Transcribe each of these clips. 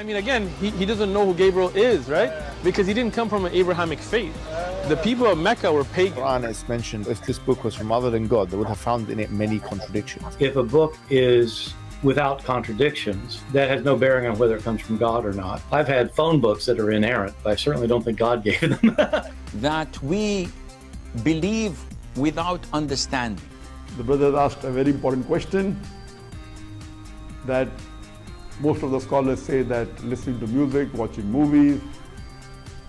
I mean, again, he doesn't know who Gabriel is, right? Because he didn't come from an Abrahamic faith. The people of Mecca were pagan. Quran is mentioned, if this book was from other than God, they would have found in it many contradictions. If a book is without contradictions, that has no bearing on whether it comes from God or not. I've had phone books that are inerrant, but I certainly don't think God gave them. That we believe without understanding. The brother asked a very important question, that most of the scholars say that listening to music, watching movies,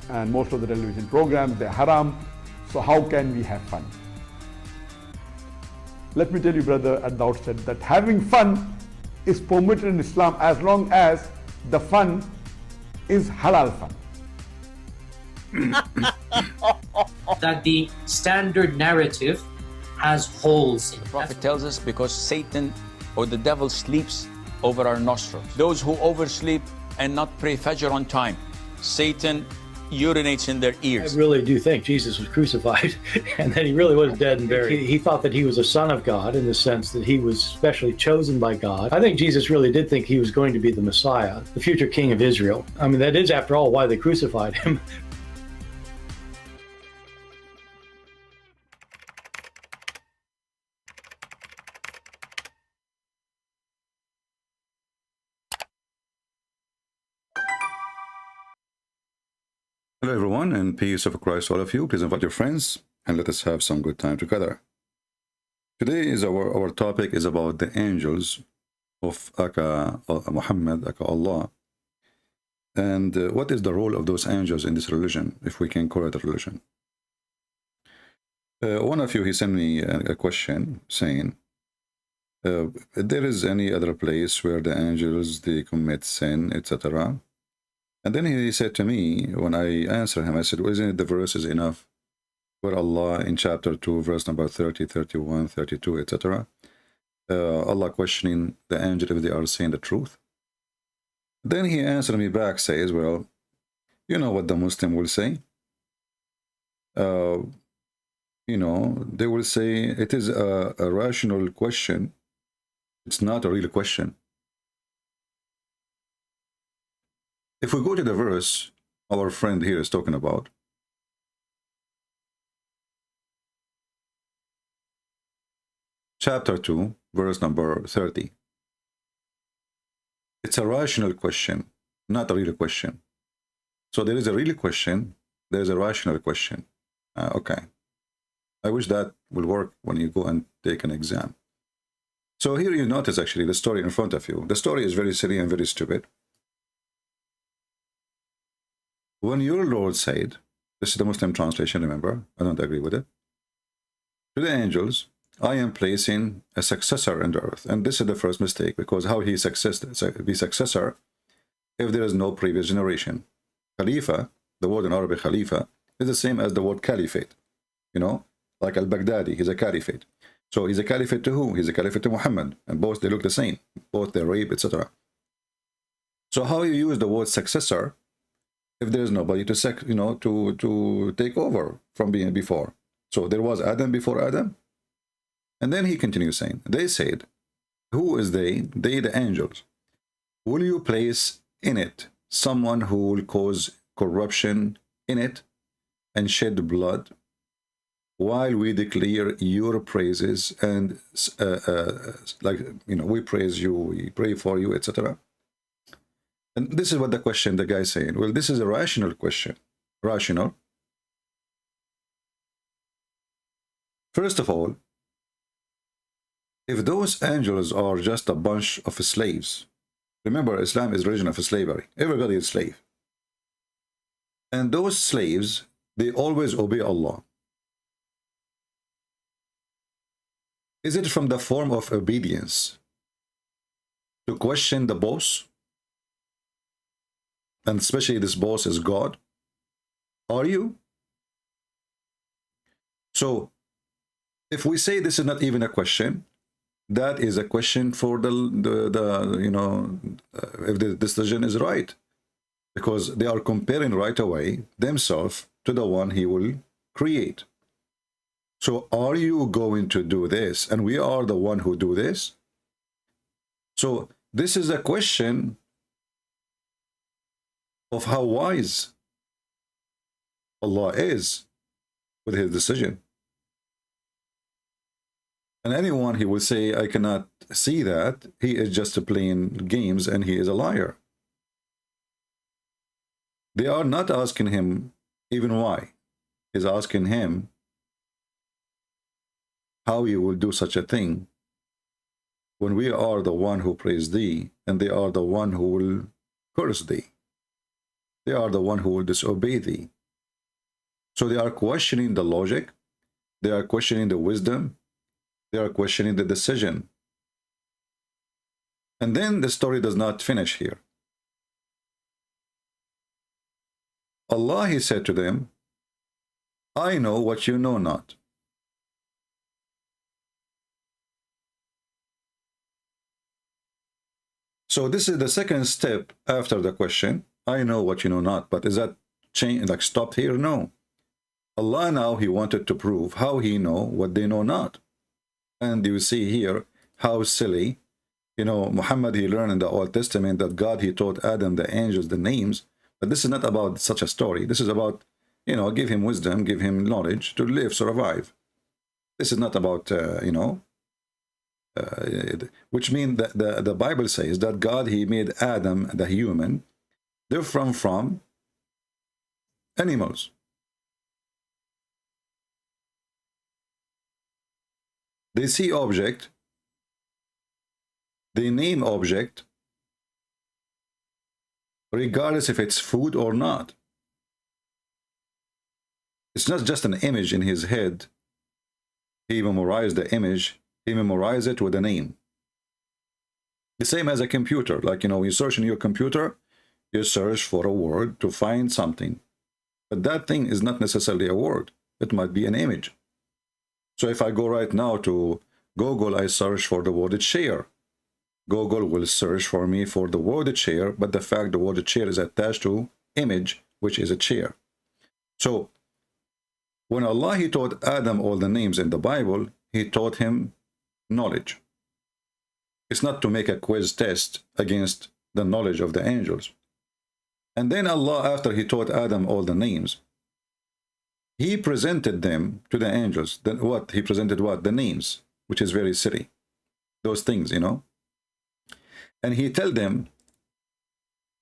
and most of the television programs, they're haram. So how can we have fun? Let me tell you, brother, at the outset, that having fun is permitted in Islam as long as the fun is halal fun. That the standard narrative has holes in it. The Prophet tells us because Satan or the devil sleeps over our nostrils. Those who oversleep and not pray Fajr on time, Satan urinates in their I ears. really do think Jesus was crucified and that he really was dead and buried. He thought that he was a son of God in the sense that he was specially chosen by God. I think Jesus really did think he was going to be the Messiah, the future king of Israel. I mean, that is, after all, why they crucified him. Hello everyone, and peace of Christ all of you. Please invite your friends and let us have some good time together. Today is our topic is about the angels of Aka Muhammad, Aka Allah. And what is the role of those angels in this religion, if we can call it a religion? One of you, he sent me a question saying, there is any other place where the angels, they commit sin, etc.? And then he said to me, when I answered him, I said, well, isn't it the verse is enough? Where Allah in chapter 2, verse number 30, 31, 32, etc. Allah questioning the angel if they are saying the truth. Then he answered me back, says, well, you know what the Muslim will say? You know, they will say it is a rational question. It's not a real question. If we go to the verse our friend here is talking about, chapter 2, verse number 30. It's a rational question, not a real question. So there is a real question, there is a rational question. Okay. I wish that will work when you go and take an exam. So here you notice actually the story in front of you. The story is very silly and very stupid. When your Lord said, this is the Muslim translation, remember, I don't agree with it, to the angels, I am placing a successor in the earth. And this is the first mistake, because how he be successor if there is no previous generation? Khalifa, the word in Arabic Khalifa, is the same as the word caliphate. You know, like al-Baghdadi, he's a caliphate. So he's a caliphate to who? He's a caliphate to Muhammad. And both, they look the same. Both they rape, etc. So how you use the word successor if there is nobody to to take over from being before? So there was Adam before Adam. And then he continues saying, they said, who is they? They, the angels. Will you place in it someone who will cause corruption in it and shed blood while we declare your praises and we praise you, we pray for you, etc.? And this is what the question the guy is saying. Well, this is a rational question. Rational. First of all, if those angels are just a bunch of slaves, remember Islam is religion of slavery. Everybody is slave. And those slaves, they always obey Allah. Is it from the form of obedience to question the boss? And especially this boss is God. Are you? So, if we say this is not even a question, that is a question for if the decision is right. Because they are comparing right away themselves to the one he will create. So, are you going to do this? And we are the one who do this? So, this is a question of how wise Allah is with his decision. And anyone he will say, I cannot see that, he is just playing games and he is a liar. They are not asking him even why. He's asking him how he will do such a thing when we are the one who praise thee and they are the one who will curse thee. They are the one who will disobey thee. So they are questioning the logic, they are questioning the wisdom, they are questioning the decision. And then the story does not finish here. Allah, he said to them, I know what you know not. So this is the second step after the question, I know what you know not. But is that change, like stopped here? No. Allah now, he wanted to prove how he know what they know not. And you see here how silly, you know, Muhammad, he learned in the Old Testament that God, he taught Adam, the angels, the names. But this is not about such a story. This is about, you know, give him wisdom, give him knowledge to live, survive. This is not about, you know, which means that the Bible says that God, he made Adam, the human, different from animals. They see object, they name object, regardless if it's food or not. It's not just an image in his head. He memorized the image, he memorized it with a name. The same as a computer, like, you know, you search in your computer, you search for a word to find something. But that thing is not necessarily a word. It might be an image. So if I go right now to Google, I search for the word chair. Google will search for me for the word chair, but the fact the word chair is attached to image, which is a chair. So when Allah, he taught Adam all the names in the Bible, he taught him knowledge. It's not to make a quiz test against the knowledge of the angels. And then Allah, after he taught Adam all the names, he presented them to the angels. Then what? He presented what? The names, which is very silly. Those things, you know. And he told them,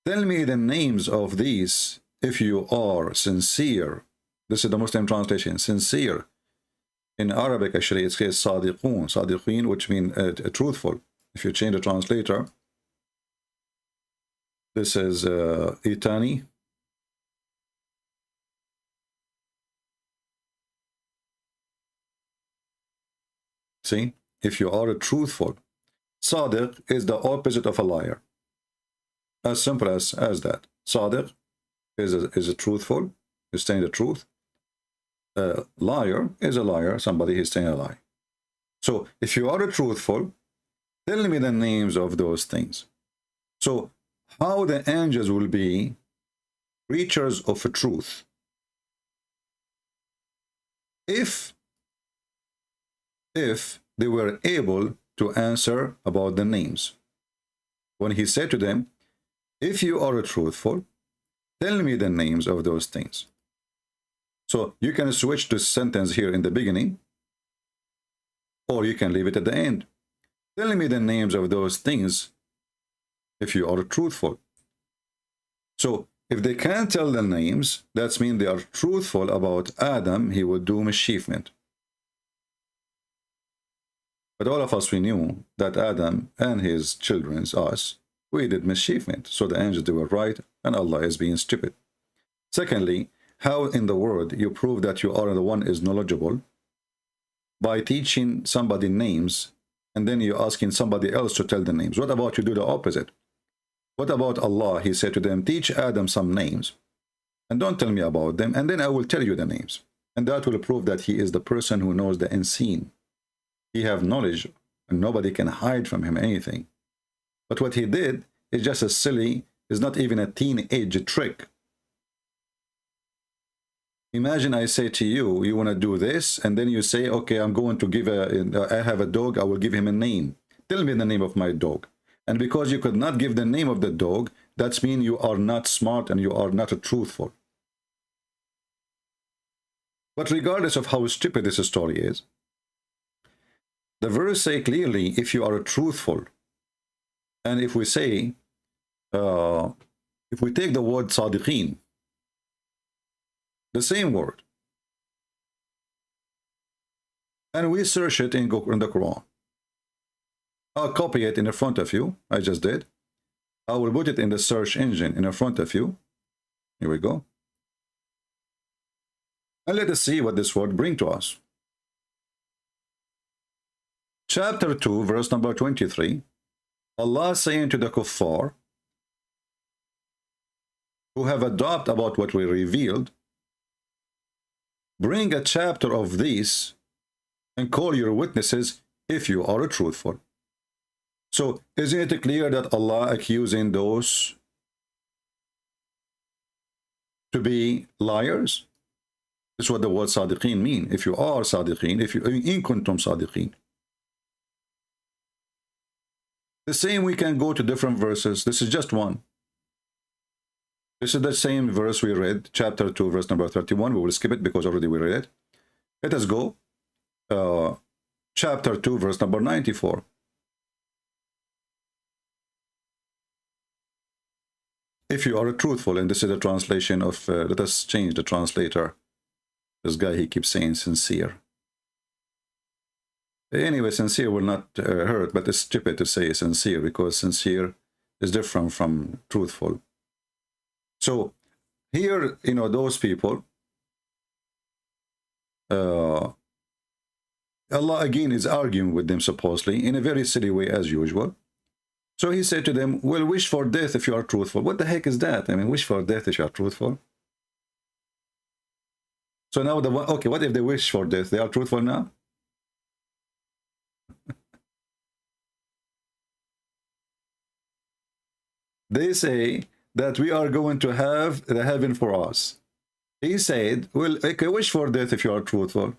tell me the names of these if you are sincere. This is the Muslim translation, sincere. In Arabic, actually, it says sadiqun, sadiqin, which means truthful. If you change the translator, this is itani. See, if you are truthful, Sadiq is the opposite of a liar. As simple as that. Sadiq is a truthful, is saying the truth. Liar is a liar, somebody is saying a lie. So if you are truthful, tell me the names of those things. So how the angels will be preachers of a truth if they were able to answer about the names. When he said to them, if you are truthful, tell me the names of those things. So you can switch the sentence here in the beginning, or you can leave it at the end. Tell me the names of those things if you are truthful. So if they can't tell the names, that means they are truthful about Adam, he will do mischievement. But all of us, we knew that Adam and his children, us, we did mischievement. So the angels, they were right, and Allah is being stupid. Secondly, how in the world you prove that you are the one is knowledgeable? By teaching somebody names, and then you're asking somebody else to tell the names. What about you do the opposite? What about Allah? He said to them, teach Adam some names, and don't tell me about them, and then I will tell you the names. And that will prove that he is the person who knows the unseen. He have knowledge, and nobody can hide from him anything. But what he did is just a silly, is not even a teenage trick. Imagine I say to you, you want to do this, and then you say, okay, I'm going to give I have a dog, I will give him a name. Tell me the name of my dog. And because you could not give the name of the dog, That means you are not smart and you are not truthful. But regardless of how stupid this story is, the verse say clearly, if you are truthful, and if we say, if we take the word sadiqeen, the same word, and we search it in the Quran, I'll copy it in the front of you. I just did. I will put it in the search engine in the front of you. Here we go. And let us see what this word brings to us. Chapter 2, verse number 23. Allah saying to the kuffar who have a doubt about what we revealed, bring a chapter of these and call your witnesses if you are truthful. So isn't it clear that Allah accusing those to be liars? That's what the word sadiqeen mean. If you are sadiqeen, if you in kuntum sadiqeen. The same, we can go to different verses. This is just one. This is the same verse we read, chapter 2, verse number 31. We will skip it because already we read it. Let us go. Chapter 2, verse number 94. If you are truthful, and this is a translation of, let us change the translator. This guy, he keeps saying sincere. Anyway, sincere will not hurt, but it's stupid to say sincere because sincere is different from truthful. So here, you know, those people, Allah again is arguing with them supposedly in a very silly way as usual. So he said to them, well, wish for death if you are truthful. What the heck is that? I mean, wish for death if you are truthful. So now, okay, what if they wish for death? They are truthful now? They say that we are going to have the heaven for us. He said, well, okay, wish for death if you are truthful.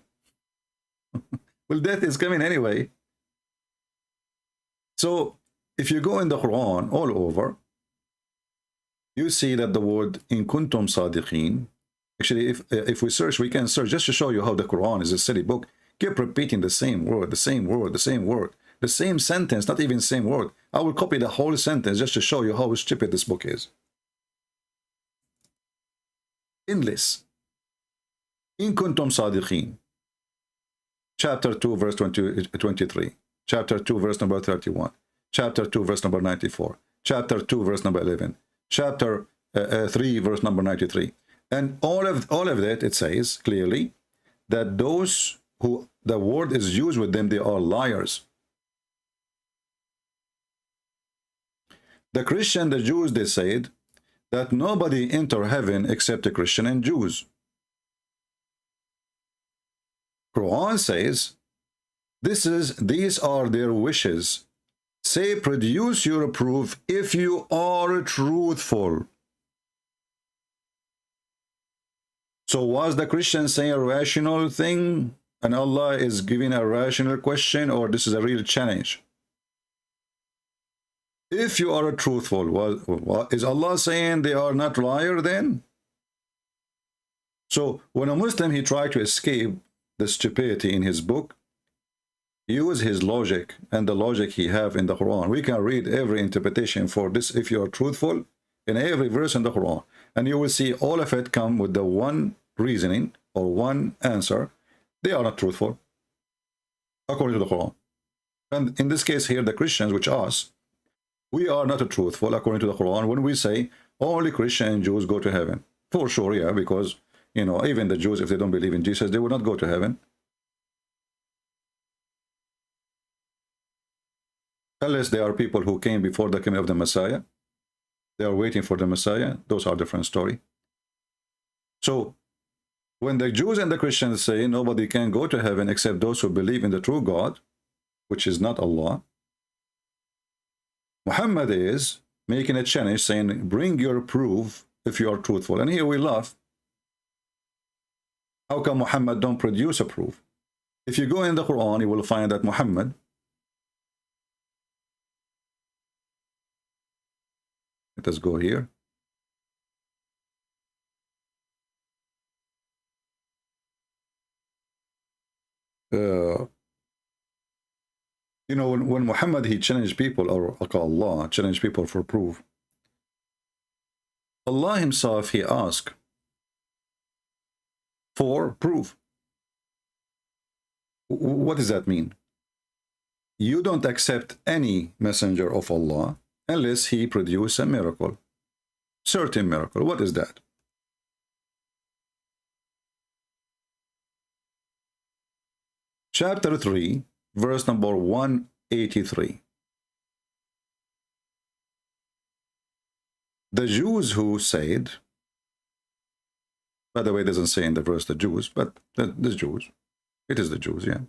Well, death is coming anyway. So if you go in the Quran all over, you see that the word in kuntum sadiqeen, actually if we search, we can search just to show you how the Quran is a silly book. Keep repeating the same word, the same word, the same word, the same sentence, not even same word. I will copy the whole sentence just to show you how stupid this book is. Endless. In kuntum sadiqeen. Chapter 2, verse 23. Chapter 2, verse number 31. Chapter 2, verse number 94. Chapter 2, verse number 11. Chapter 3, verse number 93. And all of that, it says clearly that those who the word is used with them, they are liars. The Christian, the Jews, they said that nobody enter heaven except the Christian and Jews. Quran says, these are their wishes. Say, produce your proof if you are truthful. So was the Christian saying a rational thing and Allah is giving a rational question, or this is a real challenge? If you are truthful, well, is Allah saying they are not liar then? So when a Muslim, he tried to escape the stupidity in his book, use his logic and the logic he have in the Quran. We can read every interpretation for this if you are truthful in every verse in the Quran, and you will see all of it come with the one reasoning or one answer. They are not truthful according to the Quran. And in this case here, the Christians, which us, we are not truthful according to the Quran when we say only Christian and Jews go to heaven. For sure, yeah, because, you know, even the Jews, if they don't believe in Jesus, they will not go to heaven. Unless there are people who came before the coming of the Messiah. They are waiting for the Messiah. Those are different story. So when the Jews and the Christians say nobody can go to heaven except those who believe in the true God, which is not Allah, Muhammad is making a challenge saying, bring your proof if you are truthful. And here we laugh. How come Muhammad don't produce a proof? If you go in the Quran, you will find that Muhammad, Let us go here. You know, when Muhammad, he challenged people, or Allah challenged people for proof, Allah himself, he asked for proof. What does that mean? You don't accept any messenger of Allah unless he produce a miracle, certain miracle. What is that? Chapter 3, verse number 183. The Jews who said, by the way, it doesn't say in the verse the Jews, but the Jews, it is the Jews, yeah.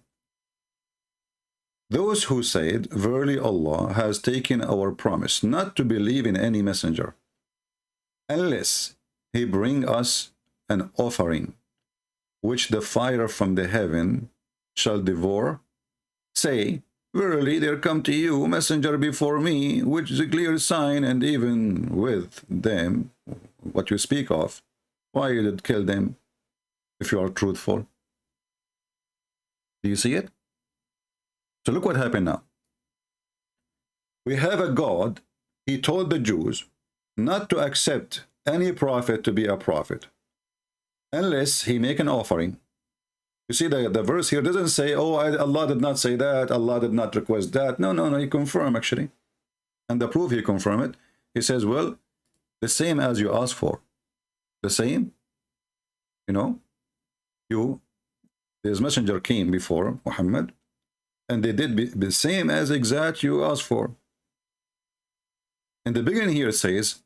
Those who said, verily Allah has taken our promise not to believe in any messenger, unless he bring us an offering, which the fire from the heaven shall devour, say, verily there come to you messenger before me, which is a clear sign, and even with them, what you speak of, why you did kill them, if you are truthful? Do you see it? So look what happened now. We have a God, he told the Jews not to accept any prophet to be a prophet, unless he make an offering. You see, the verse here doesn't say, oh, Allah did not say that, Allah did not request that. No, he confirmed actually. And the proof he confirmed it, he says, well, the same as you asked for. The same, you know, this messenger came before Muhammad, and they did the same as exact you asked for. In the beginning here it says,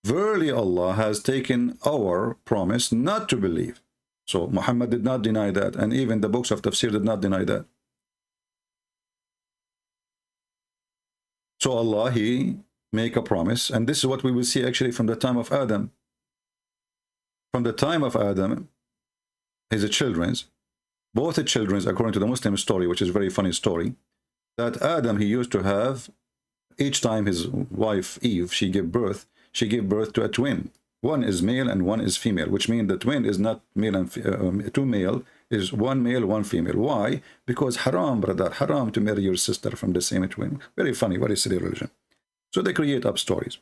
verily Allah has taken our promise not to believe. So Muhammad did not deny that, and even the books of tafsir did not deny that. So Allah, he make a promise, and this is what we will see actually from the time of Adam. From the time of Adam, his children's, both the children's, according to the Muslim story, which is a very funny story, that Adam, he used to have, each time his wife Eve, she gave birth to a twin. One is male and one is female, which means the twin is not male and two male, is one male, one female. Why? Because haram, brother, haram to marry your sister from the same twin. Very funny, very silly religion. So they create up stories.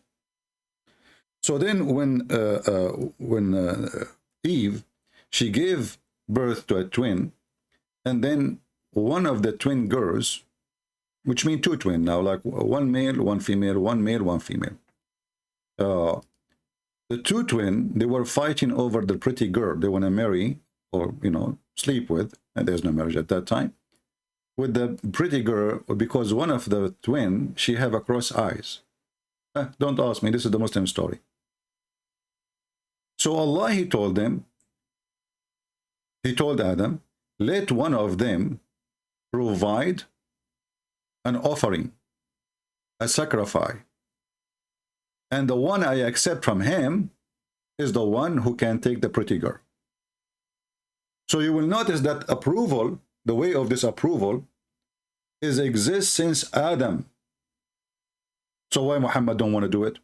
So then when Eve, she gave birth to a twin, and then one of the twin girls, which means two twins now, like one male, one female, one male, one female. The two twins, they were fighting over the pretty girl they want to marry, or, you know, sleep with, and there's no marriage at that time, with the pretty girl, because one of the twin, she have a cross eyes. Don't ask me, this is the Muslim story. So Allah, he told them, he told Adam, let one of them provide an offering, a sacrifice. And the one I accept from him is the one who can take the pretty girl. So you will notice that approval, the way of this approval, exists since Adam. So why Muhammad don't want to do it?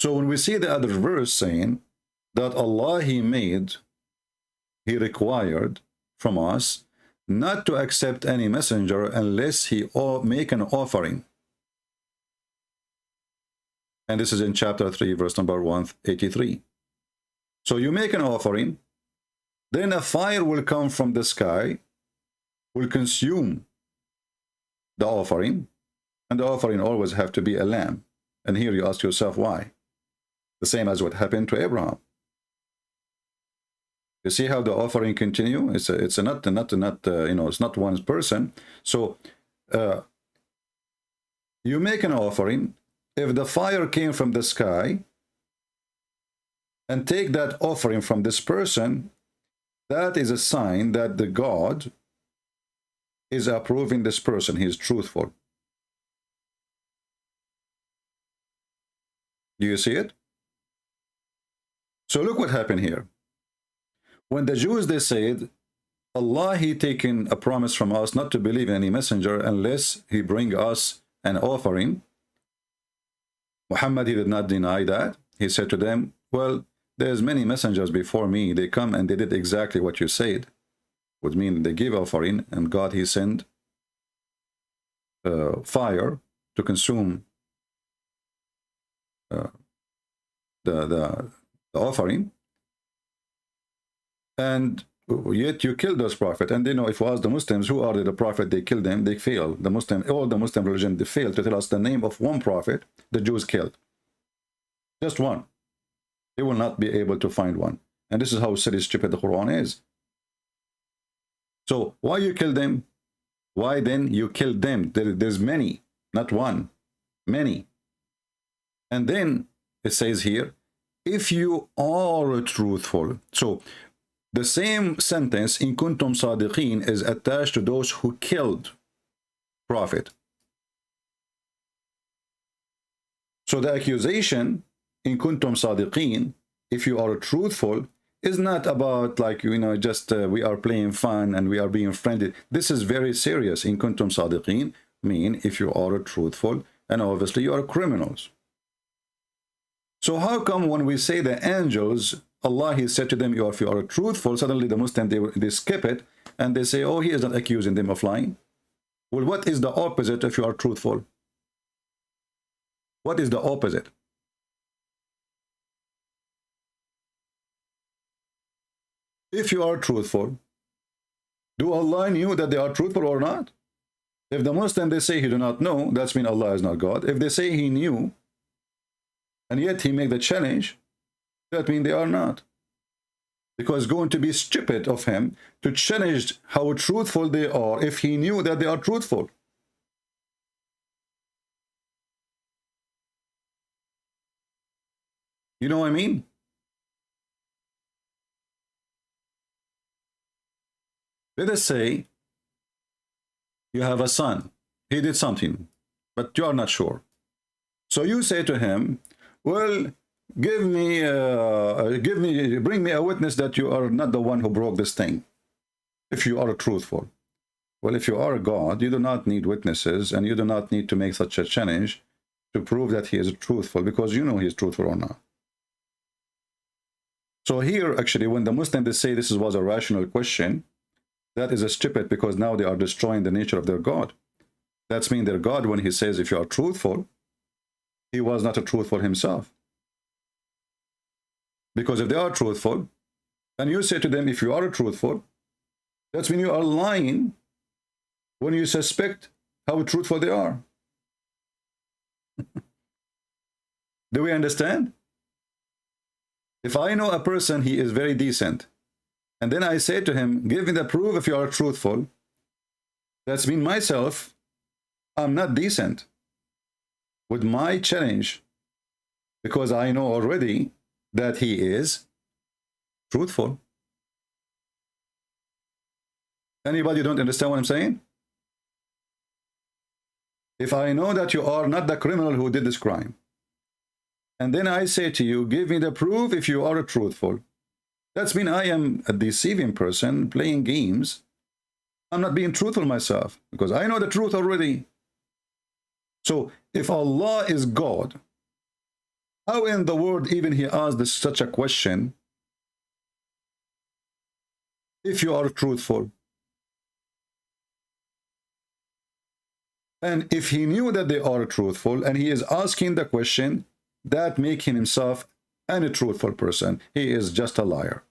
So when we see the other verse saying that Allah, he required from us not to accept any messenger unless he make an offering. And this is in chapter 3, verse number 183. So you make an offering, then a fire will come from the sky, will consume the offering, and the offering always have to be a lamb. And here you ask yourself why. The same as what happened to Abraham. You see how the offering continue? It's not it's not one person. So you make an offering. If the fire came from the sky and take that offering from this person, that is a sign that the God is approving this person. He is truthful. Do you see it? So look what happened here. When the Jews, they said, Allah, he taken a promise from us not to believe in any messenger unless he bring us an offering, Muhammad, he did not deny that. He said to them, well, there's many messengers before me. They come and they did exactly what you said. Would mean they give offering, and God, he sent fire to consume the offering, and yet you killed those prophets. And you know, if we ask the Muslims who are the prophet they killed them, they fail. The Muslim, all the Muslim religion, they fail to tell us the name of one prophet the Jews killed. Just one. They will not be able to find one. And this is how silly, stupid the Quran is. So why you kill them? Why then you killed them? There's many, not one, many. And then it says here, if you are truthful. So the same sentence in kuntum sadiqeen is attached to those who killed prophet. So the accusation in kuntum sadiqeen, if you are truthful, is not about like, you know, just we are playing fun and we are being friendly. This is very serious. In kuntum sadiqeen mean if you are truthful, and obviously you are criminals. So how come when we say the angels, Allah, he said to them, if you are truthful, suddenly the Muslims, they skip it and they say, oh, he is not accusing them of lying. Well, what is the opposite if you are truthful? What is the opposite? If you are truthful, do Allah knew that they are truthful or not? If the Muslim, they say he do not know, that's mean Allah is not God. If they say he knew, and yet he make the challenge, that means they are not. Because it's going to be stupid of him to challenge how truthful they are if he knew that they are truthful. You know what I mean? Let us say you have a son. He did something, but you are not sure. So you say to him, well, bring me a witness that you are not the one who broke this thing, if you are truthful. Well, if you are God, you do not need witnesses, and you do not need to make such a challenge to prove that he is truthful, because you know he is truthful or not. So here, actually, when the Muslims, they say this was a rational question, that is a stupid, because now they are destroying the nature of their God. That's mean their God, when he says, if you are truthful, he was not a truthful himself. Because if they are truthful, and you say to them, if you are truthful, that's when you are lying when you suspect how truthful they are. Do we understand? If I know a person, he is very decent, and then I say to him, give me the proof if you are truthful, that's mean myself, I'm not decent with my challenge, because I know already that he is truthful. Anybody don't understand what I'm saying? If I know that you are not the criminal who did this crime, and then I say to you, give me the proof if you are truthful, that's mean I am a deceiving person playing games. I'm not being truthful myself, because I know the truth already. So if Allah is God, how in the world even he asked such a question, if you are truthful? And if he knew that they are truthful and he is asking the question, that make him himself a truthful person. He is just a liar.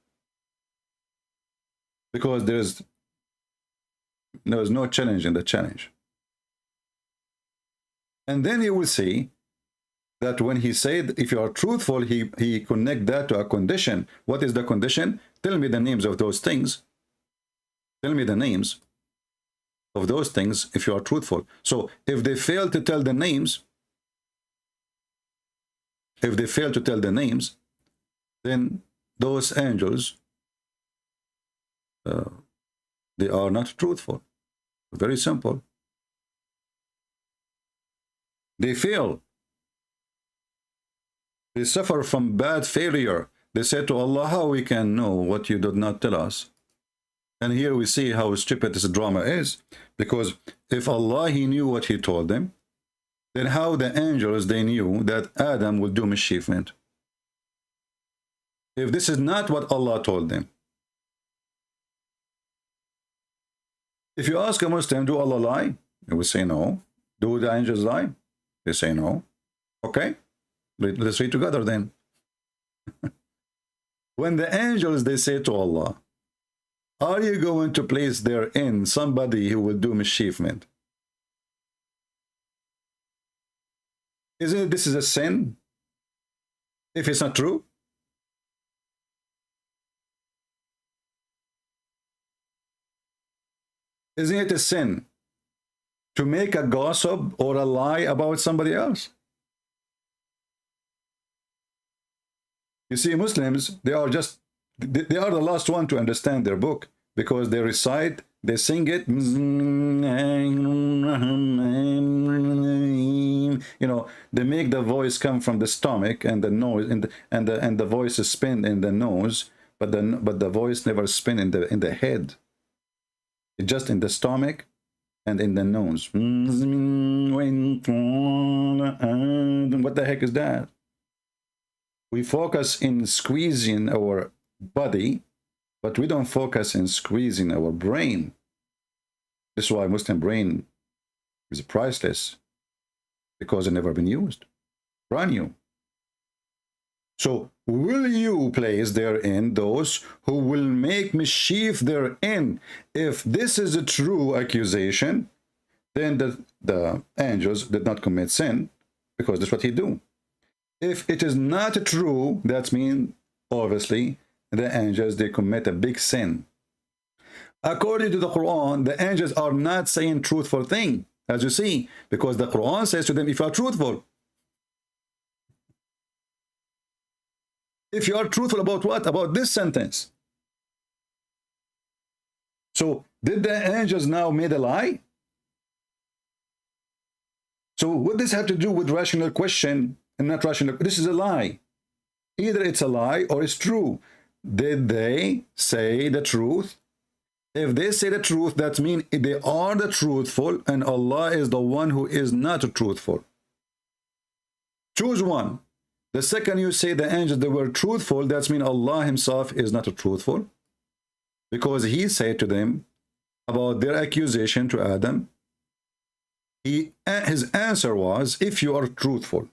Because there is no challenge in the challenge. And then you will see that when he said, if you are truthful, he connect that to a condition. What is the condition? Tell me the names of those things. Tell me the names of those things if you are truthful. So if they fail to tell the names, then those angels, they are not truthful. Very simple. They fail. They suffer from bad failure. They say to Allah, how we can know what you did not tell us? And here we see how stupid this drama is. Because if Allah, he knew what he told them, then how the angels, they knew that Adam will do mischievement? If this is not what Allah told them. If you ask a Muslim, do Allah lie? They will say no. Do the angels lie? They say no. Okay, let's read together then. When the angels, they say to Allah, are you going to place therein somebody who will do mischievement? Isn't it this is a sin if it's not true? Isn't it a sin to make a gossip or a lie about somebody else? You see, Muslims, they are the last one to understand their book, because they recite, they sing it, you know, they make the voice come from the stomach and the nose, and the voice is spin in the nose, but the voice never spin in the head. It's just in the stomach and in the nose. What the heck is that? We focus in squeezing our body, but we don't focus in squeezing our brain. This is why Muslim brain is priceless, because it's never been used. Brand new. So, will you place therein those who will make mischief therein? If this is a true accusation, then the angels did not commit sin, because that's what he do. If it is not true, that means, obviously, the angels, they commit a big sin. According to the Quran, the angels are not saying truthful thing, as you see, because the Quran says to them, if you are truthful. If you are truthful about what? About this sentence. So, did the angels now made a lie? So, what does this have to do with rational question and not rational? This is a lie. Either it's a lie or it's true. Did they say the truth? If they say the truth, that means they are the truthful, and Allah is the one who is not truthful. Choose one. The second you say the angels, they were truthful, that means Allah himself is not truthful, because he said to them about their accusation to Adam, his answer was, if you are truthful.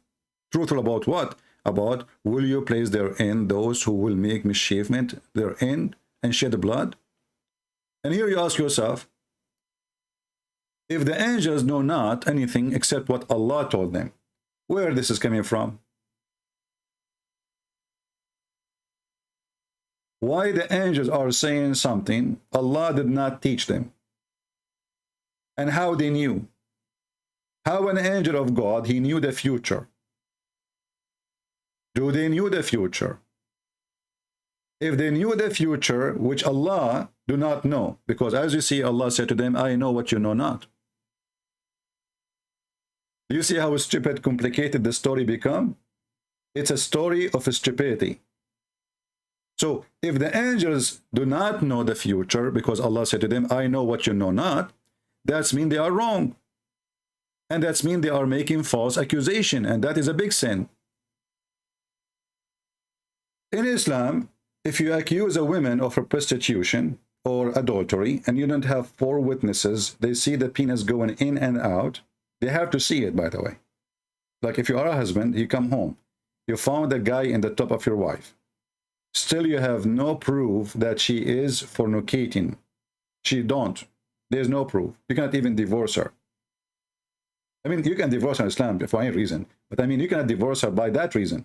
Truthful about what? About, will you place therein those who will make mischievement therein and shed blood? And here you ask yourself, if the angels know not anything except what Allah told them, where this is coming from? Why the angels are saying something Allah did not teach them? And how they knew? How an angel of God, he knew the future? Do they knew the future? If they knew the future, which Allah do not know, because as you see, Allah said to them, I know what you know not. Do you see how stupid, complicated the story become? It's a story of stupidity. So, if the angels do not know the future, because Allah said to them, I know what you know not, that means they are wrong. And that means they are making false accusation, and that is a big sin. In Islam, if you accuse a woman of her prostitution or adultery, and you don't have 4 witnesses, they see the penis going in and out, they have to see it, by the way. Like if you are a husband, you come home, you found a guy in the top of your wife. Still, you have no proof that she is fornicating. She don't. There's no proof. You cannot even divorce her. I mean, you can divorce her in Islam for any reason, but I mean, you cannot divorce her by that reason.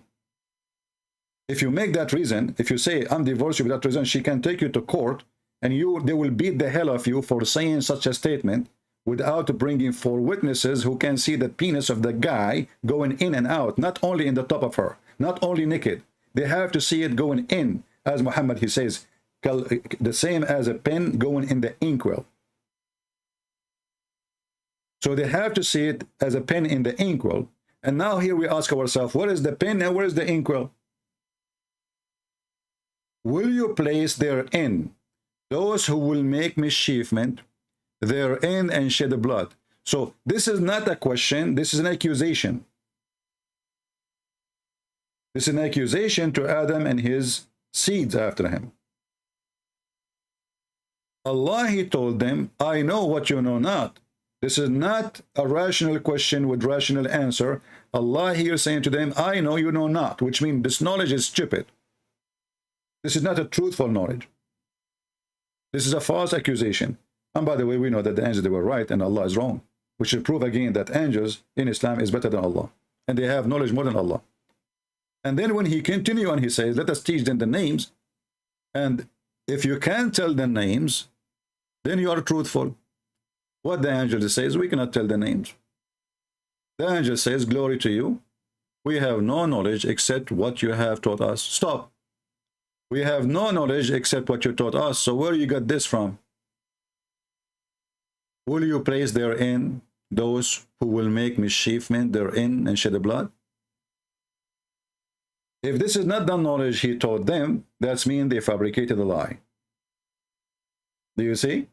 If you make that reason, if you say, I'm divorced you with that reason, she can take you to court, and they will beat the hell of you for saying such a statement without bringing 4 witnesses who can see the penis of the guy going in and out, not only in the top of her, not only naked. They have to see it going in, as Muhammad, he says, the same as a pen going in the inkwell. So they have to see it as a pen in the inkwell. And now here we ask ourselves, what is the pen and where is the inkwell? Will you place therein those who will make mischievement therein and shed blood? So this is not a question, this is an accusation. This is an accusation to Adam and his seeds after him. Allah, he told them, I know what you know not. This is not a rational question with rational answer. Allah here saying to them, I know you know not, which means this knowledge is stupid. This is not a truthful knowledge. This is a false accusation. And by the way, we know that the angels, they were right and Allah is wrong, which should prove again that angels in Islam is better than Allah. And they have knowledge more than Allah. And then when he continues and he says, let us teach them the names. And if you can't tell the names, then you are truthful. What the angel says, we cannot tell the names. The angel says, glory to you. We have no knowledge except what you have taught us. Stop. We have no knowledge except what you taught us. So where you got this from? Will you place therein those who will make mischievement therein and shed the blood? If this is not the knowledge he taught them, that's mean they fabricated a lie. Do you see?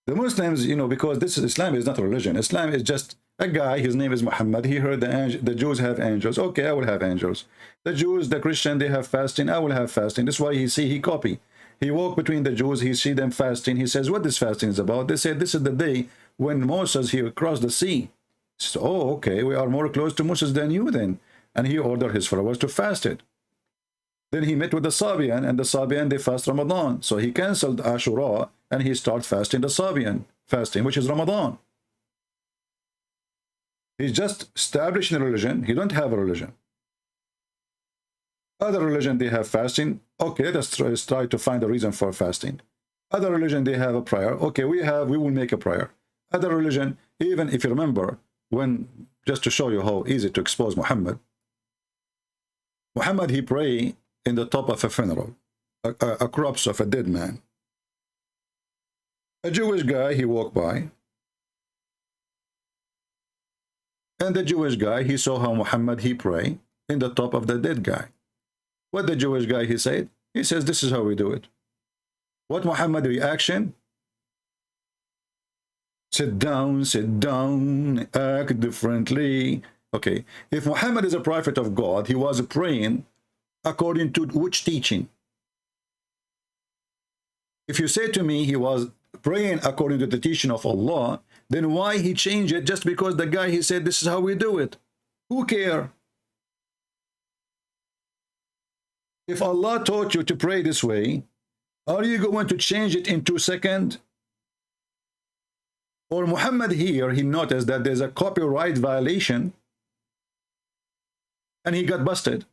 The Muslims, you know, because this is Islam is not a religion. Islam is just a guy, his name is Muhammad. He heard the Jews have angels. Okay, I will have angels. The Jews, the Christian, they have fasting. I will have fasting. That's why he copy. He walked between the Jews. He see them fasting. He says, what this fasting is about? They said, this is the day when Moses, he crossed the sea. He says, oh, okay, we are more close to Moses than you then. And he ordered his followers to fast it. Then he met with the Sabian, and the Sabian, they fast Ramadan. So he canceled Ashura, and he started fasting the Sabian fasting, which is Ramadan. He's just establishing a religion. He don't have a religion. Other religion, they have fasting. Okay, let's try to find a reason for fasting. Other religion, they have a prayer. Okay, we will make a prayer. Other religion, even if you remember, when, just to show you how easy to expose Muhammad, he prayed in the top of a funeral, a corpse of a dead man. A Jewish guy, he walked by, and the Jewish guy, he saw how Muhammad, he prayed in the top of the dead guy. What the Jewish guy, he said? He says, this is how we do it. What Muhammad reaction? Sit down, act differently. Okay, if Muhammad is a prophet of God, he was praying according to which teaching? If you say to me he was praying according to the teaching of Allah, then why he changed it just because the guy, he said, this is how we do it? Who care? If Allah taught you to pray this way, are you going to change it in 2 seconds? Or Muhammad here, he noticed that there's a copyright violation and he got busted.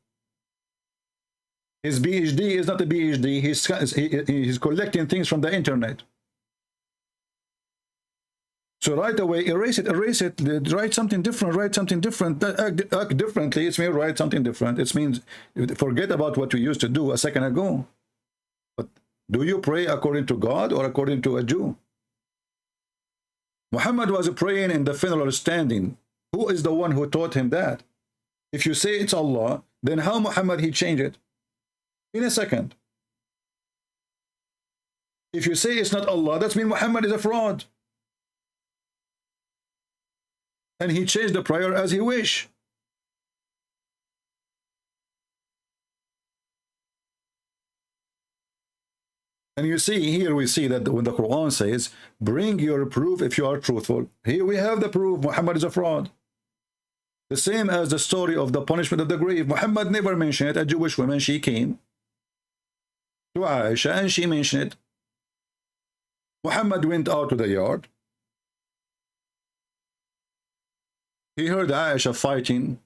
His PhD is not a PhD, he's collecting things from the internet. So right away, erase it, write something different, act differently. It means write something different. It means forget about what you used to do a second ago. But do you pray according to God or according to a Jew? Muhammad was praying in the funeral standing. Who is the one who taught him that? If you say it's Allah, then how Muhammad he changed it? In a second. If you say it's not Allah, that means Muhammad is a fraud. And he changed the prayer as he wish. And you see, here we see that when the Quran says, bring your proof if you are truthful. Here we have the proof, Muhammad is a fraud. The same as the story of the punishment of the grave. Muhammad never mentioned it. A Jewish woman, she came to Aisha and she mentioned it. Muhammad went out to the yard. He heard Aisha fighting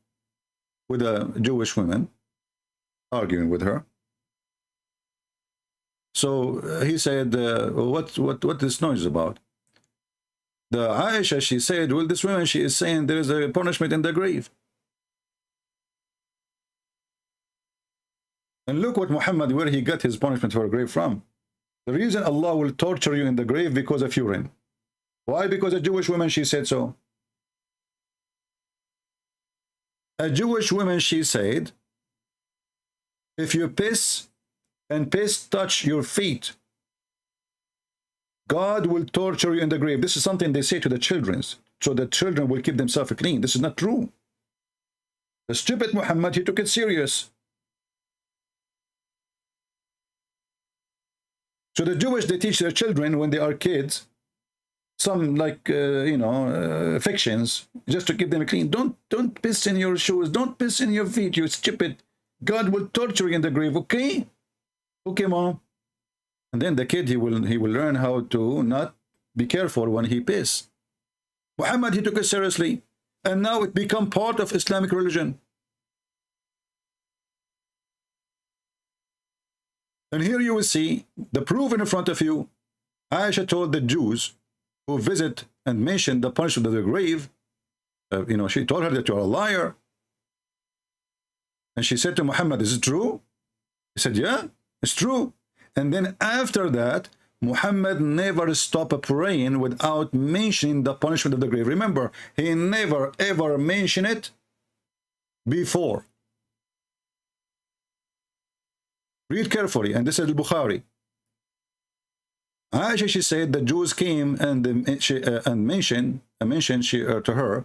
with a Jewish woman, arguing with her. So he said, what this noise is about? The Aisha, she said, well, this woman, she is saying there is a punishment in the grave. And look what Muhammad, where he got his punishment for a grave from. The reason Allah will torture you in the grave because of urine. Why? Because a Jewish woman, she said so. A Jewish woman, she said, if you piss and piss touch your feet, God will torture you in the grave. This is something they say to the children, so the children will keep themselves clean. This is not true. The stupid Muhammad, he took it serious. So the Jewish, they teach their children when they are kids, some like, fictions, just to keep them clean. Don't piss in your shoes. Don't piss in your feet, you stupid. God will torture you in the grave, okay? Okay, mom. And then the kid, he will learn how to not be careful when he piss. Muhammad, he took it seriously. And now it become part of Islamic religion. And here you will see the proof in front of you. Aisha told the Jews who visit and mention the punishment of the grave, she told her that you are a liar. And she said to Muhammad, is it true? He said, yeah, it's true. And then after that, Muhammad never stopped praying without mentioning the punishment of the grave. Remember, he never ever mentioned it before. Read carefully, and this is Al-Bukhari. Aisha, she said the Jews came and mentioned to her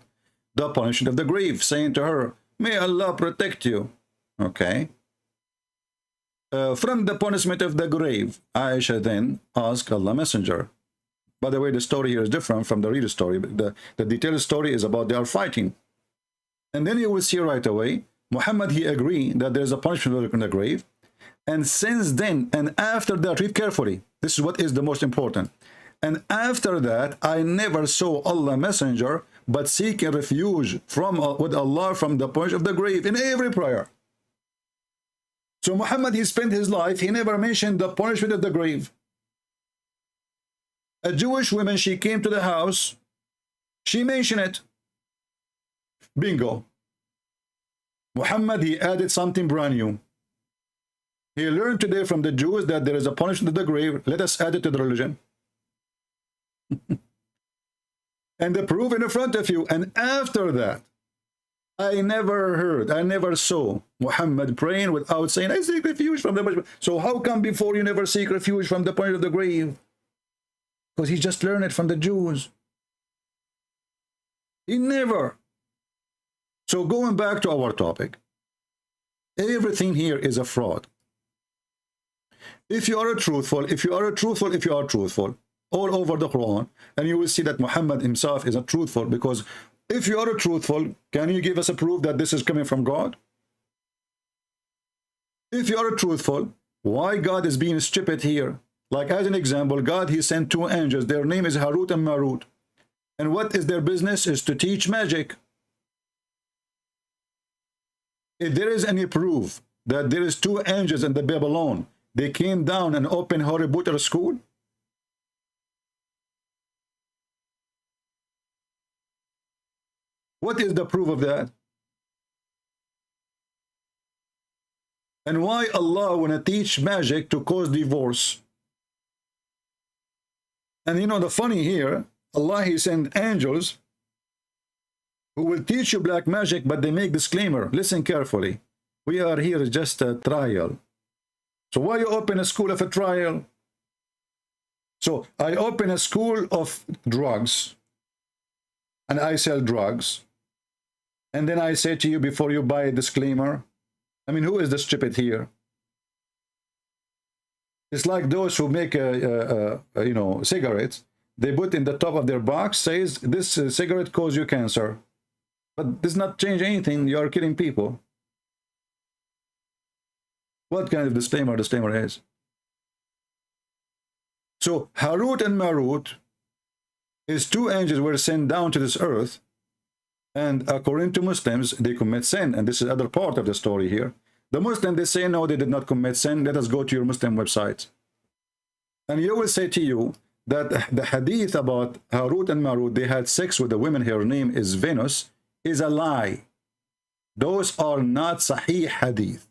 the punishment of the grave, saying to her, may Allah protect you. Okay. From the punishment of the grave, Aisha then asked Allah Messenger. By the way, the story here is different from the real story. The detailed story is about they are fighting. And then you will see right away, Muhammad, he agreed that there is a punishment in the grave. And since then, and after that, read carefully. This is what is the most important. And after that, I never saw Allah Messenger, but seeking refuge with Allah from the punishment of the grave in every prayer. So Muhammad, he spent his life, he never mentioned the punishment of the grave. A Jewish woman, she came to the house, she mentioned it. Bingo. Muhammad, he added something brand new. He learned today from the Jews that there is a punishment of the grave. Let us add it to the religion. And the proof in front of you. And after that, I never heard, I never saw Muhammad praying without saying, I seek refuge from the punishment. So how come before you never seek refuge from the punishment of the grave? Because he just learned it from the Jews. He never. So going back to our topic, everything here is a fraud. If you are truthful, all over the Quran, and you will see that Muhammad himself is not truthful, because if you are truthful, can you give us a proof that this is coming from God? If you are truthful, why God is being stupid here? Like as an example, God, he sent two angels. Their name is Harut and Marut. And what is their business? Is to teach magic. If there is any proof that there is two angels in the Babylon, they came down and opened Harry Potter school? What is the proof of that? And why Allah wanna teach magic to cause divorce? And you know the funny here, Allah, he sent angels who will teach you black magic, but they make disclaimer. Listen carefully. We are here just a trial. So why you open a school of a trial? So I open a school of drugs and I sell drugs. And then I say to you before you buy a disclaimer. I mean, who is the stupid here? It's like those who make cigarettes. They put in the top of their box says this cigarette causes you cancer. But does not change anything. You are killing people. What kind of disclaimer is? So Harut and Marut is two angels were sent down to this earth. And according to Muslims, they commit sin. And this is other part of the story here. The Muslims, they say, no, they did not commit sin. Let us go to your Muslim website. And you will say to you that the hadith about Harut and Marut, they had sex with a woman, her name is Venus, is a lie. Those are not Sahih hadith.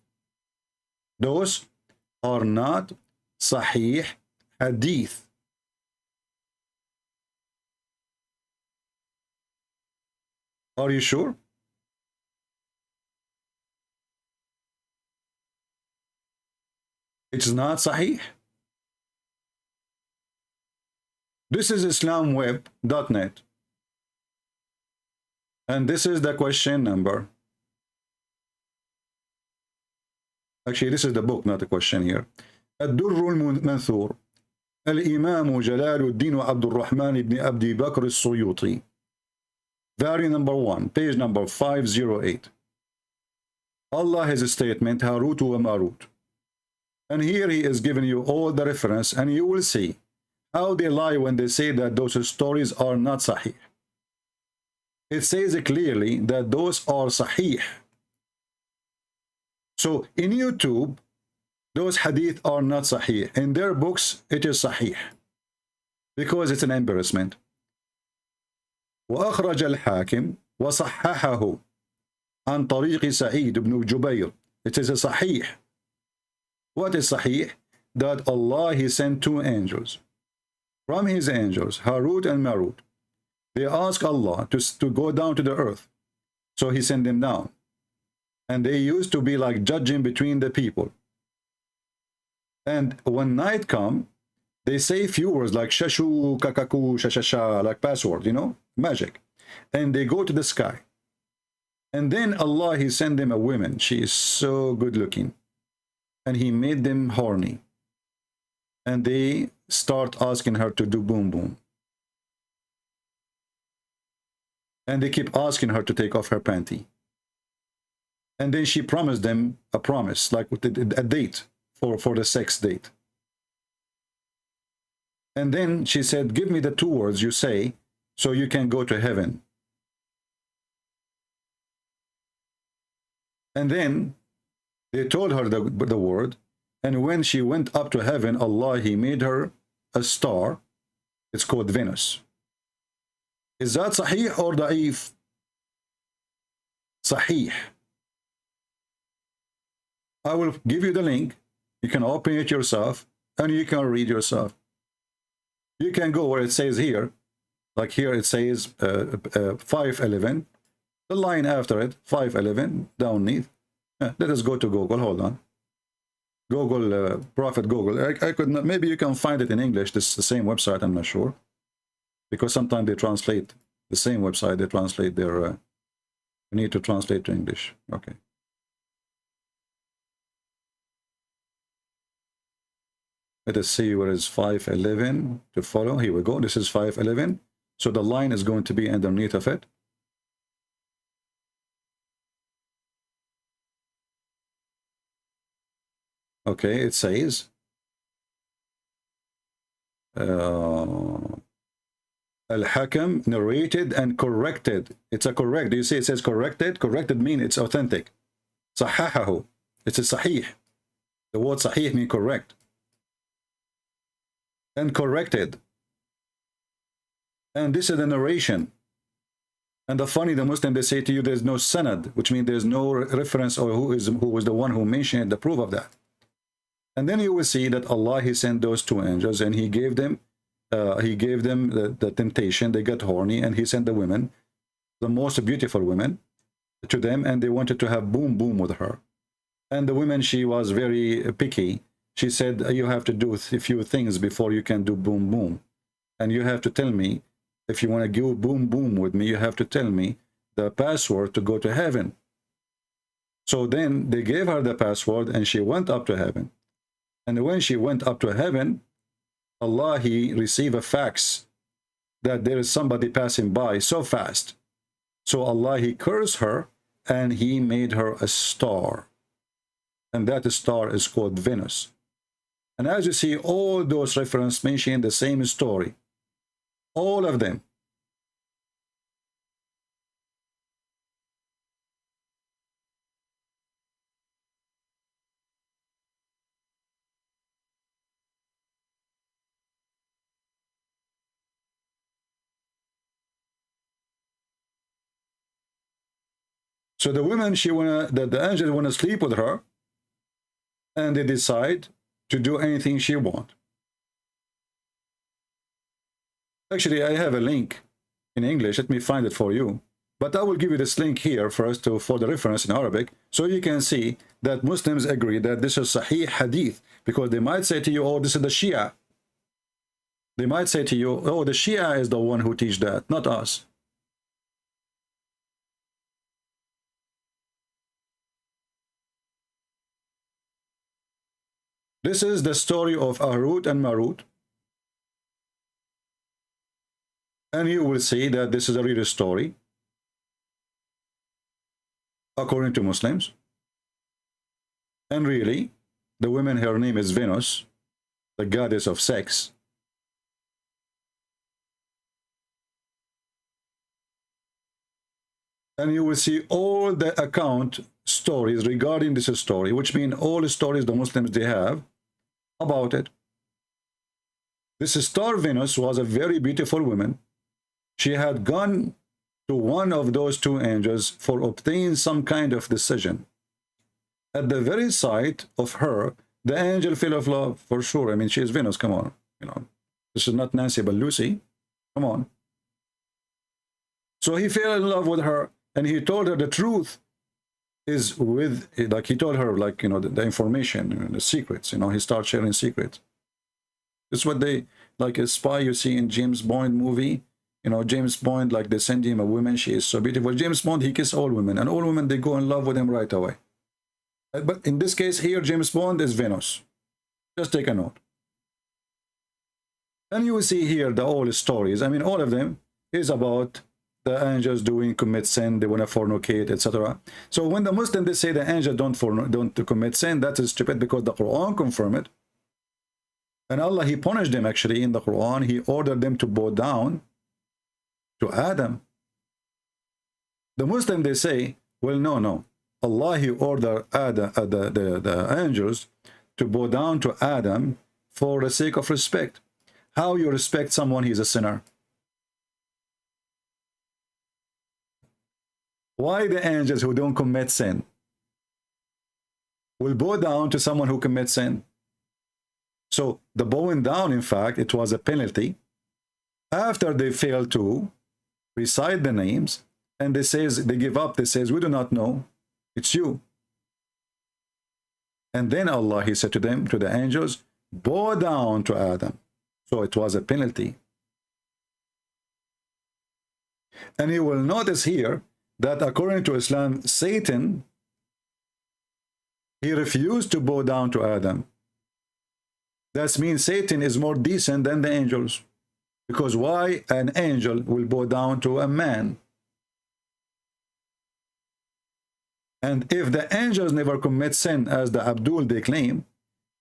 Those are not Sahih hadith. Are you sure? It's not Sahih. This is islamweb.net. And this is the question number. Actually, this is the book, not the question here. الدر المنثور الإمام جلال الدين عبد الرحمن بن عبد بكر السيوطي. Variant number 1, page number 508. Allah has a statement, Harut wa Marut. And here he is giving you all the reference, and you will see how they lie when they say that those stories are not sahih. It says clearly that those are sahih. So in YouTube, those hadith are not sahih. In their books, it is sahih. Because it's an embarrassment. وأخرج الحاكم وصححه عن طريق سعيد بن جبير. It is a sahih. What is sahih? That Allah, he sent 2 angels. From his angels, Harut and Marut. They ask Allah to go down to the earth. So he sent them down. And they used to be like judging between the people. And when night come, they say few words like shashu, kakaku, shashasha, like password, you know, magic. And they go to the sky. And then Allah, he sent them a woman. She is so good looking. And he made them horny. And they start asking her to do boom boom. And they keep asking her to take off her panty. And then she promised them a promise, like a date for the sex date. And then she said, give me the 2 words you say so you can go to heaven. And then they told her the word. And when she went up to heaven, Allah, he made her a star. It's called Venus. Is that sahih or da'if? Sahih. I will give you the link. You can open it yourself and you can read yourself. You can go where it says here, like here it says 511. The line after it, 511, down neath. Let us go to Google. Hold on. Google, Prophet Google. I could not, maybe you can find it in English. This is the same website, I'm not sure. Because sometimes they translate the same website, they translate their, you need to translate to English. Okay. Let us see where is 511 to follow. Here we go. This is 511. So the line is going to be underneath of it. Okay, it says Al-Hakam narrated and corrected. It's a correct. Do you see it says corrected? Corrected means it's authentic. Sahahahu. It's a sahih. The word sahih means correct. And corrected. And this is the narration. And the Muslim, they say to you there's no sanad, which means there's no reference or who was the one who mentioned the proof of that. And then you will see that Allah, he sent those 2 angels and he gave them the temptation. They got horny and he sent the women, the most beautiful women, to them, and they wanted to have boom boom with her. And the woman, she was very picky. She said, you have to do a few things before you can do boom boom. And you have to tell me, if you want to go boom boom with me, you have to tell me the password to go to heaven. So then they gave her the password and she went up to heaven. And when she went up to heaven, Allah, he received a fax that there is somebody passing by so fast. So Allah, he cursed her and he made her a star. And that star is called Venus. And as you see, all those references mention the same story. All of them. So the women, the angels want to sleep with her, and they decide to do anything she wants. Actually, I have a link in English. Let me find it for you. But I will give you this link here first for the reference in Arabic, so you can see that Muslims agree that this is Sahih Hadith, because they might say to you, oh, this is the Shia. They might say to you, oh, the Shia is the one who teach that, not us. This is the story of Harut and Marut. And you will see that this is a real story, according to Muslims. And really, the woman, her name is Venus, the goddess of sex. And you will see all the account stories regarding this story, which mean all the stories the Muslims they have about it. This star Venus was a very beautiful woman. She had gone to one of those two angels for obtaining some kind of decision. At the very sight of her, the angel fell of love, for sure. I mean, she is Venus, come on. You know, this is not Nancy, but Lucy. Come on. So he fell in love with her, and he told her the truth is with, like he told her, like, you know, the information, the secrets, you know, he starts sharing secrets. It's what they, like a spy you see in James Bond movie. You know, James Bond, like they send him a woman, she is so beautiful. James Bond, he kisses all women, and all women, they go in love with him right away. But in this case here, James Bond is Venus. Just take a note. And you will see here the old stories. I mean, all of them is about the angels doing commit sin, they want to fornicate, etc. So when the Muslims, they say the angels don't commit sin, that is stupid, because the Quran confirm it. And Allah, he punished them actually in the Quran. He ordered them to bow down to Adam. The Muslim, they say, well, no. Allah, he ordered Adam, the angels to bow down to Adam for the sake of respect. How you respect someone, he's a sinner? Why the angels who don't commit sin will bow down to someone who commits sin? So the bowing down, in fact, it was a penalty. After they fail to recite the names, and they give up, they says, we do not know, it's you. And then Allah, he said to them, to the angels, bow down to Adam. So it was a penalty. And you will notice here that according to Islam, Satan, he refused to bow down to Adam. That means Satan is more decent than the angels. Because why an angel will bow down to a man? And if the angels never commit sin, as the Abdul they claim,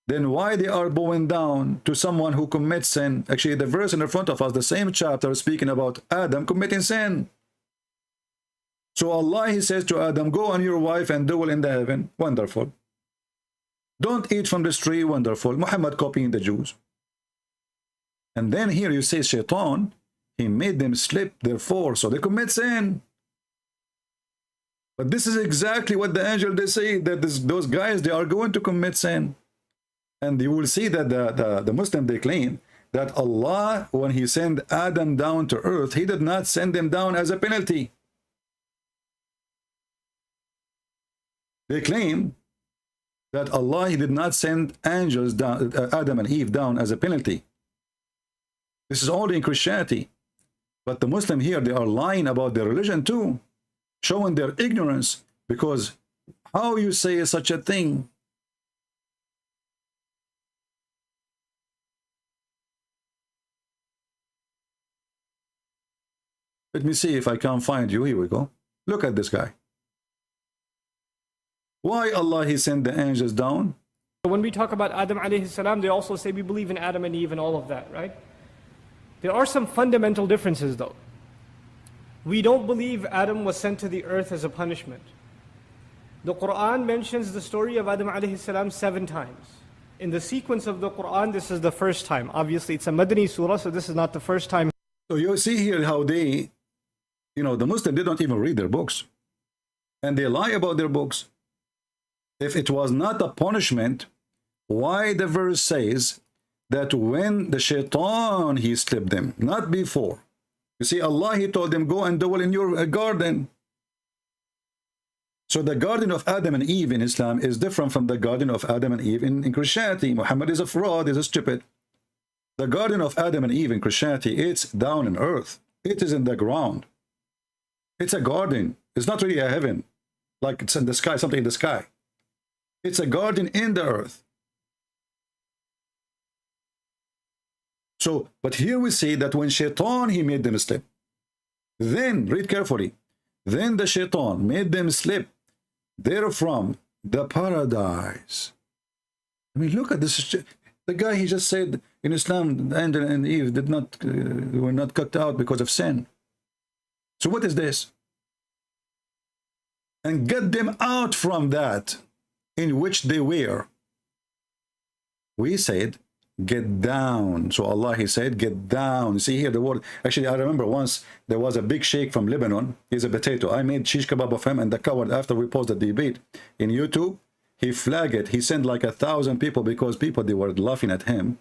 then why they are bowing down to someone who commits sin? Actually, the verse in the front of us, the same chapter, speaking about Adam committing sin. So Allah, he says to Adam, go on your wife and dwell in the heaven. Wonderful. Don't eat from this tree. Wonderful. Muhammad copying the Jews. And then here you say Shaitan, he made them slip, therefore, so they commit sin. But this is exactly what the angel, they say, that those guys, they are going to commit sin. And you will see that the Muslim, they claim that Allah, when he sent Adam down to earth, he did not send them down as a penalty. They claim that Allah, he did not send angels down, Adam and Eve down as a penalty. This is only in Christianity. But the Muslim here, they are lying about their religion too, showing their ignorance, because how you say such a thing? Let me see if I can find you. Here we go. Look at this guy. Why Allah, he sent the angels down? When we talk about Adam alayhi salam, they also say we believe in Adam and Eve and all of that, right? There are some fundamental differences though. We don't believe Adam was sent to the earth as a punishment. The Quran mentions the story of Adam alayhi salam 7 times. In the sequence of the Quran, this is the first time. Obviously, it's a Madani surah, so this is not the first time. So you see here how they, you know, the Muslims, they don't even read their books. And they lie about their books. If it was not a punishment, why the verse says that when the Shaitan, he slipped them, not before. You see, Allah, he told them, go and dwell in your garden. So the garden of Adam and Eve in Islam is different from the garden of Adam and Eve in Christianity. Muhammad is a fraud, is a stupid. The garden of Adam and Eve in Christianity, it's down in earth. It is in the ground. It's a garden. It's not really a heaven, like it's in the sky, something in the sky. It's a garden in the earth. So, but here we see that when Shaitan, he made them slip. Then, read carefully, then the Shaitan made them slip therefrom the paradise. I mean, look at this. The guy, he just said in Islam, Adam and Eve did not, were not cut out because of sin. So what is this? And get them out from that in which they were. We said, get down. So Allah, he said, get down. You see here the word. Actually, I remember once there was a big sheikh from Lebanon. He's a potato. I made shish kebab of him, and the coward, after we paused the debate in YouTube, he flagged it. He sent like 1,000 people because people, they were laughing at him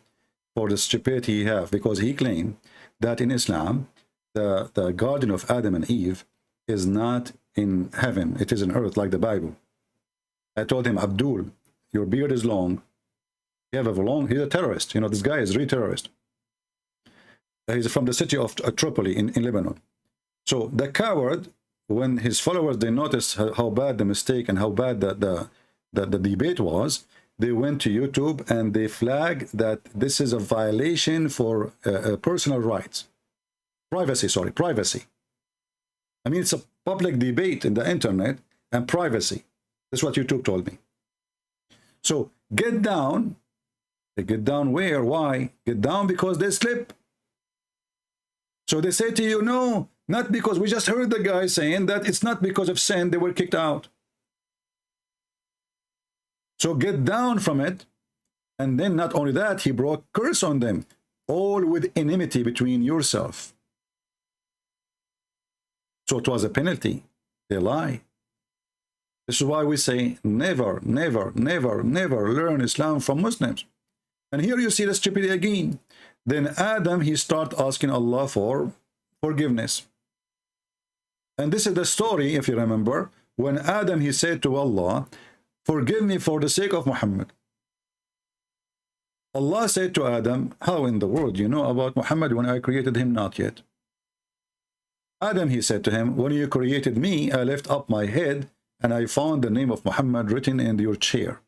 for the stupidity he have, because he claimed that in Islam, the garden of Adam and Eve is not in heaven. It is in earth, like the Bible. I told him, Abdul, your beard is long. You have a long, he's a terrorist. You know, this guy is a real terrorist. He's from the city of Tripoli in Lebanon. So the coward, when his followers, they noticed how bad the mistake and how bad the debate was, they went to YouTube and they flagged that this is a violation for personal rights. Privacy. I mean, it's a public debate in the internet and privacy. That's what YouTube told me. So get down. They get down where? Why? Get down because they slip. So they say to you, no, not because we just heard the guy saying that it's not because of sin they were kicked out. So get down from it. And then not only that, he brought curse on them, all with enmity between yourself. So it was a penalty. They lie. This is why we say never, never, never, never learn Islam from Muslims. And here you see the stupidity again. Then Adam, he started asking Allah for forgiveness. And this is the story, if you remember, when Adam, he said to Allah, forgive me for the sake of Muhammad. Allah said to Adam, how in the world you know about Muhammad when I created him? Not yet. Adam, he said to him, when you created me, I left up my head and I found the name of Muhammad written in your chair.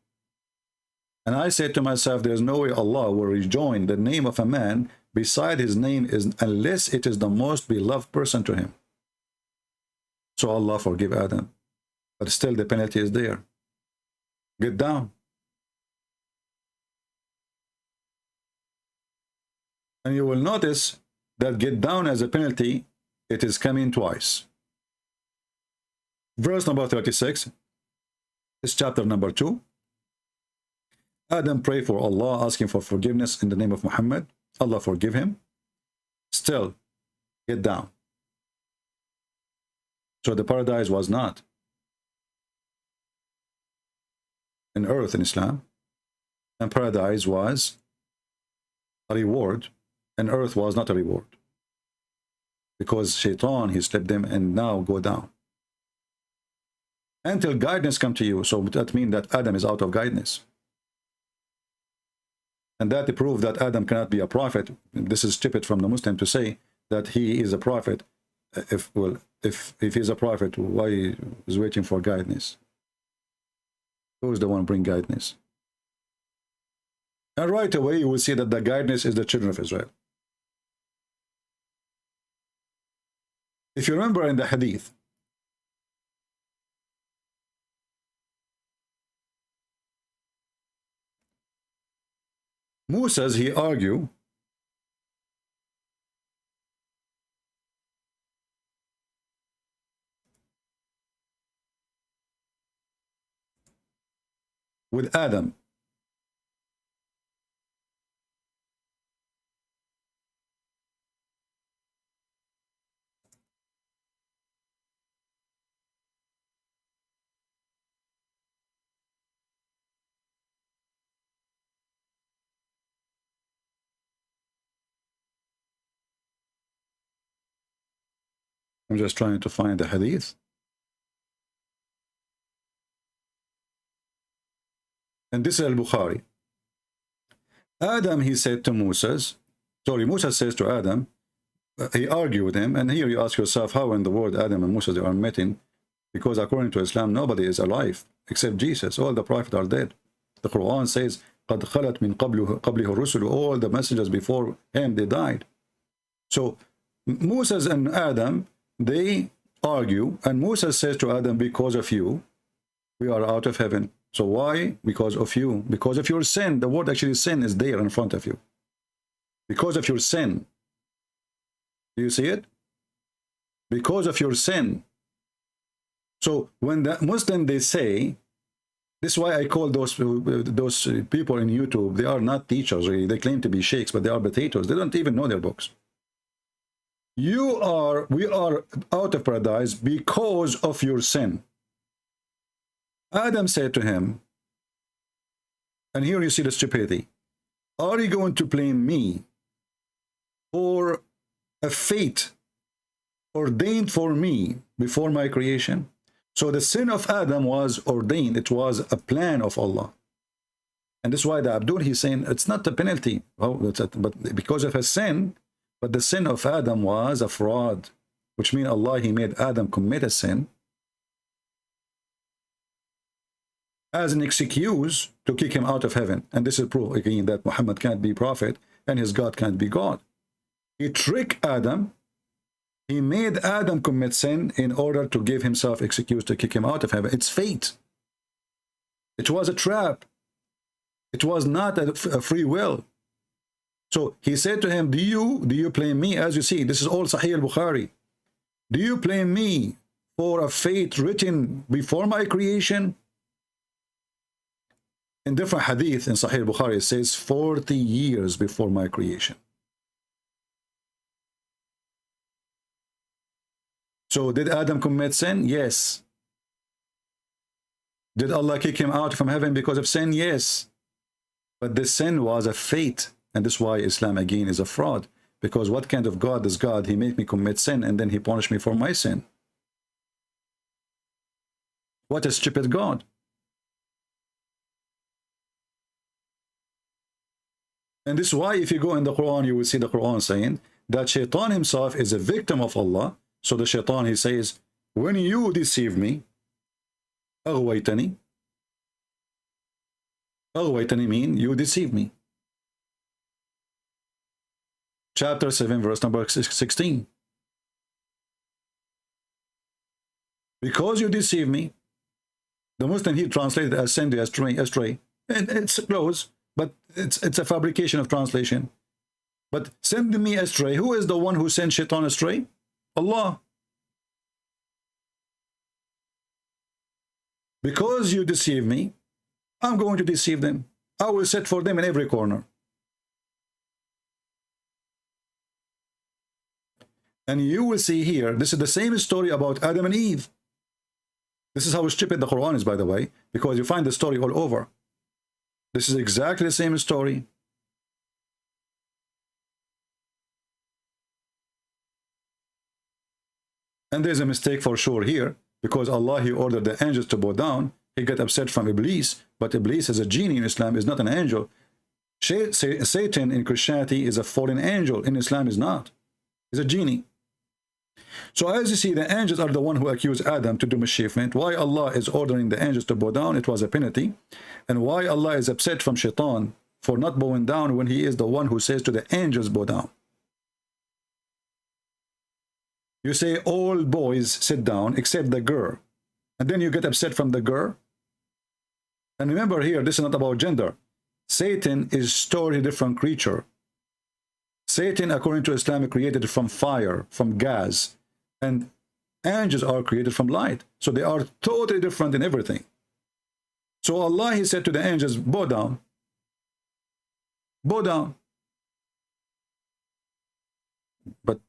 And I said to myself, there's no way Allah will rejoin the name of a man beside his name is unless it is the most beloved person to him. So Allah forgive Adam. But still the penalty is there. Get down. And you will notice that get down as a penalty, it is coming twice. Verse number 36 is chapter number 2. Adam prayed for Allah, asking for forgiveness in the name of Muhammad. Allah forgive him. Still, get down. So the paradise was not in earth in Islam, and paradise was a reward, and earth was not a reward. Because Shaitan, he slipped them, and now go down. Until guidance come to you. So that means that Adam is out of guidance. And that proves that Adam cannot be a prophet. This is stupid from the Muslim to say that he is a prophet. If he's a prophet, why is waiting for guidance? Who is the one bring guidance? And right away you will see that the guidance is the children of Israel. If you remember in the hadith, Moses, he argued with Adam. I'm just trying to find the hadith. And this is al-Bukhari. Adam, he said to Moses, Sorry, Musa says to Adam, he argued with him, and here you ask yourself, how in the world Adam and Musa they are meeting? Because according to Islam, nobody is alive except Jesus. All the prophets are dead. The Quran says, قَدْ خَلَتْ مِنْ قَبْلِهُ الرُّسُلُ. All the messengers before him, they died. So Moses and Adam, they argue, and Musa says to Adam, because of you, we are out of heaven. So why? Because of you. Because of your sin. The word actually sin is there in front of you. Because of your sin. Do you see it? Because of your sin. So when the Muslim, they say, this is why I call those people in YouTube, they are not teachers really. They claim to be sheikhs, but they are potatoes. They don't even know their books. We are out of paradise because of your sin. Adam said to him, and here you see the stupidity, are you going to blame me for a fate ordained for me before my creation? So the sin of Adam was ordained. It was a plan of Allah. And this is why the Abdul, he's saying it's not a penalty, but because of a sin, but the sin of Adam was a fraud, which means Allah, he made Adam commit a sin as an excuse to kick him out of heaven. And this is proof again that Muhammad can't be prophet and his God can't be God. He tricked Adam. He made Adam commit sin in order to give himself excuse to kick him out of heaven. It's fate. It was a trap. It was not a free will. So he said to him, do you blame me? As you see, this is all Sahih al-Bukhari. Do you blame me for a fate written before my creation? In different hadith in Sahih al-Bukhari, it says 40 years before my creation. So did Adam commit sin? Yes. Did Allah kick him out from heaven because of sin? Yes. But this sin was a fate. And this is why Islam again is a fraud. Because what kind of God is God? He made me commit sin and then he punished me for my sin. What a stupid God. And this is why if you go in the Quran, you will see the Quran saying that Shaitan himself is a victim of Allah. So the Shaitan, he says, when you deceive me, أغويتني. أغويتني mean you deceive me. Chapter 7, verse number 16. Because you deceive me, the Muslim he translated as send you astray. And it's close, but it's a fabrication of translation. But send me astray. Who is the one who sent Shaitan astray? Allah. Because you deceive me, I'm going to deceive them. I will set for them in every corner. And you will see here, this is the same story about Adam and Eve. This is how stupid the Quran is, by the way, because you find the story all over. This is exactly the same story. And there's a mistake for sure here, because Allah, he ordered the angels to bow down. He got upset from Iblis, but Iblis is a genie in Islam, is not an angel. Satan in Christianity is a fallen angel. In Islam is not. He's a genie. So as you see, the angels are the one who accused Adam to do mischievement. Why Allah is ordering the angels to bow down? It was a penalty. And why Allah is upset from Shaitan for not bowing down when he is the one who says to the angels, bow down. You say all boys sit down except the girl. And then you get upset from the girl. And remember here, this is not about gender. Satan is totally different creature. Satan, according to Islam, created from fire, from gas. And angels are created from light. So they are totally different in everything. So Allah, he said to the angels, bow down. Bow down. But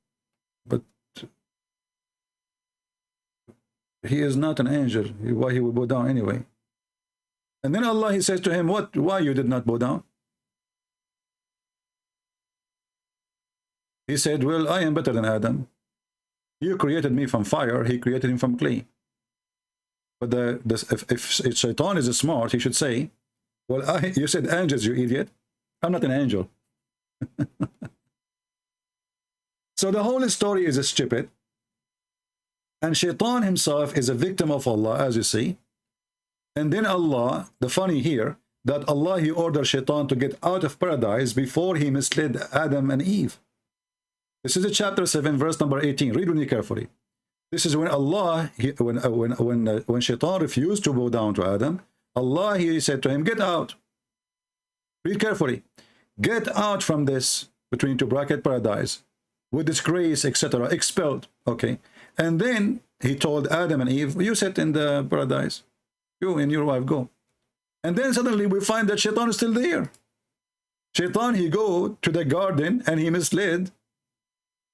he is not an angel. Why he would bow down anyway? And then Allah, he says to him, what? Why you did not bow down? He said, well, I am better than Adam. You created me from fire. He created him from clay. But if Shaitan is smart, he should say, well, you said angels, you idiot. I'm not an angel. So the whole story is stupid. And Shaitan himself is a victim of Allah, as you see. And then Allah, the funny here, that Allah, he ordered Shaitan to get out of paradise before he misled Adam and Eve. This is chapter 7, verse number 18. Read with me carefully. This is when Allah, when Shaitan refused to bow down to Adam, Allah, he said to him, get out. Read carefully. Get out from this, between two bracket, paradise, with disgrace, etc., expelled. Okay. And then he told Adam and Eve, you sit in the paradise. You and your wife go. And then suddenly we find that Shaitan is still there. Shaitan, he go to the garden and he misled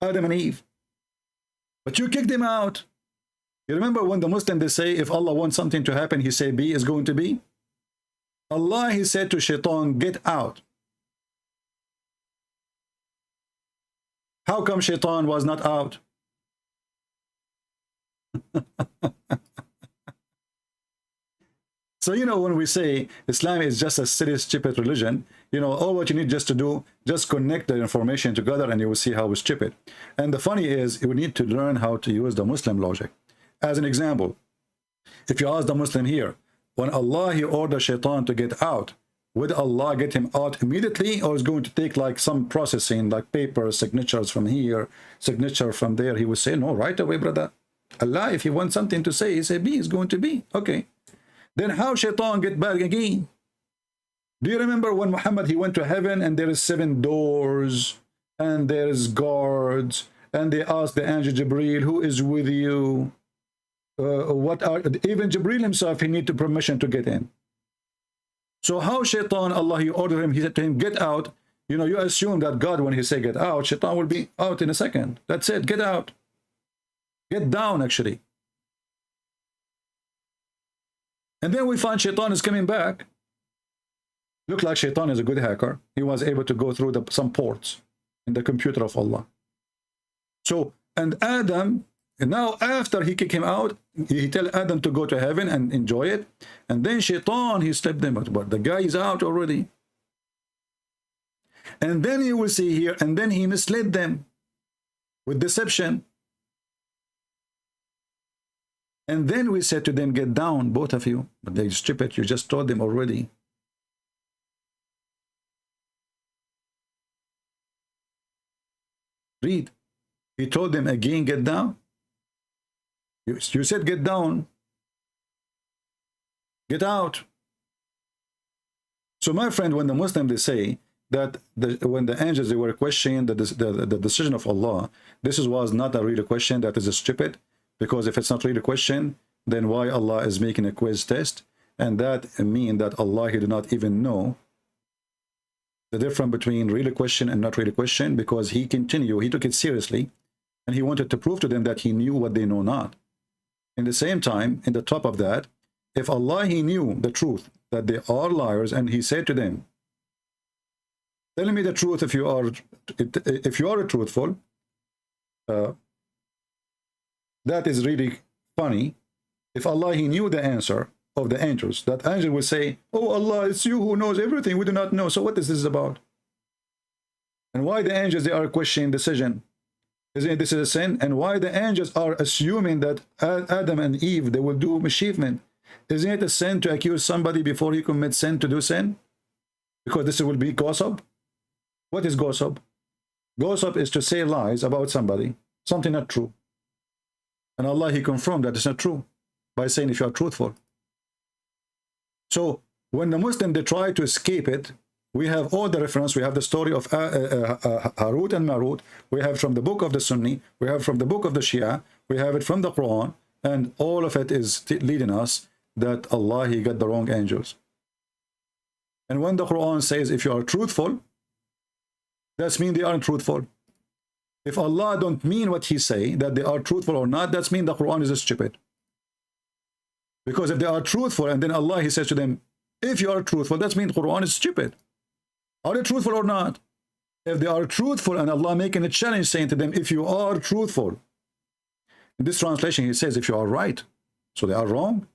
Adam and Eve. But you kicked him out. You remember when the Muslims, they say, if Allah wants something to happen, he say be is going to be. Allah, he said to Shaitan, get out. How come Shaitan was not out? So, you know, when we say Islam is just a silly, stupid religion, you know, all what you need just to do, just connect the information together and you will see how it's stupid. And the funny is, you need to learn how to use the Muslim logic. As an example, if you ask the Muslim here, when Allah, he ordered Shaitan to get out, would Allah get him out immediately, or is going to take like some processing, like papers, signatures from here, signature from there? He would say, no, right away, brother. Allah, if he wants something to say, he say be, is going to be. Okay. Then how Shaitan get back again? Do you remember when Muhammad, he went to heaven and there is 7 doors and there is guards, and they asked the angel Jibreel, who is with you? Even Jibreel himself, he need permission to get in. So how Shaitan, Allah, he ordered him, he said to him, get out. You know, you assume that God, when he say get out, Shaitan will be out in a second. That's it, get out. Get down, actually. And then we find Shaitan is coming back. Look like Shaitan is a good hacker. He was able to go through some ports in the computer of Allah. So, and Adam, and now after he kicked him out, he tell Adam to go to heaven and enjoy it. And then Shaitan, he stepped them out. But the guy is out already. And then you will see here, and then he misled them with deception. And then we said to them, get down, both of you. But they strip it. You just told them already. Read. He told them again, get down. You said get down. Get out. So my friend, when the Muslims, they say that when the angels, they were questioning the decision of Allah, this was not a real question, that is stupid. Because if it's not really a question, then why Allah is making a quiz test? And that means that Allah, he did not even know the difference between really question and not really question, because he took it seriously, and he wanted to prove to them that he knew what they know not. In the same time, in the top of that, if Allah, he knew the truth, that they are liars, and he said to them, tell me the truth if you are truthful, that is really funny. If Allah, he knew the answer of the angels, that angel will say, oh Allah, it's you who knows everything, we do not know. So what is this about? And why the angels, they are questioning decision? Isn't this is a sin? And why the angels are assuming that Adam and Eve, they will do mischievement? Isn't it a sin to accuse somebody before he commits sin to do sin? Because this will be gossip. What is gossip? Gossip is to say lies about somebody, something not true. And Allah, he confirmed that it's not true by saying if you are truthful. So when the Muslim, they try to escape it, we have all the reference. We have the story of Harut and Marut. We have from the book of the Sunni. We have from the book of the Shia. We have it from the Quran. And all of it is leading us that Allah, he got the wrong angels. And when the Quran says if you are truthful, that means they aren't truthful. If Allah don't mean what he say, that they are truthful or not, that means the Quran is stupid. Because if they are truthful, and then Allah, he says to them, if you are truthful, that means Quran is stupid. Are they truthful or not? If they are truthful, and Allah making a challenge saying to them, if you are truthful. In this translation, he says, if you are right. So they are wrong.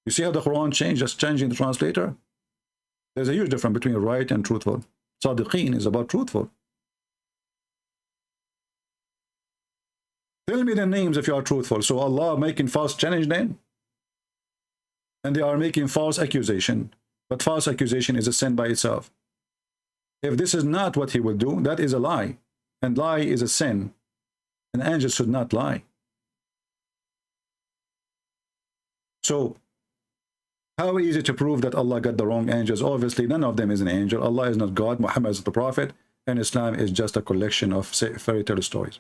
You see how the Quran changed, just changing the translator? There's a huge difference between right and truthful. Sadiqeen is about truthful. Tell me the names if you are truthful. So Allah making false challenge then? And they are making false accusation. But false accusation is a sin by itself. If this is not what he will do, that is a lie. And lie is a sin. An angel should not lie. So, how easy to prove that Allah got the wrong angels? Obviously, none of them is an angel. Allah is not God. Muhammad is the prophet. And Islam is just a collection of fairy tale stories.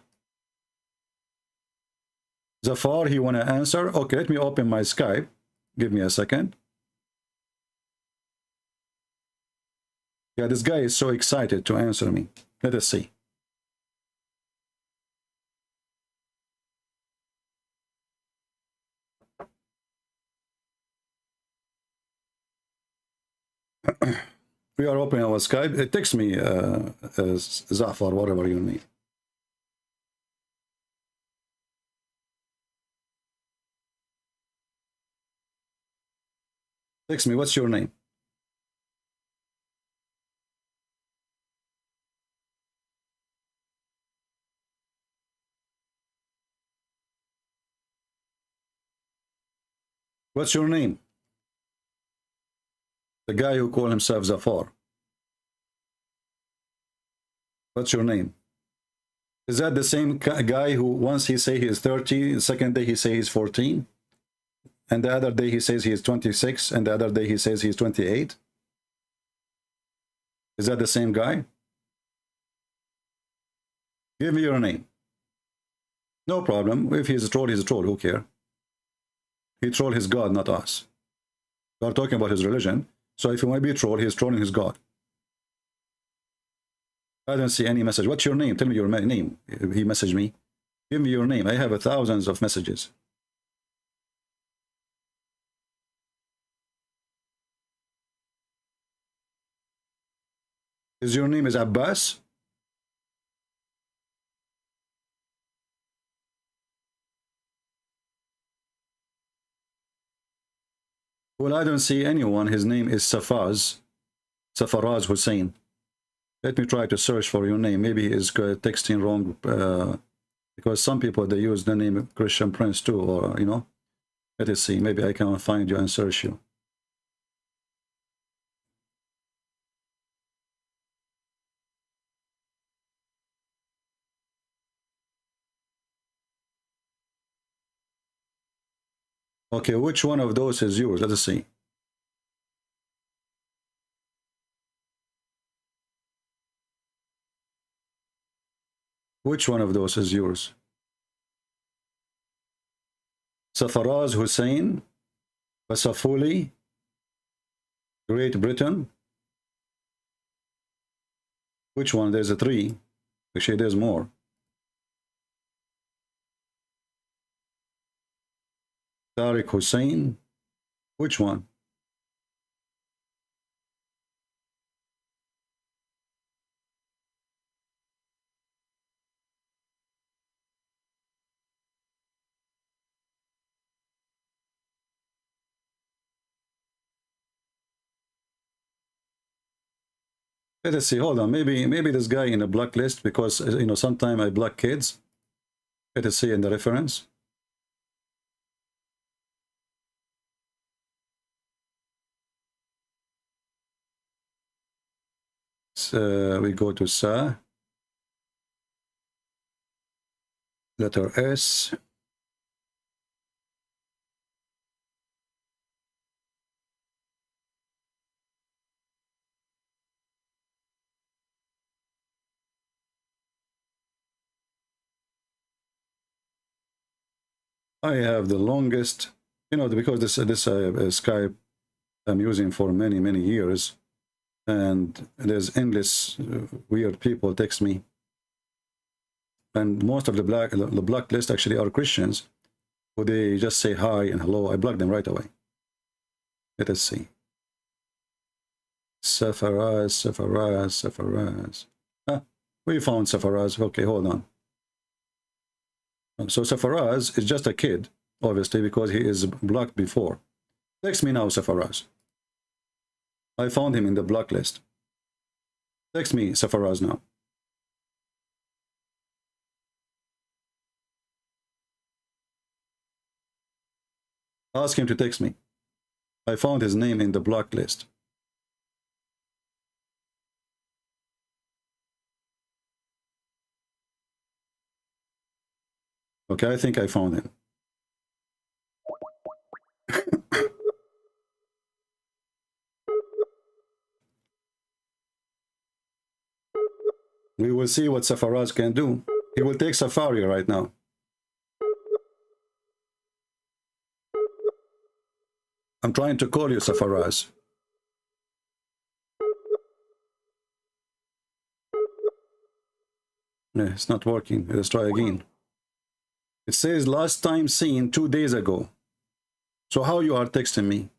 Zafar, he want to answer? Okay, let me open my Skype. Give me a second. Yeah, this guy is so excited to answer me. Let us see. We are opening our Skype. Text me, Zafar, whatever you need. Text me, what's your name? What's your name? The guy who called himself Zafar. What's your name? Is that the same guy who once he say he is 30, the second day he say he's 14, and the other day he says he is 26, and the other day he says he's 28? Is that the same guy? Give me your name. No problem. If he's a troll, he's a troll. Who cares? He trolled his God, not us. We are talking about his religion. So if he want to be a troll, he's trolling his God. I don't see any message. What's your name? Tell me your name. He messaged me. Give me your name. I have thousands of messages. Is your name is Abbas? Well, I don't see anyone. His name is Safaraz Hussein. Let me try to search for your name. Maybe he is texting wrong, because some people, they use the name Christian Prince too, or, you know. Let us see. Maybe I can find you and search you. Okay, which one of those is yours? Let us see. Which one of those is yours? Safaraz Hussein, Basafuli, Great Britain. Which one? There's a 3. Actually, there's more. Tariq Hussein. Which one? Let us see. Hold on. Maybe this guy in a blacklist, because you know sometimes I block kids. Let us see in the reference. We go to Sa, letter S. I have the longest, you know, because this Skype I'm using for many years. And there's endless weird people text me, and most of the blacklist actually are Christians, who they just say hi and hello. I block them right away. Let us see. Safaraz. Ah, we found Safaraz. Okay, hold on. So Safaraz is just a kid, obviously, because he is blocked before. Text me now, Safaraz. I found him in the block list. Text me, Safaraz, now. Ask him to text me. I found his name in the blocked list. Okay, I think I found him. We will see what Safaraz can do. He will take Safari right now. I'm trying to call you, Safaraz. Yeah, it's not working. Let's try again. It says last time seen 2 days ago. So how you are texting me?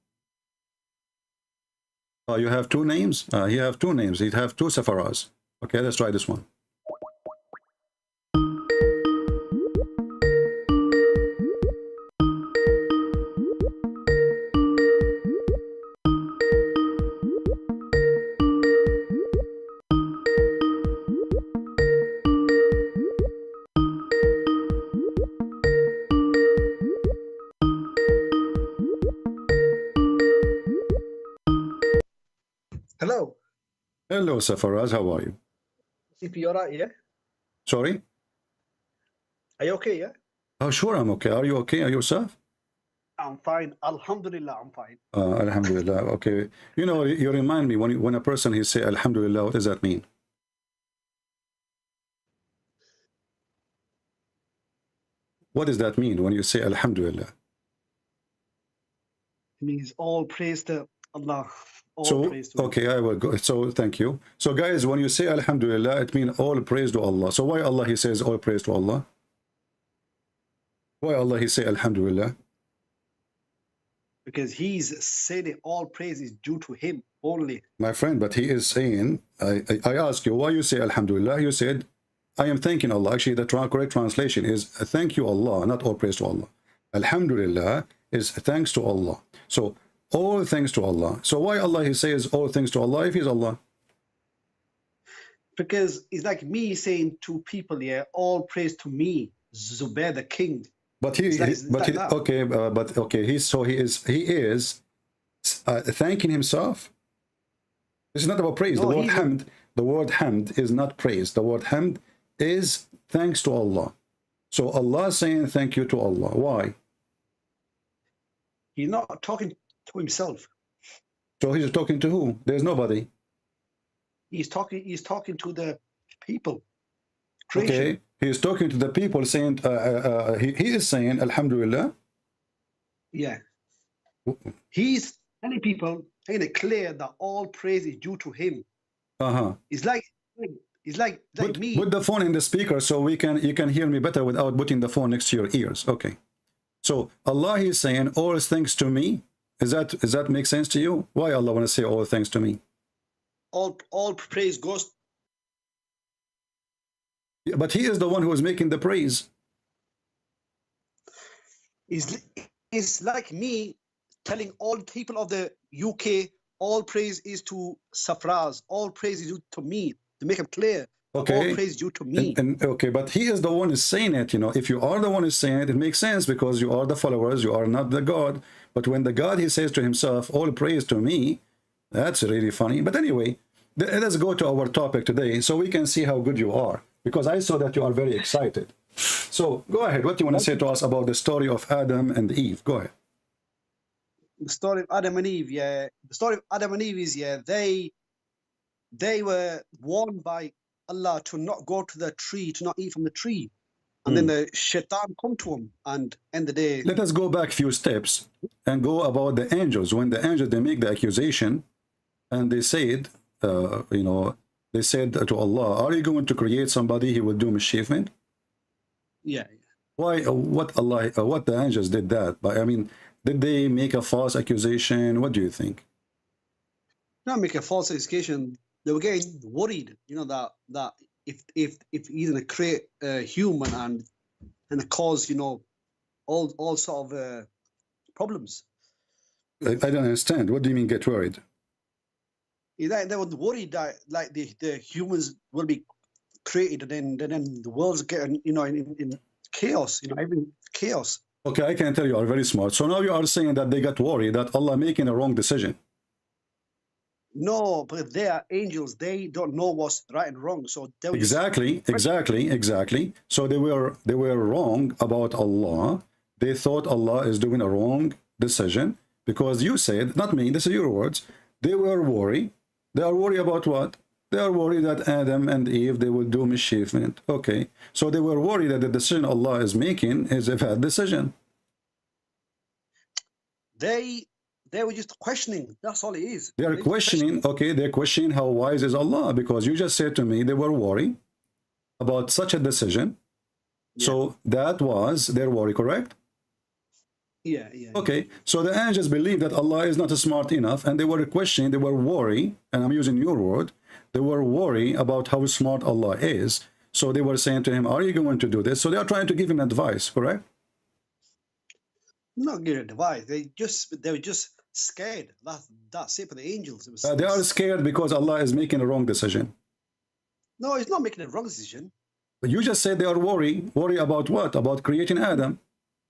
Oh, you have two names? You have two names. You have two Safaraz. Okay, let's try this one. Hello. Hello, Safaraz. How are you? CP, you alright, yeah? Sorry? Are you okay, yeah? Oh, sure, I'm okay. Are you okay? Are you yourself? I'm fine. Alhamdulillah, I'm fine. Alhamdulillah. Okay. You know, you remind me when a person he say Alhamdulillah, what does that mean? What does that mean when you say Alhamdulillah? It means all praise to Allah. All So, praise to okay, I will go. So, thank you. So, guys, when you say Alhamdulillah, it means all praise to Allah. So, why Allah, he says all praise to Allah? Why Allah, he say Alhamdulillah? Because he's said it, all praise is due to him only. My friend, but he is saying, I ask you, why you say Alhamdulillah? You said, I am thanking Allah. Actually, the correct translation is thank you Allah, not all praise to Allah. Alhamdulillah is thanks to Allah. So, all thanks to Allah. So why Allah, he says all thanks to Allah if he's Allah? Because it's like me saying to people, yeah, all praise to me, Zubair the king. But he, he is thanking himself. It's not about praise. No, the word hamd is not praise. The word hamd is thanks to Allah. So Allah saying thank you to Allah. Why? He's not talking to himself. So he's talking to who? There's nobody. He's talking to the people. Creation. Okay, he's talking to the people saying, he is saying, Alhamdulillah. Yeah. He's telling people, making it clear that all praise is due to him. It's like me. Put the phone in the speaker so you can hear me better without putting the phone next to your ears. Okay. So Allah is saying all thanks to me. Does that make sense to you? Why Allah want to say all thanks to me? All praise goes. Yeah, but he is the one who is making the praise. It's like me telling all people of the UK, all praise is to Safraz, all praise is due to me, to make it clear. Okay. All praise due to me. Okay, but he is the one who is saying it, you know. If you are the one who is saying it, it makes sense because you are the followers, you are not the God. But when the God, he says to himself, all praise to me, that's really funny. But anyway, let's go to our topic today so we can see how good you are. Because I saw that you are very excited. So go ahead. What do you want to say to us about the story of Adam and Eve? Go ahead. The story of Adam and Eve, yeah. The story of Adam and Eve is, yeah, they were warned by Allah to not go to the tree, to not eat from the tree. And then the shaitan come to him and end the day. Let us go back a few steps and go about the angels. When the angels, they make the accusation and they said, they said to Allah, are you going to create somebody who will do mischievement? Yeah. Why? What the angels did that? But I mean, did they make a false accusation? What do you think? Not make a false accusation. They were getting worried, you know, that if he's gonna create a human and cause, you know, all sort of problems. I don't understand. What do you mean get worried? They were worried that like the humans will be created and then the world's getting, you know, in chaos, you know, everything chaos. Okay, I can tell you are very smart. So now you are saying that they got worried that Allah making a wrong decision. No, but they are angels. They don't know what's right and wrong. So they were Exactly. So they were wrong about Allah. They thought Allah is doing a wrong decision because you said, not me, this is your words. They were worried. They are worried about what? They are worried that Adam and Eve, they will do mischievement. Okay, so they were worried that the decision Allah is making is a bad decision. They were just questioning. That's all it is. They are questioning. Okay, they're questioning how wise is Allah, because you just said to me they were worried about such a decision. Yeah. So that was their worry, correct? Yeah. Okay, so the angels believe that Allah is not smart enough, and they were questioning, they were worried, and I'm using your word, they were worried about how smart Allah is. So they were saying to him, are you going to do this? So they are trying to give him advice, correct? Not giving advice. They were just scared. That's it for the angels. It was, They are scared because Allah is making a wrong decision. No, he's not making a wrong decision. But you just said they are worried about what? About creating Adam.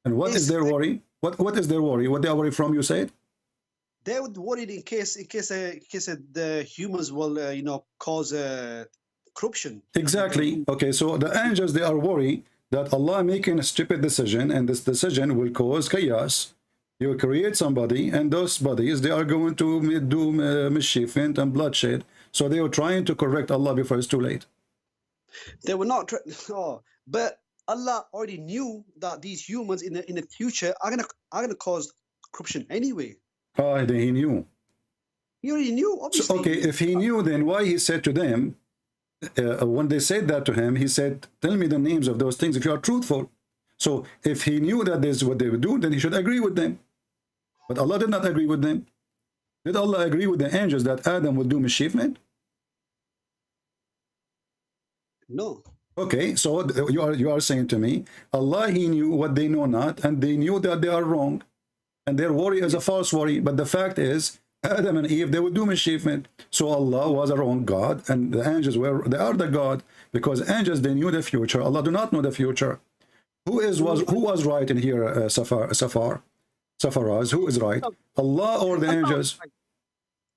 And what is their worry? What is their worry? What they are worried from, you said? They were worried in case the humans will, you know, cause corruption. Exactly. Okay, so the angels, they are worried that Allah making a stupid decision, and this decision will cause chaos. You will create somebody, and those bodies, they are going to do mischief and bloodshed. So they are trying to correct Allah before it's too late. They were not. But Allah already knew that these humans in the future are gonna cause corruption anyway. He knew. He already knew, obviously. So, okay, if he knew, then why he said to them, when they said that to him, he said, tell me the names of those things if you are truthful. So if he knew that this is what they would do, then he should agree with them. But Allah did not agree with them. Did Allah agree with the angels that Adam would do mischievement? No. Okay, so you are saying to me, Allah, he knew what they know not, and they knew that they are wrong. And their worry is a false worry. But the fact is, Adam and Eve, they would do mischievement. So Allah was a wrong God, and the angels they are the God, because angels, they knew the future. Allah do not know the future. Who was right in here, Safaraz? Who is right? Allah or the angels?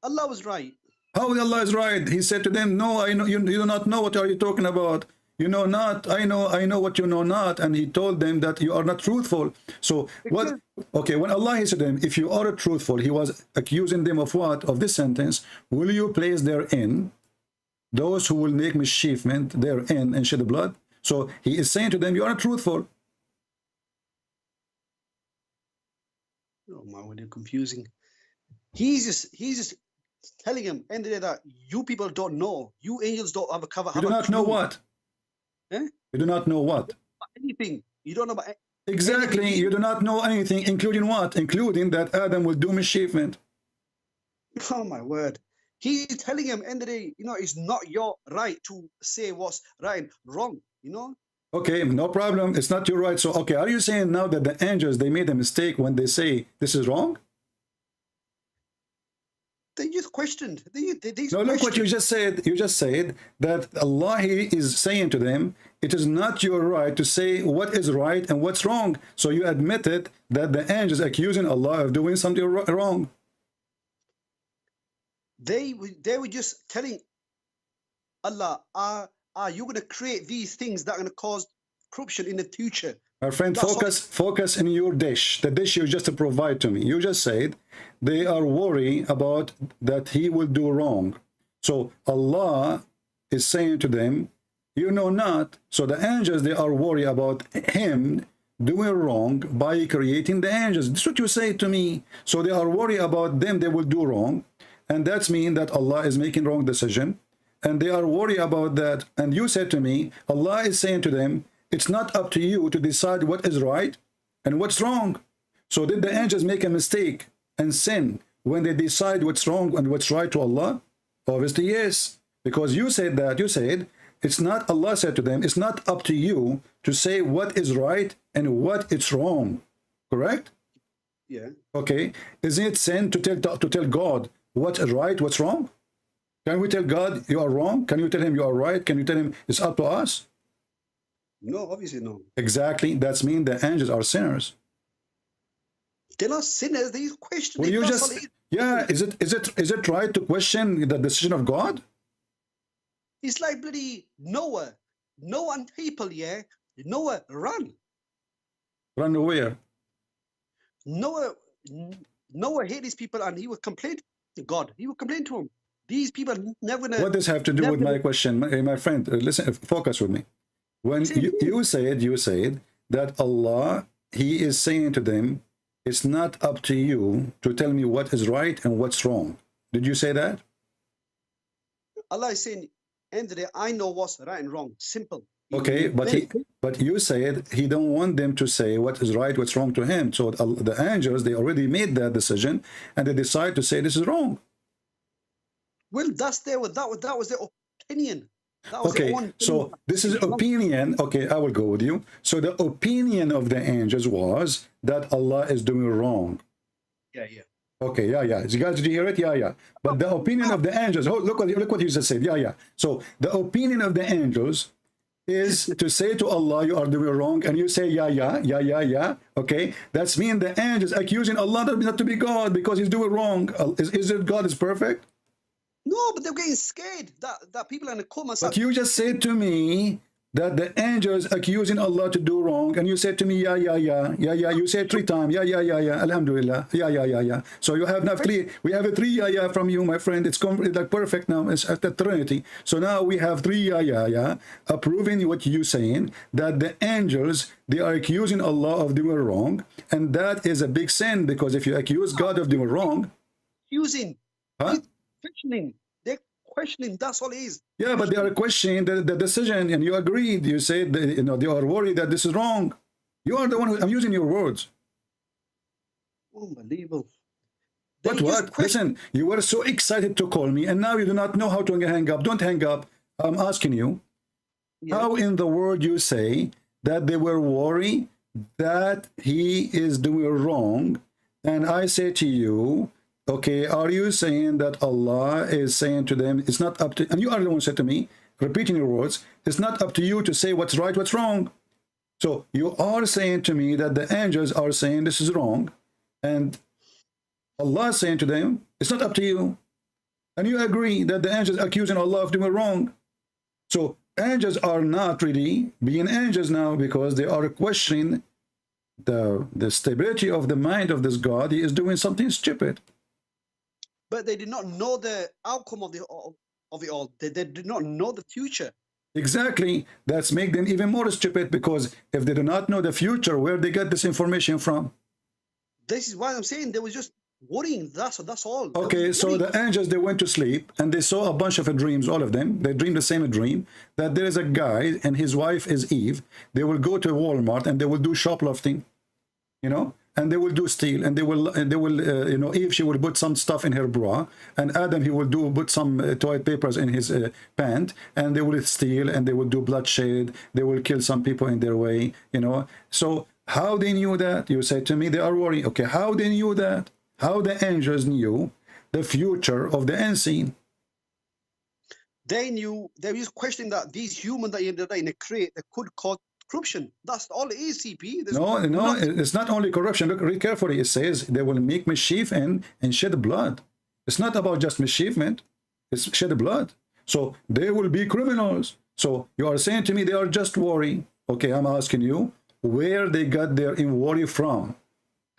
Allah was right. How Allah is right? He said to them, no, I know you do not know. What are you talking about? You know not. I know what you know not. And he told them that you are not truthful. So what? Okay, when Allah said to them, if you are truthful, he was accusing them of what? Of this sentence: will you place therein those who will make mischievement therein and shed blood? So he is saying to them, you are not truthful. Oh my, what are confusing. He's just telling him end of the day that you people don't know. You angels don't have a cover. You do not know what? Eh? You do not know what? Anything. You don't know about exactly. Anything. You do not know anything, including what? Including that Adam will do mischievement. Oh my word. He's telling him end of the day, you know, it's not your right to say what's right and wrong, you know? Okay, no problem. It's not your right. So, okay, are you saying now that the angels, they made a mistake when they say this is wrong? They just questioned. No, look what you just said. You just said that Allah is saying to them, it is not your right to say what is right and what's wrong. So you admitted that the angels accusing Allah of doing something wrong. They were just telling Allah, are you going to create these things that are going to cause corruption in the future? My friend, focus in your dish, the dish you just provide to me. You just said they are worried about that he will do wrong. So Allah is saying to them, you know not. So the angels, they are worried about him doing wrong by creating the angels. This is what you say to me. So they are worried about them, they will do wrong. And that's mean that Allah is making wrong decision. And they are worried about that. And you said to me, Allah is saying to them, it's not up to you to decide what is right and what's wrong. So did the angels make a mistake and sin when they decide what's wrong and what's right to Allah? Obviously, yes. Because you said that, you said, it's not, Allah said to them, it's not up to you to say what is right and what is wrong. Correct? Yeah. Okay. Is it sin to tell God what's right, what's wrong? Can we tell God you are wrong? Can you tell him you are right? Can you tell him it's up to us? No, obviously no. Exactly. That's mean the angels are sinners. They're not sinners. They question Well, it. you That's all just, it is. yeah, is it right to question the decision of God? It's like bloody Noah. Noah and people, yeah. Noah ran. Run away. Noah hate these people and he would complain to God. He would complain to him. These people never gonna. What does have to do with never- my question? My friend, listen, focus with me. When you said that Allah, he is saying to them, it's not up to you to tell me what is right and what's wrong. Did you say that? Allah is saying, end of the day, I know what's right and wrong. Simple. Okay, but you said he don't want them to say what is right, what's wrong to him. So the angels, they already made that decision, and they decide to say this is wrong. Well, that was their opinion. That was their Okay, own so opinion. this is opinion. Okay, I will go with you. So the opinion of the angels was that Allah is doing wrong. Yeah. Okay, yeah. You guys, did you hear it? Yeah. But the opinion of the angels, oh, look what you just said. Yeah. So the opinion of the angels is to say to Allah, you are doing wrong, and you say, yeah. Okay, that's mean the angels accusing Allah not to be God because he's doing wrong. Is it God is perfect? No, but they're getting scared that people are in the coma. But you just said to me that the angels accusing Allah to do wrong, and you said to me, yeah. You said 3 times, yeah. Alhamdulillah, yeah. So you have now 3. We have a 3 yeah from you, my friend. It's like perfect now. It's at the Trinity. So now we have 3 yeah, approving what you saying that the angels, they are accusing Allah of doing wrong, and that is a big sin, because if you accuse God of doing wrong, they're questioning. That's all it is. Yeah, but they are questioning the decision, and you agreed. You said that, they are worried that this is wrong. You are the one who, I'm using your words. Unbelievable. But what? Listen, you were so excited to call me, and now you do not know how to hang up. Don't hang up. I'm asking you, how in the world you say that they were worried that he is doing wrong, and I say to you, okay, are you saying that Allah is saying to them, it's not up to, and you are the one who said to me, repeating your words, it's not up to you to say what's right, what's wrong. So you are saying to me that the angels are saying this is wrong, and Allah is saying to them, it's not up to you. And you agree that the angels are accusing Allah of doing wrong. So angels are not really being angels now, because they are questioning the stability of the mind of this God. He is doing something stupid. But they did not know the outcome of it all. They did not know the future. Exactly. That's make them even more stupid, because if they do not know the future, where they get this information from? This is why I'm saying they were just worrying. That's all. Okay, so the angels, they went to sleep, and they saw a bunch of dreams, all of them. They dreamed the same dream, that there is a guy and his wife is Eve. They will go to Walmart and they will do shoplifting, and they will do steal, and they will Eve, she will put some stuff in her bra, and Adam, he will put some toilet papers in his pant, and they will steal, and they will do bloodshed, they will kill some people in their way, So how they knew that? You said to me they are worried. Okay, how they knew that? How the angels knew the future of the unseen? They knew. They were just questioning that these humans that you're in a crate that could cause corruption. That's all it is, CP. No, it's not only corruption. Look, read carefully. It says they will make mischief and shed blood. It's not about just mischievement. It's shed blood. So they will be criminals. So you are saying to me they are just worried. Okay, I'm asking you where they got their worry from.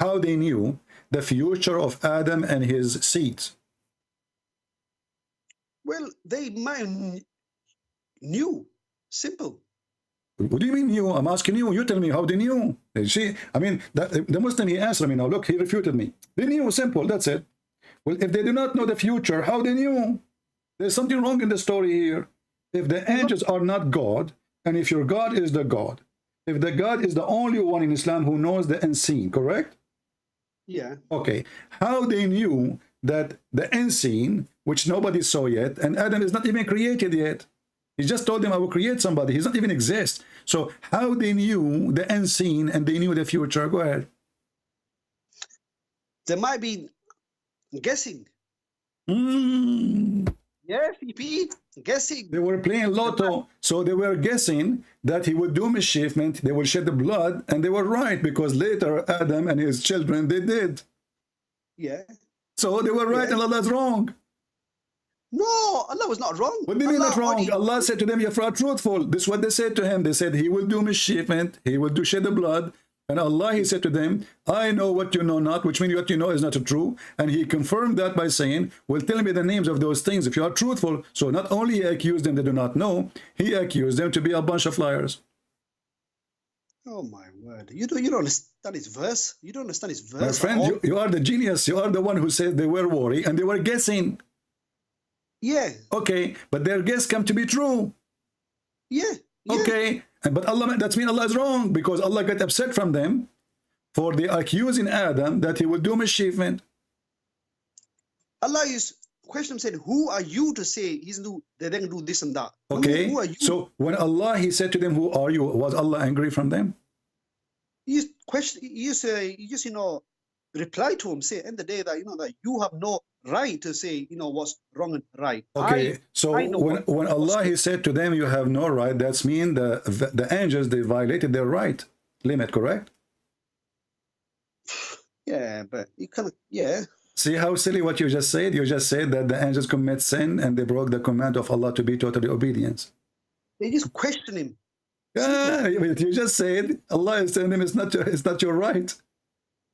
How they knew the future of Adam and his seeds. Well, they might knew. Simple. What do you mean knew? I'm asking you. You tell me how they knew. You see, I mean, the Muslim, he answered me now. Look, he refuted me. They knew, simple, that's it. Well, if they do not know the future, how they knew? There's something wrong in the story here. If the angels are not God, and if your God is the God, if the God is the only one in Islam who knows the unseen, correct? Yeah. Okay. How they knew that the unseen, which nobody saw yet, and Adam is not even created yet. He just told them, I will create somebody. He's not even exist. So how they knew the unseen and they knew the future? Go ahead. They might be guessing. Yeah, CP. Guessing. They were playing lotto, so they were guessing that he would do mischievement, they will shed the blood, and they were right, because later Adam and his children, they did. Yeah. So they were right and Allah's wrong. No, Allah was not wrong. What do you mean Allah not wrong? only- Allah said to them, "You are truthful." This is what they said to him. They said, "He will do mischievement, he will do shed the blood." And Allah, he said to them, "I know what you know not," which means what you know is not true. And he confirmed that by saying, "Well, tell me the names of those things if you are truthful." So not only he accused them they do not know, he accused them to be a bunch of liars. Oh my word! You don't understand his verse. You don't understand his verse. My at friend, all. you are the genius. You are the one who said they were worried and they were guessing. Yeah. Okay, but their guess come to be true. Yeah. Yeah. Okay, but Allah, that means Allah is wrong, because Allah got upset from them for the accusing Adam that he would do mischievement. Allah is question said, "Who are you to say they're going to do this and that?" Okay, Who are you? so when Allah, he said to them, "Who are you?" Was Allah angry from them? You question. You say. You just reply to him. Say, end the day that that you have no right to say what's wrong and right. Okay, so I know when Allah, he said to them, "You have no right," that's mean the angels, they violated their right limit, correct? Yeah, but you kind of See how silly what you just said? You just said that the angels commit sin and they broke the command of Allah to be totally obedient. They just question him. Yeah, but you just said Allah is telling them it's not your right.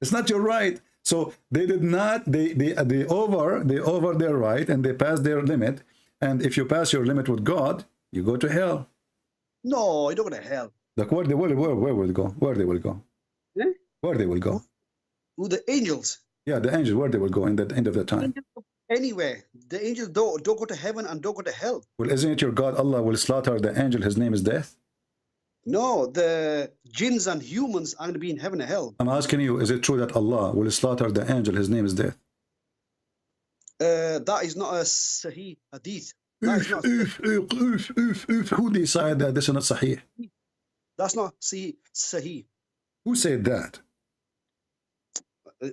It's not your right. So they did not, they over their right and they passed their limit. And if you pass your limit with God, you go to hell. No, you don't go to hell. Like where they will go? Where they will go? Yeah? Where they will go? Who the angels? Yeah, the angels, where they will go in the end of the time. Anywhere. The angels don't go to heaven and don't go to hell. Well, isn't it your God Allah will slaughter the angel? His name is death. No, the jinns and humans are going to be in heaven and hell. I'm asking you, is it true that Allah will slaughter the angel? His name is death. That is not a Sahih hadith. That is not, Who decided that this is not Sahih? that's not Sahih. Who said that?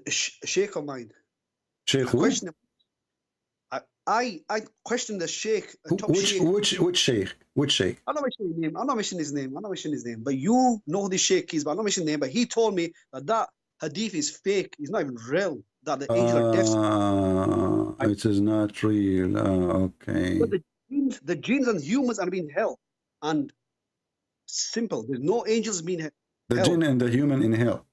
Sheikh of mine. Sheikh who? Question him. I questioned the Sheikh. Top Sheikh. Which Sheikh? Which Sheikh? I'm not mentioning his name. I'm not mentioning his name. But you know who this Sheikh is. But I'm not mentioning his name. But he told me that hadith is fake. It's not even real. That the angels are deaf. It is not real. Okay. But the jinns and humans are being hell. And simple. There's no angels being hell. The jinn and the human in hell.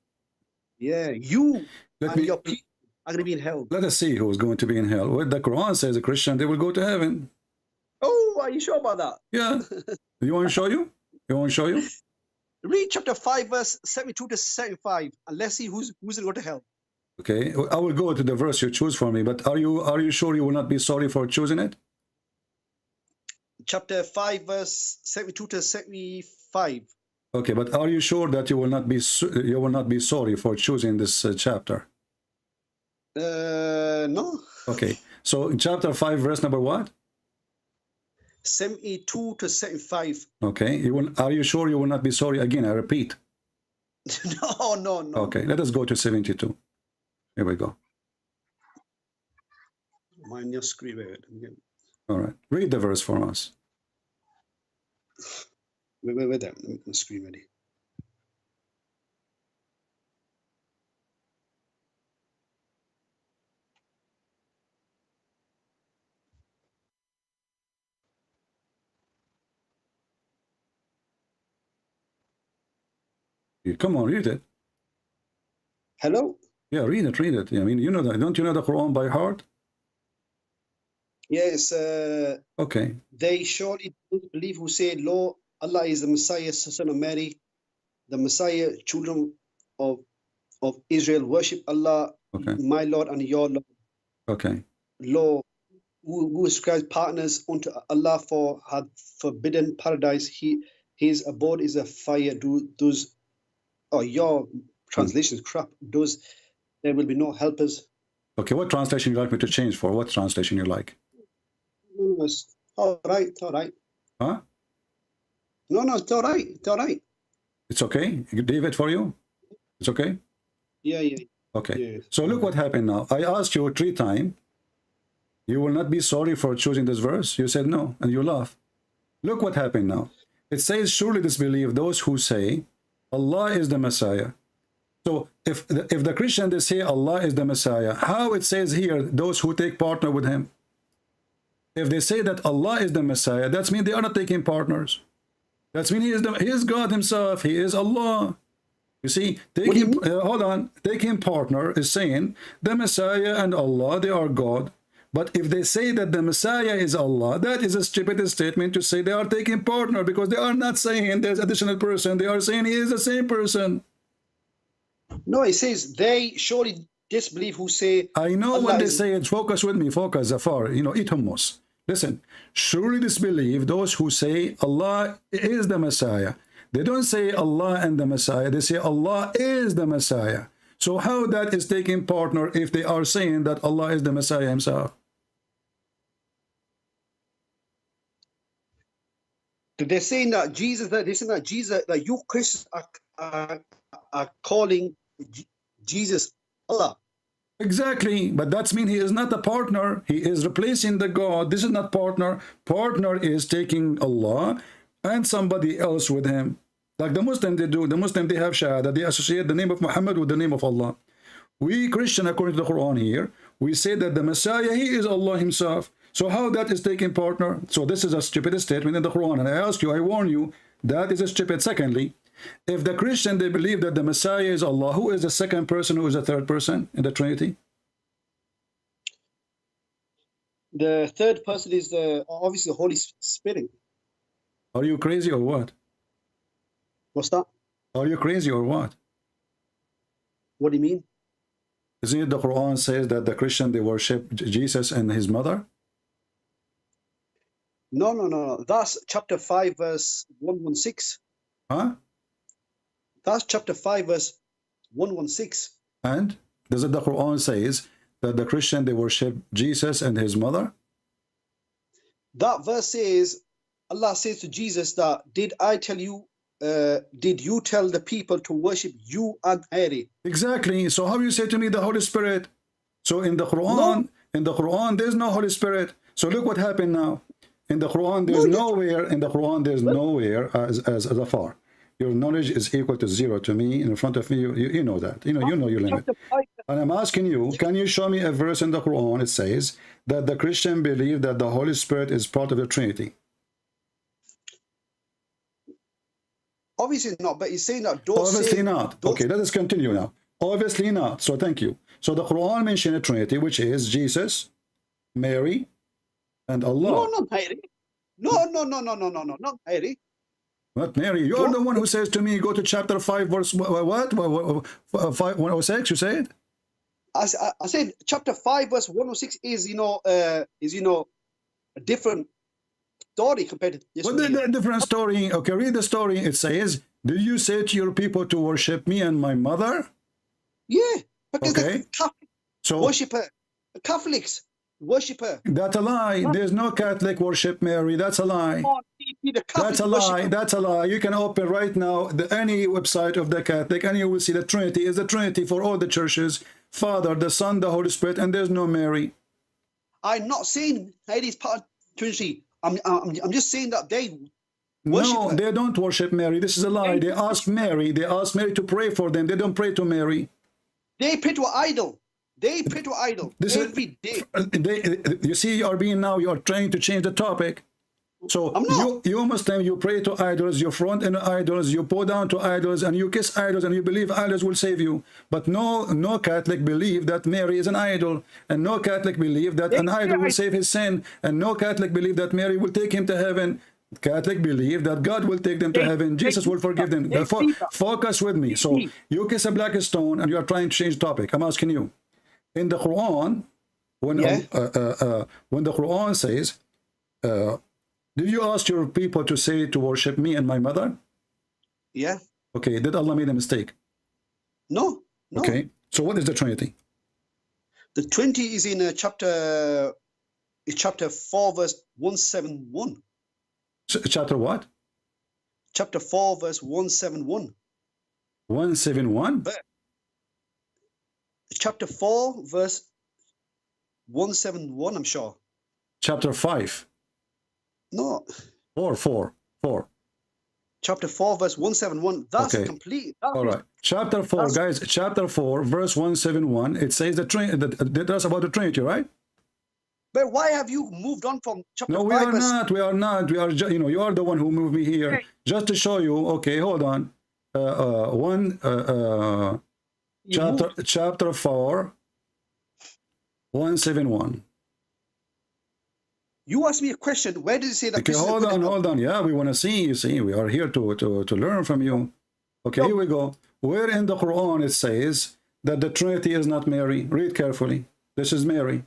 Yeah, you and your people are going to be in hell. Let us see who is going to be in hell. Well, the Quran says a Christian, they will go to heaven. Oh, are you sure about that? Yeah. You want to show you? You want to show you? Read chapter 5, verse 72 to 75, and let's see who's going to go to hell. Okay, I will go to the verse you choose for me, but are you sure you will not be sorry for choosing it? Chapter 5, verse 72 to 75. Okay, but are you sure that you will not be sorry for choosing this chapter? No. Okay, so in chapter 5, verse number what? 72 to 75. Okay, are you sure you will not be sorry again? I repeat. No. Okay, let us go to 72. Here we go. Mind your screen. Wait. All right, read the verse for us. Wait. Let me get my screen ready. Come on, read it. Hello? Yeah, read it. I mean, you know that. Don't you know the Quran by heart? Yes. Okay. They surely don't believe who say, Lord, Allah is the Messiah, son of Mary, the Messiah, children of Israel, worship Allah, Okay. my Lord and your Lord. Okay. Lord, who ascribes partners unto Allah for had forbidden paradise. His abode is a fire. Your translation is crap. There will be no helpers. Okay, what translation you like me to change for? What translation you like? No, it's all right. Huh? No, it's all right. It's okay? David, for you? It's okay? Yeah. Okay. Yeah. So look what happened now. I asked you 3 times You will not be sorry for choosing this verse? You said no, and you laugh. Look what happened now. It says, surely disbelieve those who say Allah is the Messiah. So if the Christian, they say Allah is the Messiah, how it says here, those who take partner with him? If they say that Allah is the Messiah, that means they are not taking partners. That means he is God himself. He is Allah. You see, taking, hold on, taking partner is saying the Messiah and Allah, they are God. But if they say that the Messiah is Allah, that is a stupid statement to say they are taking partner, because they are not saying there's additional person. They are saying he is the same person. No, it says they surely disbelieve who say. I know Allah when they is- say it. Focus with me. Focus, Zafar. You know, eat hummus. Listen, surely disbelieve those who say Allah is the Messiah. They don't say Allah and the Messiah. They say Allah is the Messiah. So how that is taking partner if they are saying that Allah is the Messiah himself? They're saying that Jesus, they're saying that Jesus, that you Christians are calling Jesus Allah. Exactly, but that's mean he is not a partner. He is replacing the God. This is not partner. Partner is taking Allah and somebody else with him. Like the Muslim, they do. The Muslim, they have Shahada. They associate the name of Muhammad with the name of Allah. We Christian, according to the Quran here, we say that the Messiah, he is Allah himself. So how that is taking partner? So this is a stupid statement in the Quran. And I ask you, I warn you, that is a stupid. Secondly, if the Christian, they believe that the Messiah is Allah, who is the second person, who is the third person in the Trinity? The third person is obviously the Holy Spirit. Are you crazy or what? What's that? Are you crazy or what? What do you mean? Isn't it the Quran says that the Christian, they worship Jesus and his mother? No. That's chapter 5, verse 116. Huh? That's chapter 5, verse 116. And does it the Quran says that the Christian, they worship Jesus and his mother? That verse says, Allah says to Jesus that, did you tell the people to worship you and Mary? Exactly. So how you say to me the Holy Spirit? So in the Quran, there's no Holy Spirit. So look what happened now. In the Quran, there's nowhere as a far. Your knowledge is equal to zero to me. In front of me, you know that. You know your limit. And I'm asking you, can you show me a verse in the Quran? It says that the Christian believe that the Holy Spirit is part of the Trinity. Obviously not, but he's saying that. Obviously not. Okay, let us continue now. Obviously not. So thank you. So the Quran mentioned a Trinity, which is Jesus, Mary, and Allah. No, not Mary. No, not Mary. Not Mary. You're the one who says to me, go to chapter 5, verse what? 106, you said? I said chapter 5, verse 106 is a different story compared to this. What the different story? Okay, read the story. It says, did you say to your people to worship me and my mother? Yeah, because okay. the Catholics so worship her. The Catholics worship her. That's a lie. There's no Catholic worship Mary. That's a lie. That's a lie. That's a lie. You can open right now any website of the Catholic and you will see the Trinity is the Trinity for all the churches. Father, the Son, the Holy Spirit, and there's no Mary. I'm not saying Mary is part of Trinity. I'm just saying that they worship her. They don't worship Mary. This is a lie. They ask Mary. They ask Mary to pray for them. They don't pray to Mary. They pray to an idol. They pray to an idol every day. You see, you are trying to change the topic. So you Muslim, you pray to idols, you front in idols, you bow down to idols, and you kiss idols, and you believe idols will save you. But no Catholic believe that Mary is an idol, and no Catholic believe that an idol will save his sin, and no Catholic believe that Mary will take him to heaven. Catholic believe that God will take them to heaven. Jesus will forgive them. Focus with me. So you kiss a black stone, and you are trying to change the topic. I'm asking you. In the Quran, when the Quran says, did you ask your people to say to worship me and my mother? Yeah. Okay, did Allah make a mistake? No. Okay, so what is the Trinity? The Trinity is in chapter 4, verse 171. Chapter what? Chapter 4, verse 171. 171? Chapter 4, verse 171, I'm sure. Chapter 5. No, 4. chapter 4, verse 171. That's Okay. complete. All right. Chapter 4, guys. Chapter 4, verse 171. It says that's about the Trinity, right? But why have you moved on from chapter No, 5? we are verse- not. We are not. We are. You know, you are the one who moved me here, just to show you. Okay, hold on. You moved- Chapter 4, 171. You asked me a question. Where did it say that? Okay, this is hold good on, enough? hold on. Yeah, we want to see. You see, we are here to learn from you. Okay, here we go. Where in the Quran it says that the Trinity is not Mary? Read carefully. This is Mary.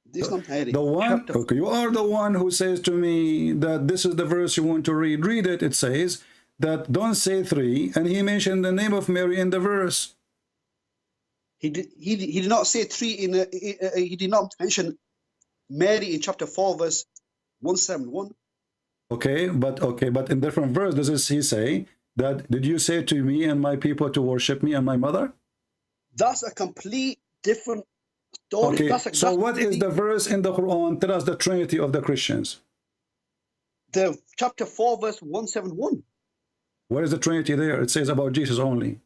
This is not Mary. The one. Chapter- Okay, you are the one who says to me that this is the verse you want to read. Read it. It says that don't say 3, and he mentioned the name of Mary in the verse. He did not say 3 he did not mention Mary in chapter 4, verse 171. Okay, but in different verse, does he say that? Did you say to me and my people to worship me and my mother? That's a complete different story. Okay, That's so what is completely- the verse in the Quran tell us the Trinity of the Christians? the chapter 4, verse 171? Where is the Trinity there? It says about Jesus only.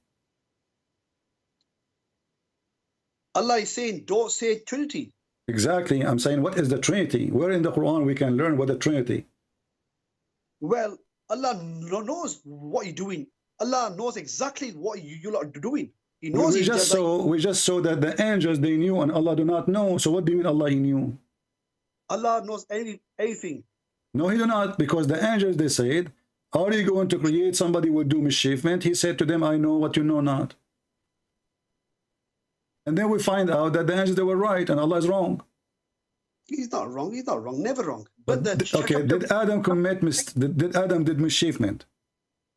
Allah is saying, don't say Trinity. Exactly. I'm saying, what is the Trinity? Where in the Quran we can learn what the Trinity? Well, Allah knows what you're doing. Allah knows exactly what you are doing. He knows We He's just saw that the angels they knew and Allah do not know. So what do you mean Allah he knew? Allah knows everything. No, he do not, because the angels they said, are you going to create somebody who would do mischievement? He said to them, I know what you know not. And then we find out that the angels they were right and Allah is wrong. He's not wrong. He's not wrong. Never wrong. But the Okay, chapter- did Adam commit did Adam did mischievement?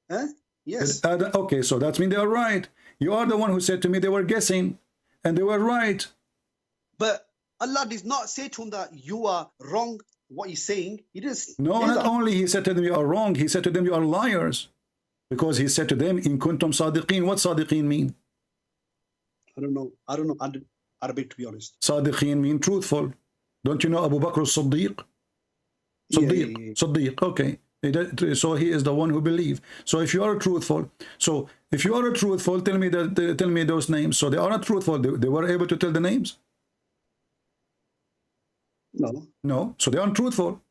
Huh? Yes. Did Adam, okay, so that means they are right. You are the one who said to me they were guessing, and they were right. But Allah did not say to him that you are wrong. What he's saying, He didn't. No, say not that. only he said to them you are wrong, he said to them you are liars. Because he said to them, in kuntum sadiqeen. What sadiqeen mean? I don't know. Arabic, to be honest. Sadiqeen mean truthful. Don't you know Abu Bakr as-Siddiq? Siddiq. Siddiq. Okay. So he is the one who believed. So if you are truthful, tell me those names. So they are not truthful. They were able to tell the names. No. No. So they are untruthful.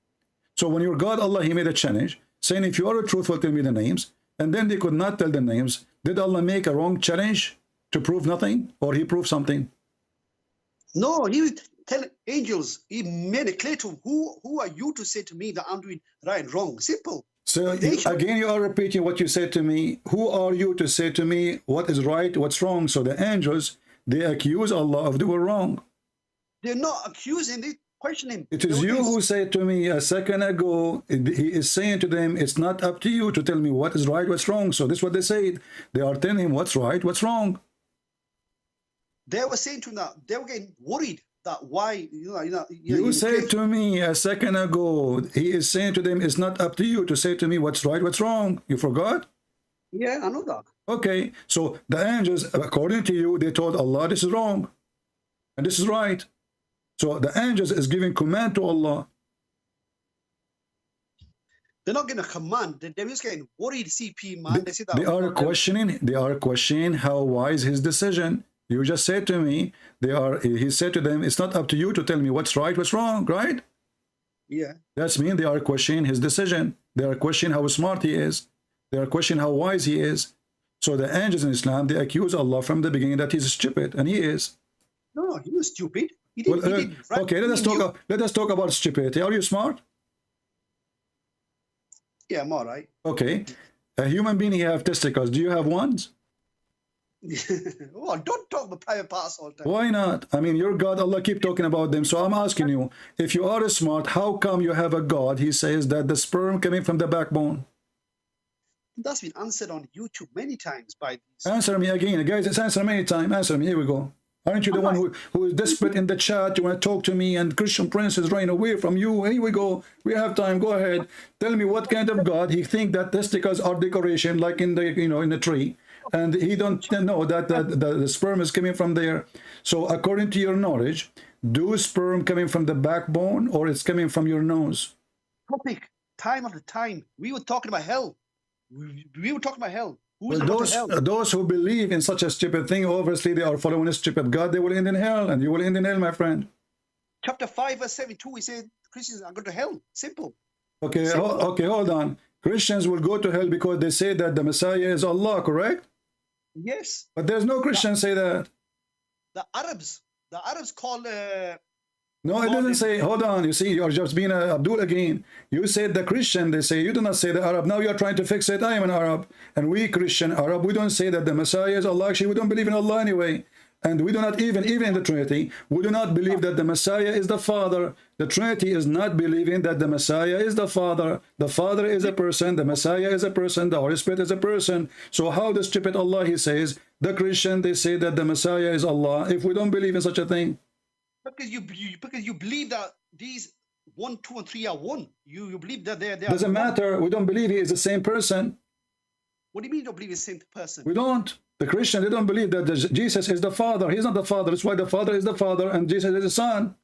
So when your God Allah he made a challenge saying if you are truthful tell me the names, and then they could not tell the names. Did Allah make a wrong challenge to prove nothing, or he proved something? No, he would tell angels. He made it clear to him, who are you to say to me that I'm doing right and wrong? Simple. So They- again, you are repeating what you said to me. Who are you to say to me what is right, what's wrong? So the angels, they accuse Allah of doing wrong. They're not accusing. They question him. It is you who said to me a second ago, he is saying to them, it's not up to you to tell me what is right, what's wrong. So this is what they said. They are telling him what's right, what's wrong. They were saying to him that they were getting worried that why You said to me a second ago, he is saying to them, it's not up to you to say to me what's right, what's wrong. You forgot? Yeah, I know that. Okay, so the angels, according to you, they told Allah this is wrong and this is right. So the angels is giving command to Allah. They're not getting a command. They're just getting worried. CP man. They say that They are questioning how wise his decision. You just said to me, he said to them, it's not up to you to tell me what's right, what's wrong, right? Yeah. That's mean they are questioning his decision. They are questioning how smart he is. They are questioning how wise he is. So the angels in Islam, they accuse Allah from the beginning that he's stupid, and he is. No, he was stupid. He didn't. Well, he did right. okay, let us talk about stupidity. Are you smart? Yeah, I'm all right. Okay. A human being, he have testicles. Do you have ones? Oh, don't talk about private parts all the time. Why not? I mean, your God, Allah keep talking about them. So I'm asking you, if you are smart, how come you have a God? He says that the sperm coming from the backbone. That's been answered on YouTube many times by these. Answer me again. Guys, it's answer many times. Answer me. Here we go. Aren't you the one who is desperate in the chat? You want to talk to me, and Christian Prince is running away from you. Here we go. We have time. Go ahead. Tell me what kind of God he think that testicles are decoration, like in the in the tree, and he don't know that the sperm is coming from there. So according to your knowledge, do sperm coming from the backbone or it's coming from your nose? Topic, time after time. We were talking about hell. We were talking about hell. Who's Well, going to hell? those who believe in such a stupid thing, obviously they are following a stupid God. They will end in hell, and you will end in hell, my friend. Chapter 5, verse 72, we said Christians are going to hell. Simple. Okay, okay, hold on. Christians will go to hell because they say that the Messiah is Allah, correct? Yes. But there's no Christians say that. The Arabs call No, it doesn't say, hold on, you see, you're just being Abdul again. You said the Christian, they say, you do not say the Arab. Now you're trying to fix it. I am an Arab. And we Christian Arab, we don't say that the Messiah is Allah. Actually, we don't believe in Allah anyway. And we do not even in the Trinity, we do not believe that the Messiah is the Father. The Trinity is not believing that the Messiah is the Father. The Father is a person, the Messiah is a person, the Holy Spirit is a person. So how the stupid Allah, he says, the Christian, they say that the Messiah is Allah, if we don't believe in such a thing? because you believe that these 1, 2, and 3 are one. You believe that they Doesn't are matter. We don't believe he is the same person. What do you mean you don't believe it's the same person? We don't. The Christian, they don't believe that Jesus is the Father. He's not the Father. That's why the Father is the Father and Jesus is the Son.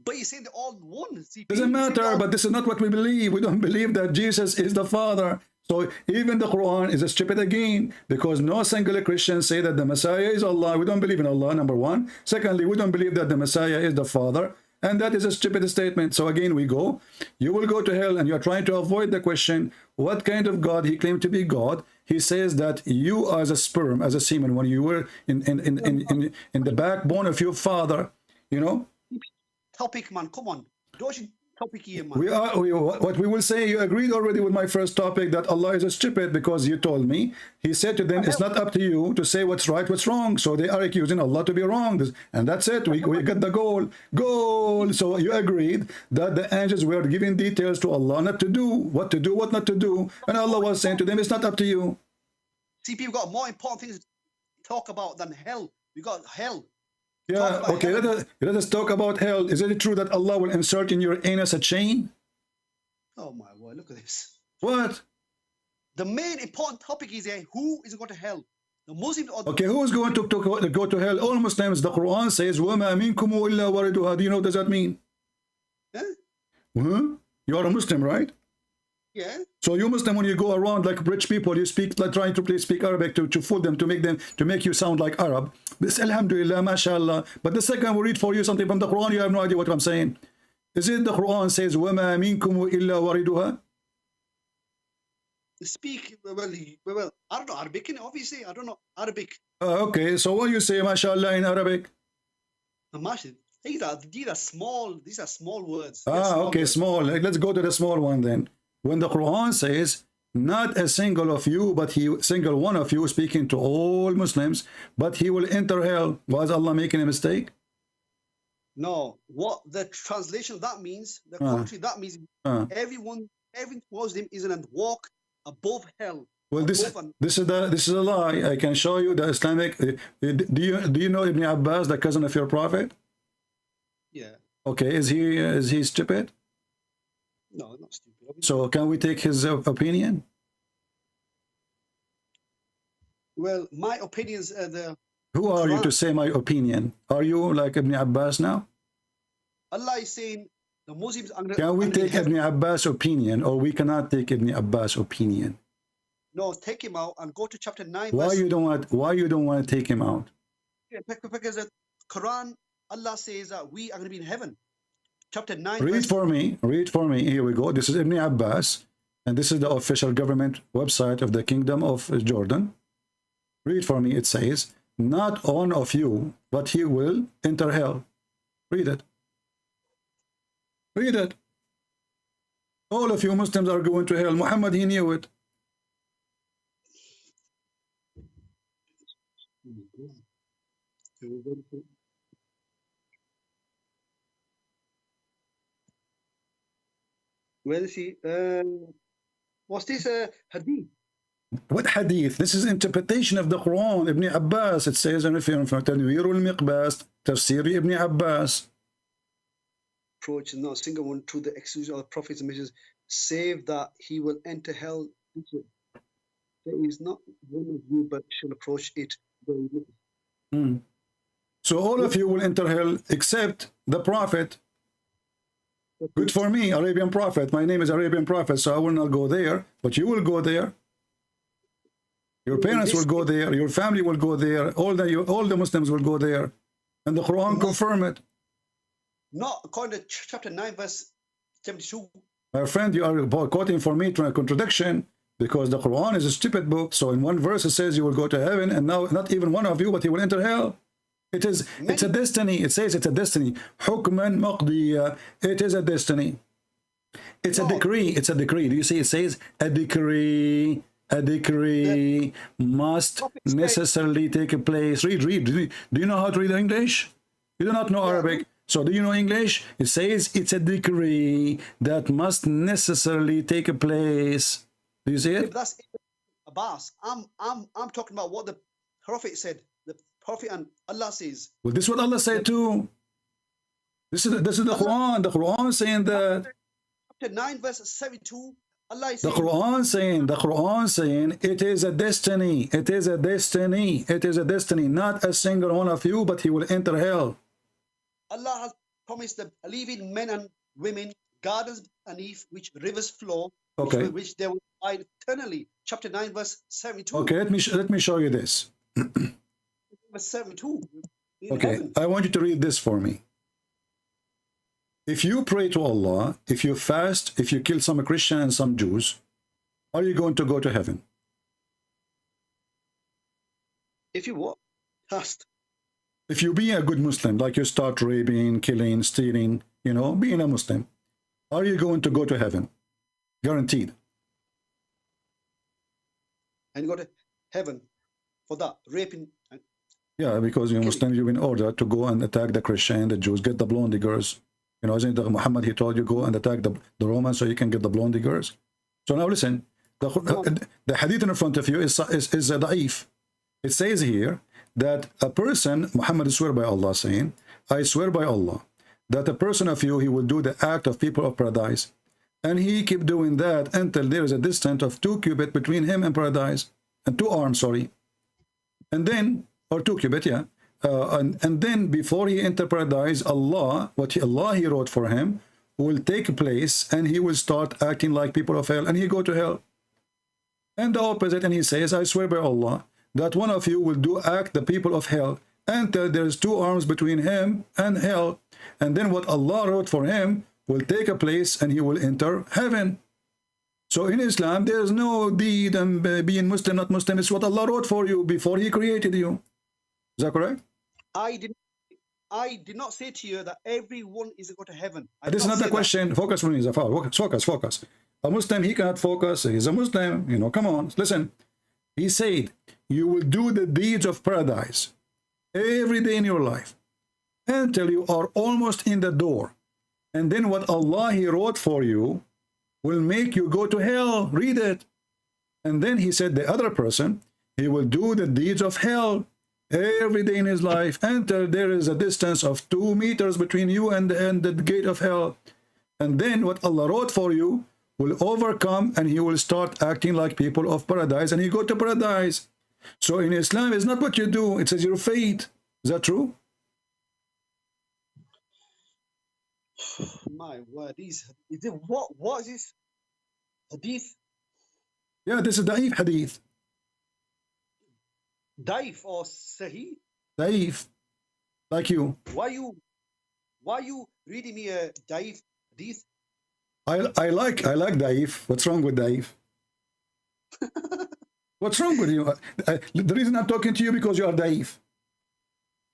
But you say they're all one. See, Doesn't matter, but this is not what we believe. We don't believe that Jesus is the Father. So even the Quran is stupid again, because no single Christian say that the Messiah is Allah. We don't believe in Allah, number one. Secondly, we don't believe that the Messiah is the Father. And that is a stupid statement. So again, we go. You will go to hell, and you're trying to avoid the question, what kind of God he claimed to be God? He says that you as a sperm, as a semen, when you were in the backbone of your father, you know. Topic, man, come on. Don't you topic here, man. What we will say, you agreed already with my first topic that Allah is a stupid, because you told me, he said to them, it's not up to you to say what's right, what's wrong. So they are accusing Allah to be wrong. And that's it. We got the goal. So you agreed that the angels were giving details to Allah not to do, what to do, what not to do. And Allah was saying to them, it's not up to you. See, people got more important things to talk about than hell. We got hell. Yeah, okay, let us talk about hell. Is it true that Allah will insert in your anus a chain? Oh my word, look at this. What? The main important topic is who is going to hell? The Muslims or okay, who is going to go to hell? All Muslims, the Quran says, وَمَا مِنْكُمُ إِلَّا وَارِدُهَا. Do you know what does that mean? Huh? You are a Muslim, right? Yeah. So you Muslim, when you go around like rich people, you speak like trying to speak Arabic to fool them, to make you sound like Arab. This alhamdulillah, mashallah. But the second we read for you something from the Quran, you have no idea what I'm saying. Is it the Quran says وَمَا مِنْكُمُ إِلَّا وَارِدُهَا? Speak well, I don't know Arabic, obviously. I don't know Arabic. Okay, so what you say, mashallah, in Arabic? These are small words. Okay, small. Let's go to the small one then. When the Quran says, not a single of you, but single one of you, speaking to all Muslims, but he will enter hell. Was Allah making a mistake? No. What the translation that means, the country that means, every Muslim is in a walk above hell. Well, this is a lie. I can show you the Islamic. Do you know Ibn Abbas, the cousin of your prophet? Yeah. Okay, is he stupid? No, not stupid. So can we take his opinion? Well, my opinions are Who are you to say my opinion? Are you like Ibn Abbas now? Allah is saying the Muslims are Can we take Ibn Abbas' opinion, or we cannot take Ibn Abbas' opinion? No, take him out and go to chapter 9. Why you don't want to take him out? Because the Quran, Allah says that we are going to be in heaven. Chapter 9. Read for me. Here we go. This is Ibn Abbas, and this is the official government website of the Kingdom of Jordan. Read for me. It says, not one of you, but he will enter hell. Read it. Read it. All of you Muslims are going to hell. Muhammad, he knew it. Where is he? What's this hadith? What hadith? This is interpretation of the Quran. Ibn Abbas, it says in Tanwir al-Miqbas, Tafsir Ibn Abbas. Approach is not a single one to the exclusion of the prophets and messages, save that he will enter hell. There is not one of you but shall approach it. So all of you will enter hell except the prophet. Good for me, Arabian prophet. My name is Arabian prophet, so I will not go there, but you will go there. Your parents will go there. Your family will go there. All the Muslims will go there. And the Quran confirm it. Not according to chapter 9, verse 72. My friend, you are quoting for me to a contradiction, because the Quran is a stupid book. So in one verse it says you will go to heaven, and now not even one of you, but he will enter hell. It's a destiny. It says it's a destiny. Hukman maqdiya. It is a destiny. It's a decree. It's a decree. Do you see? It says a decree. A decree must necessarily take place. Read. Do you know how to read English? You do not know Arabic. So do you know English? It says it's a decree that must necessarily take place. Do you see it? That's Abbas. I'm talking about what the Prophet said. The Prophet and Allah says. Well, this is what Allah said too. This is the Quran. The Quran is saying that. Chapter 9, verse 72. Allah is The saying, Quran saying, it is a destiny. It is a destiny. It is a destiny. Not a single one of you, but he will enter hell. Allah has promised the believing men and women gardens beneath which rivers flow, Okay. which they will abide eternally. Chapter 9, verse 72. Okay, let me show you this. Verse 72. In Okay, heaven. I want you to read this for me. If you pray to Allah, if you fast, if you kill some Christian and some Jews, are you going to go to heaven? If you what? Fast. If you be a good Muslim, like you start raping, killing, stealing, you know, being a Muslim, are you going to go to heaven? Guaranteed. And go to heaven for that. Raping. Yeah, because you're Muslim, you've been ordered to go and attack the Christian, the Jews, get the blondie girls. You know, isn't it Muhammad, he told you go and attack the Romans so you can get the blondie girls? So now listen, the hadith in front of you is da'if. It says here that a person, Muhammad swear by Allah, saying, I swear by Allah, that a person of you, he will do the act of people of paradise. And he keep doing that until there is a distance of 2 cubits between him and paradise. And 2 arms, sorry. And then, or 2 cubits, yeah. And then before he enter paradise, Allah, Allah he wrote for him, will take place, and he will start acting like people of hell, and he go to hell. And the opposite, and he says, I swear by Allah, that one of you will act the people of hell, until there's 2 arms between him and hell. And then what Allah wrote for him will take a place, and he will enter heaven. So in Islam, there's no deed and being Muslim, not Muslim. It's what Allah wrote for you before he created you. Is that correct? I did not say to you that everyone is going to heaven. This is not the question. Focus on me, Zafar. Focus. A Muslim, he cannot focus. He's a Muslim. You know, come on. Listen. He said, you will do the deeds of paradise every day in your life until you are almost in the door. And then what Allah he wrote for you will make you go to hell. Read it. And then he said the other person, he will do the deeds of hell every day in his life until there is a distance of 2 meters between you and the gate of hell. And then what Allah wrote for you will overcome, and he will start acting like people of paradise, and he go to paradise. So in Islam, it's not what you do, it says your fate. Is that true? My word, what is this? Hadith? Yeah, this is Da'if hadith. Daif or Sahih? Da'if. Like you. Why you reading me a Daif hadith? I like Da'if. What's wrong with Da'if? What's wrong with you? The reason I'm talking to you because you are Da'if.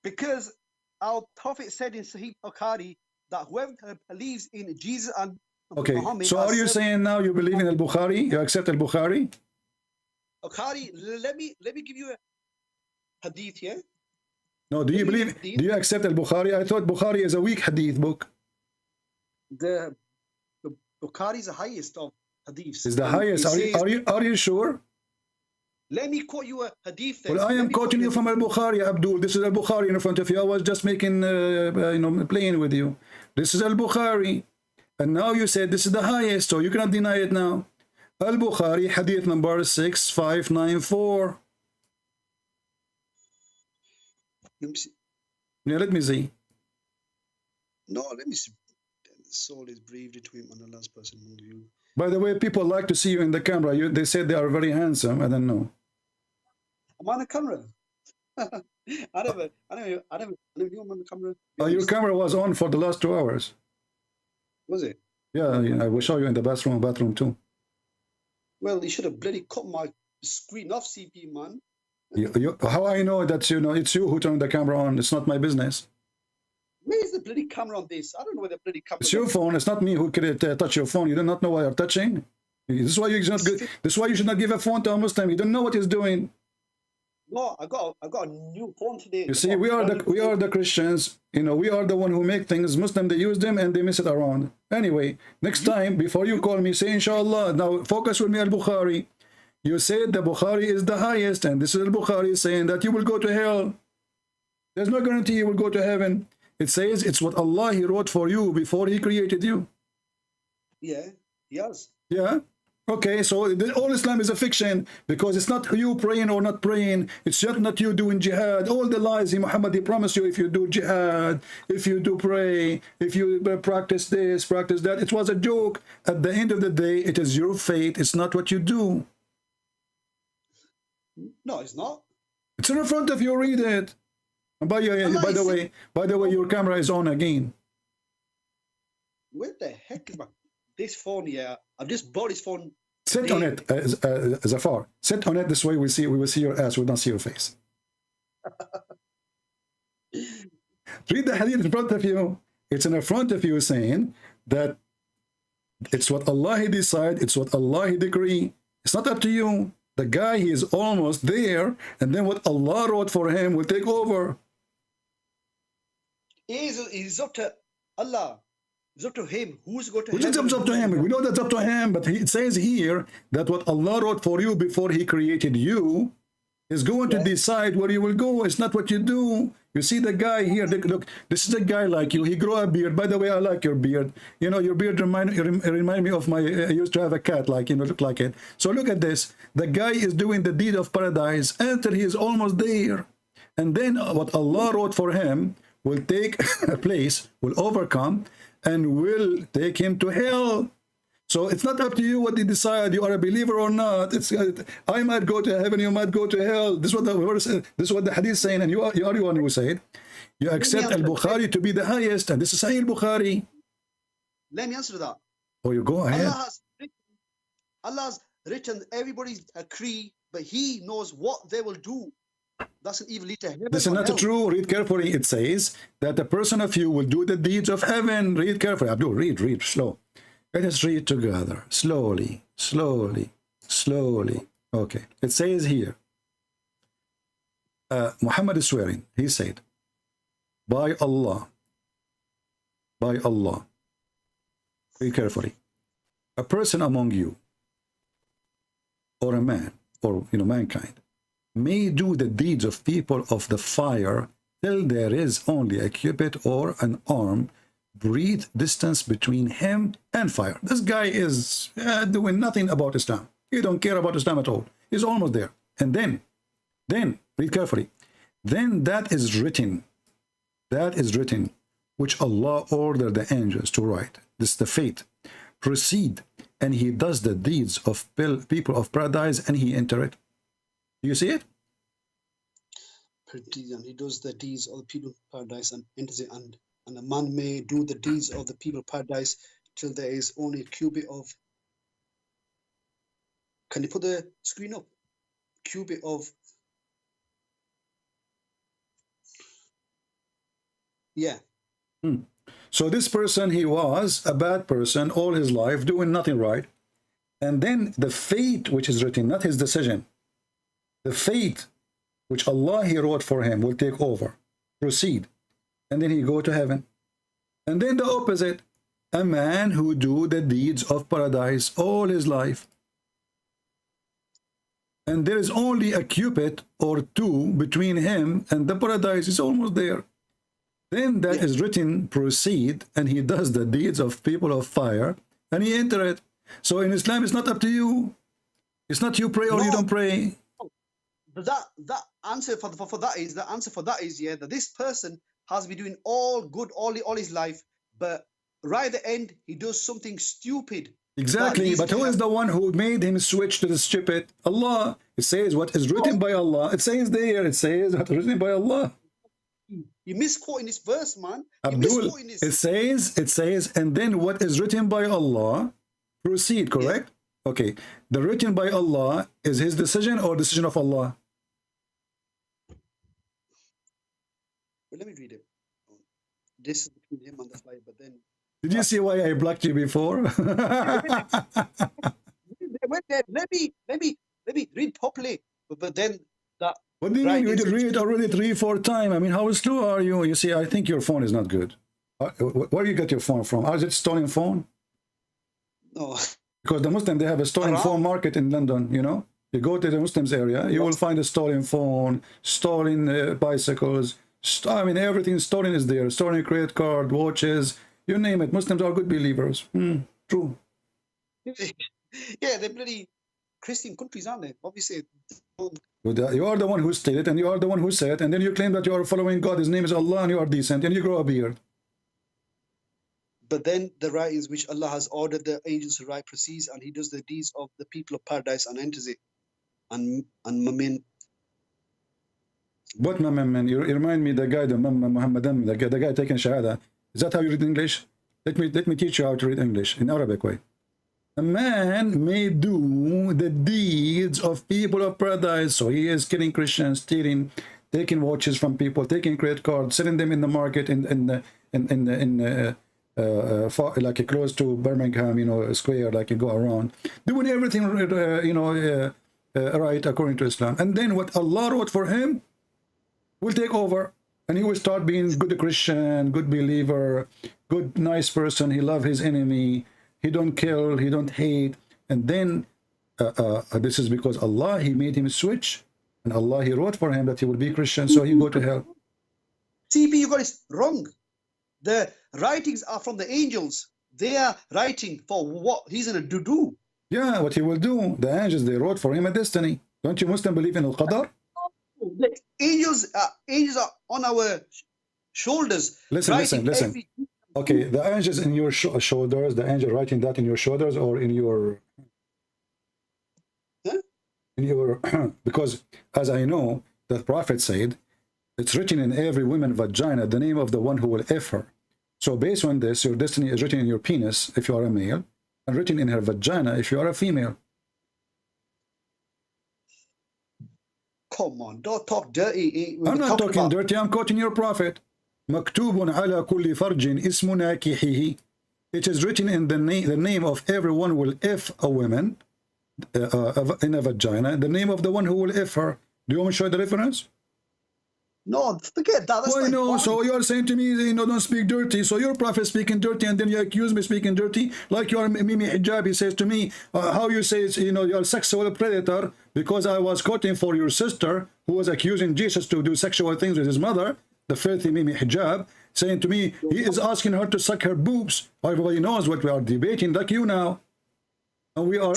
Because our Prophet said in Sahih Bukhari that whoever believes in Jesus and Okay, Muhammad, so are you saying now you believe in Al-Bukhari? You accept Al-Bukhari? Bukhari, let me give you a hadith here. No, do you accept Al-Bukhari? I thought Bukhari is a weak hadith book. The Bukhari is the highest of hadiths. Is the highest. Are you sure? Let me quote you a hadith. Then. Well, I am quoting you from Al-Bukhari, Abdul. This is Al-Bukhari in front of you. I was just making, playing with you. This is Al-Bukhari. And now you said this is the highest, so you cannot deny it now. Al-Bukhari, hadith number 6594. Yeah, let me see. No, let me see. The soul is breathed into him and the last person among you. By the way, people like to see you in the camera. They said they are very handsome. I don't know. I'm on the camera. I never knew I'm on the camera. Your camera was on for the last 2 hours. Was it? Yeah, I will show you in the bathroom too. Well, you should have bloody cut my screen off, CP, man. How I know that it's you who turned the camera on? It's not my business. Where's the bloody camera on this? I don't know where the bloody camera It's your phone. It's not me who could touch your phone. You do not know what you're touching. This is why you should not. This is why you should not give a phone to a Muslim. You don't know what he's doing. No, I got a new phone today. You see, we are the Christians. We are the one who make things. Muslim, they use them and they miss it around. Anyway, next time before you call me, say inshallah. Now focus with me al-Bukhari. You said the Bukhari is the highest, and this is al-Bukhari saying that you will go to hell. There's no guarantee you will go to heaven. It says it's what Allah He wrote for you before He created you. Yeah, yes. Yeah. Okay, so all Islam is a fiction because it's not you praying or not praying. It's just not you doing jihad. All the lies Muhammad He promised you, if you do jihad, if you do pray, if you practice this, practice that, it was a joke. At the end of the day, it is your fate. It's not what you do. No, it's not. It's in front of you. Read it. And by the way, your camera is on again. Where the heck is this phone? Yeah, I've just bought this phone. Sit on it, Zafar. Sit on it. This way we will see your ass. We don't see your face. Read the hadith in front of you. It's in front of you saying that it's what Allah He decide. It's what Allah He decree. It's not up to you. The guy, he is almost there, and then what Allah wrote for him will take over. It's up to Allah. It's up to Him. Who's going to Which is up to Him. We know that's up to Him, but it says here that what Allah wrote for you before He created you is going to decide where you will go. It's not what you do. You see the guy here. Look, this is a guy like you. He grew a beard. By the way, I like your beard. Your beard remind me of my. I used to have a cat, look like it. So look at this. The guy is doing the deed of paradise until he is almost there, and then what Allah wrote for him will take place, will overcome, and will take him to hell. So it's not up to you what they decide. You are a believer or not. I might go to heaven. You might go to hell. This is what the verse. This is what the hadith is saying, and you are the one who said you accept al-Bukhari to be the highest, and this is Sahih al-Bukhari. Let me answer that. Oh, you go ahead. Allah's written everybody's decree, but He knows what they will do. That's an evil lead to heaven. This is not true. Read carefully. It says that a person of you will do the deeds of heaven. Read carefully. Abdul, read slow. Let us read together. Slowly. Okay. It says here, Muhammad is swearing. He said, by Allah, read carefully, a person among you, or a man, or mankind, may do the deeds of people of the fire till there is only a cubit or an arm breathe distance between him and fire. This guy is doing nothing about Islam. He don't care about Islam at all. He's almost there. And then read carefully. Then that is written, which Allah ordered the angels to write. This is the fate. Proceed, and he does the deeds of people of paradise, and he enter it. Do you see it? And he does the deeds of the people of paradise and enters it, and a man may do the deeds of the people of paradise till there is only a cubit of. Can you put the screen up? Cubit of. Yeah. So this person, he was a bad person all his life, doing nothing right. And then the fate which is written, not his decision, the fate which Allah He wrote for him will take over, proceed, and then he go to heaven. And then the opposite, a man who do the deeds of paradise all his life, and there is only a cubit or two between him and the paradise, is almost there. Then that is written, proceed, and he does the deeds of people of fire, and he enter it. So in Islam, it's not up to you. It's not you pray or you don't pray. But that answer for that is that this person has been doing all good all his life, but right at the end, he does something stupid. Exactly, but who is the one who made him switch to the stupid? Allah. It says what is written by Allah. It says there, it says what is written by Allah. You misquoting this verse, man. Abdul, it says, and then what is written by Allah, proceed, correct? Yeah. Okay, the written by Allah is his decision or decision of Allah? Well, let me read it. This is between him and the fly, but then... Did you see why I blocked you before? Let me read properly. But then that... What do you mean? You did read it already 3-4 times. I mean, how slow are you? You see, I think your phone is not good. Where do you get your phone from? Is it stolen phone? No. Because the Muslim, they have a stolen phone market in London, you know? You go to the Muslims area, you will find a stolen phone, stolen bicycles. I mean, everything stolen is there. Stolen credit card, watches, you name it. Muslims are good believers. True. Yeah, they're bloody Christian countries, aren't they? Obviously. You are the one who stated, and you are the one who said, and then you claim that you are following God. His name is Allah, and you are decent, and you grow a beard. But then the writings which Allah has ordered the angels to write proceeds, and he does the deeds of the people of paradise and enters it. And Mamin. What Mamin? You remind me the guy, the Muhammadan, the guy taking Shahada. Is that how you read English? Let me teach you how to read English in Arabic way. A man may do the deeds of people of paradise. So he is killing Christians, stealing, taking watches from people, taking credit cards, selling them in the market like close to Birmingham, you know, square, like you go around, doing everything, you know, right according to Islam. And then what Allah wrote for him will take over, and he will start being good Christian, good believer, good nice person. He love his enemy. He don't kill, he don't hate. And then this is because Allah, he made him switch, and Allah, he wrote for him that he will be Christian, so he go to hell. CP, you got it wrong. The writings are from the angels. They are writing for what he's going to do. Yeah, what he will do. The angels, they wrote for him a destiny. Don't you Muslim believe in al-Qadar? The angels are on our shoulders. Listen. Okay, the angels in your shoulders, the angel writing that in your shoulders or in your... Huh? In your... Because as I know, the Prophet said, it's written in every woman's vagina, the name of the one who will F her. So based on this, your destiny is written in your penis if you are a male, and written in her vagina if you are a female. Come on, don't talk dirty. I'm not talking dirty, I'm quoting your Prophet. مكتوب على كل فرج اسم ناكحه. It is written in the name of everyone will F a woman in a vagina, the name of the one who will F her. Do you want me to show the reference? No, forget that. That's Why no? So you are saying to me, you know, don't speak dirty. So your Prophet speaking dirty, and then you accuse me speaking dirty, like you are Mimi Hijab. He says to me, how you say, you know, you are a sexual predator because I was quoting for your sister who was accusing Jesus to do sexual things with his mother, the filthy Mimi Hijab, saying to me, he is asking her to suck her boobs. Everybody knows what we are debating, like you now. And we are,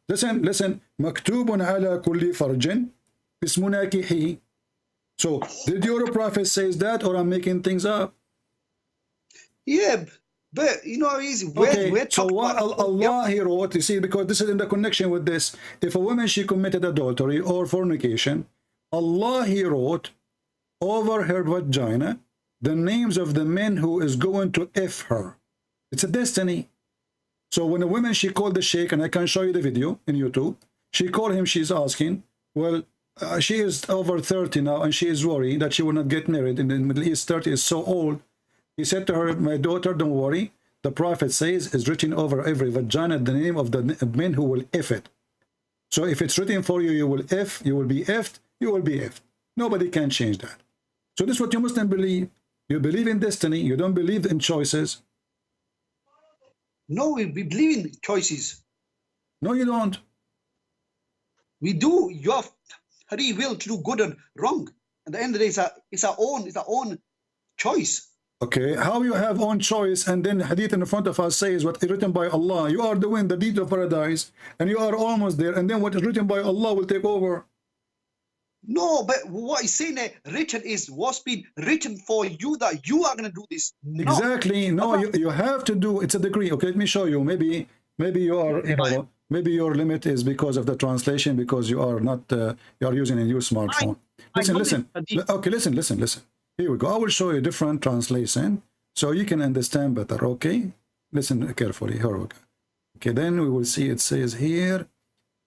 listen, مكتوب على كل فرج اسم ناكحه. So, did your Prophet says that, or I'm making things up? Yeah, but you know, easy. So what Allah he wrote, you see, because this is in the connection with this. If a woman, she committed adultery or fornication, Allah he wrote over her vagina the names of the men who is going to F her. It's a destiny. So when a woman, she called the sheikh, and I can show you the video in YouTube, she called him, she's asking, well, she is over 30 now, and she is worried that she will not get married in the Middle East. 30 is so old. He said to her, my daughter, don't worry. The Prophet says is written over every vagina the name of the men who will F it. So if it's written for you, you will F, you will be F'd, you will be F'd. Nobody can change that. So this is what you Muslims believe. You believe in destiny. You don't believe in choices. No, we believe in choices. No, you don't. We do. You have free will to do good and wrong. At the end of the day, it's our own choice. Okay, how you have own choice, and then hadith in front of us says what is written by Allah. You are doing the deed of paradise, and you are almost there, and then what is written by Allah will take over. No, but what he's saying there, written is what's been written for you, that you are going to do this. Not Exactly. No, you have to do. It's a decree. Okay, let me show you. Maybe you are, you know, maybe your limit is because of the translation, because you are not you are using a new smartphone. Listen. Okay, listen. Here we go. I will show you different translation so you can understand better. Okay, listen carefully. Here we go. Okay, then we will see. It says here.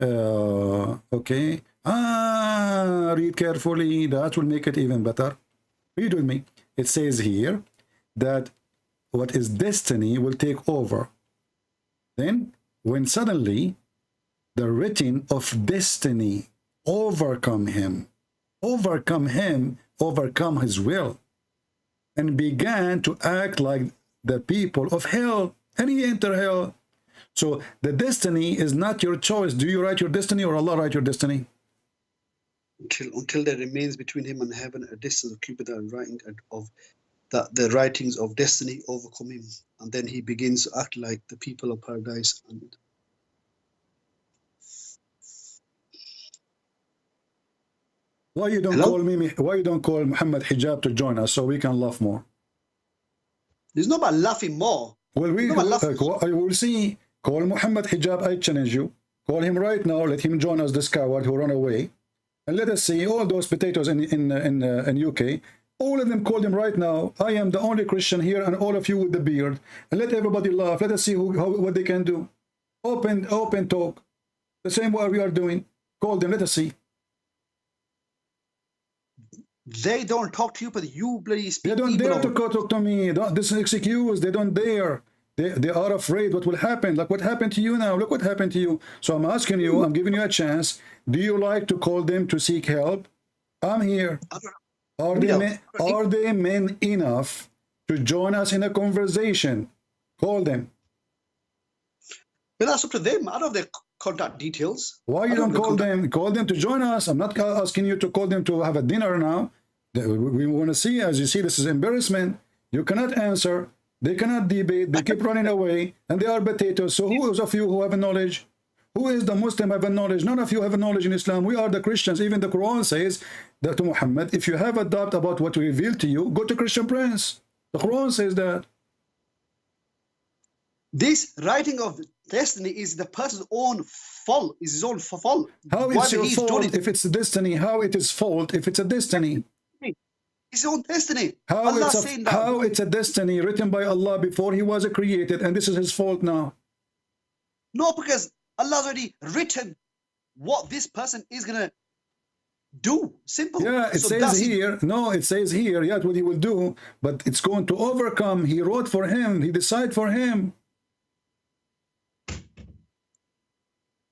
Okay. Read carefully. That will make it even better. Read with me. It says here that what is destiny will take over. Then, when suddenly the written of destiny overcome him, overcome his will, and began to act like the people of hell, and he entered hell. So the destiny is not your choice. Do you write your destiny, or Allah write your destiny? until there remains between him and heaven a distance of Cupid, the writing of that the writings of destiny overcome him, and then he begins to act like the people of paradise. And why you don't call me? Why you don't call Muhammad Hijab to join us so we can laugh more? There's no about laughing more. Well, we will see. Call Muhammad Hijab. I challenge you. Call him right now. Let him join us, this coward who ran away, and let us see all those potatoes in UK. All of them called him right now. I am the only Christian here, and all of you with the beard. And let everybody laugh. Let us see what they can do. Open talk. The same way we are doing. Call them. Let us see. They don't talk to you, but you bloody speak. They don't dare to talk to me. This is excuse. They don't dare. They are afraid what will happen. Like what happened to you now. Look what happened to you. So I'm asking you, I'm giving you a chance. Do you like to call them to seek help? I'm here. Are they men enough to join us in a conversation? Call them. Well, that's up to them. I don't have their contact details. Why you don't call them? Call them to join us. I'm not asking you to call them to have a dinner now. We want to see. As you see, this is embarrassment. You cannot answer. They cannot debate. They keep running away, and they are potatoes. So who is of you who have a knowledge? Who is the Muslim have a knowledge? None of you have a knowledge in Islam. We are the Christians. Even the Quran says that to Muhammad, if you have a doubt about what we revealed to you, go to Christian Prince. The Quran says that. This writing of destiny is the person's own fault. Is his own fault. How is your fault if it's a destiny? How it is fault if it's a destiny? His own destiny. How it's a destiny written by Allah before he was created, and this is his fault now? No, because Allah's already written what this person is gonna do. Simple. Yeah, it says here. No, it says here. Yeah, what he will do, but it's going to overcome. He wrote for him. He decided for him.